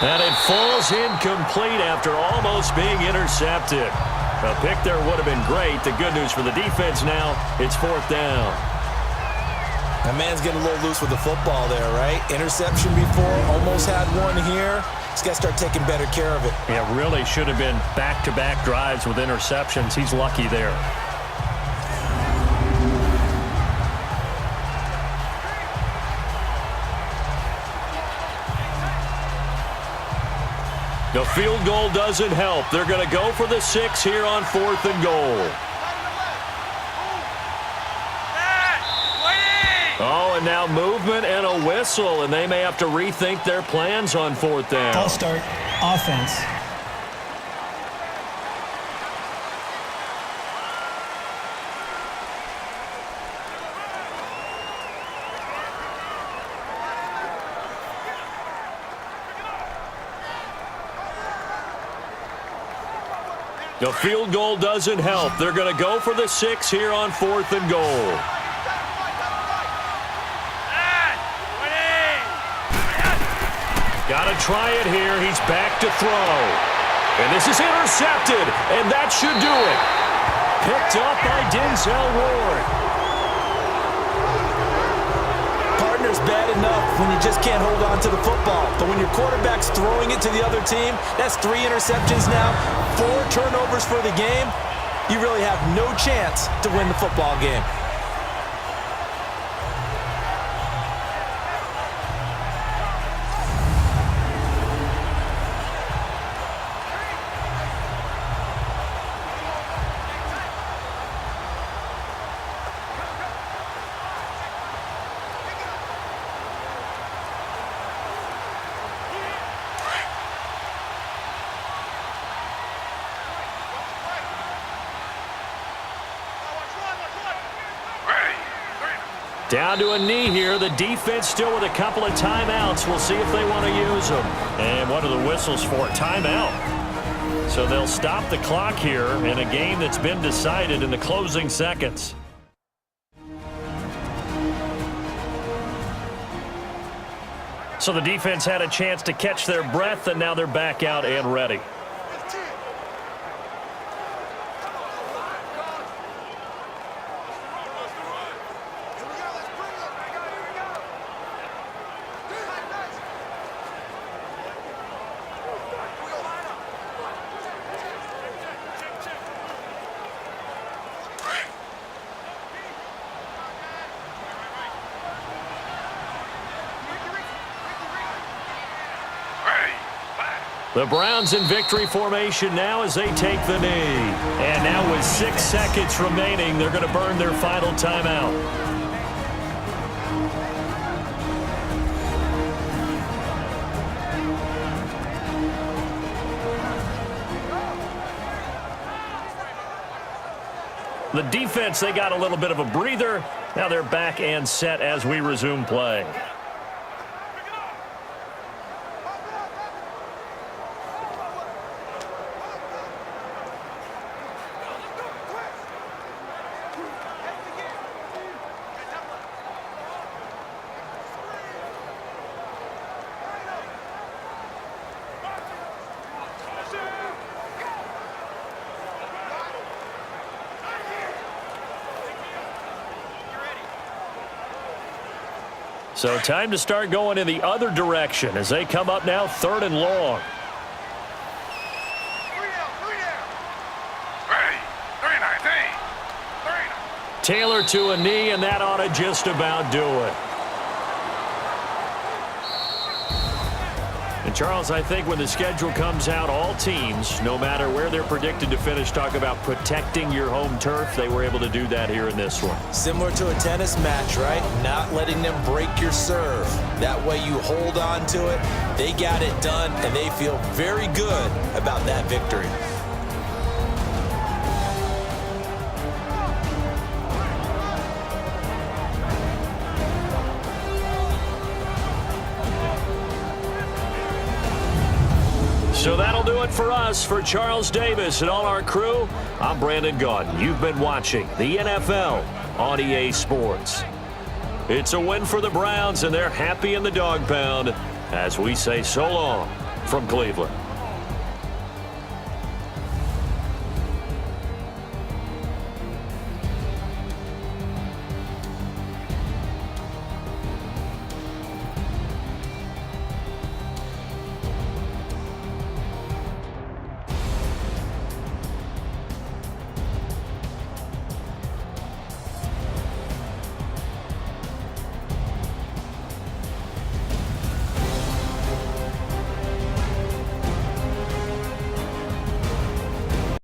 And it falls incomplete after almost being intercepted. A pick there would have been great. The good news for the defense now, it's fourth down. That man's getting a little loose with the football there, right? Interception before, almost had one here. He's got to start taking better care of it. Yeah, really should have been back-to-back drives with interceptions. He's lucky there. The field goal doesn't help. They're going to go for the 6 here on fourth and goal. Oh, and now movement and a whistle, and they may have to rethink their plans on fourth down. False start, offense. The field goal doesn't help. They're going to go for the 6 here on fourth and goal. Got to try it here. He's back to throw. And this is intercepted, and that should do it. Picked up by Denzel Ward. Partner's bad enough when you just can't hold on to the football. But when your quarterback's throwing it to the other team, that's 3 interceptions now, 4 turnovers for the game. You really have no chance to win the football game. Down to a knee here. The defense still with a couple of timeouts. We'll see if they want to use them. And what are the whistles for? Timeout. So they'll stop the clock here in a game that's been decided in the closing seconds. So the defense had a chance to catch their breath, and now they're back out and ready. The Browns in victory formation now as they take the knee. And now with 6 seconds remaining, they're going to burn their final timeout. The defense, they got a little bit of a breather. Now they're back and set as we resume play. So time to start going in the other direction as they come up now 3rd and long. Taylor to a knee, and that ought to just about do it. And Charles, I think when the schedule comes out, all teams, no matter where they're predicted to finish, talk about protecting your home turf. They were able to do that here in this one. Similar to a tennis match, right? Not letting them break your serve. That way you hold on to it. They got it done, and they feel very good about that victory. So that'll do it for us. For Charles Davis and all our crew, I'm Brandon Gaudin. You've been watching the NFL on EA Sports. It's a win for the Browns, and they're happy in the dog pound as we say so long from Cleveland.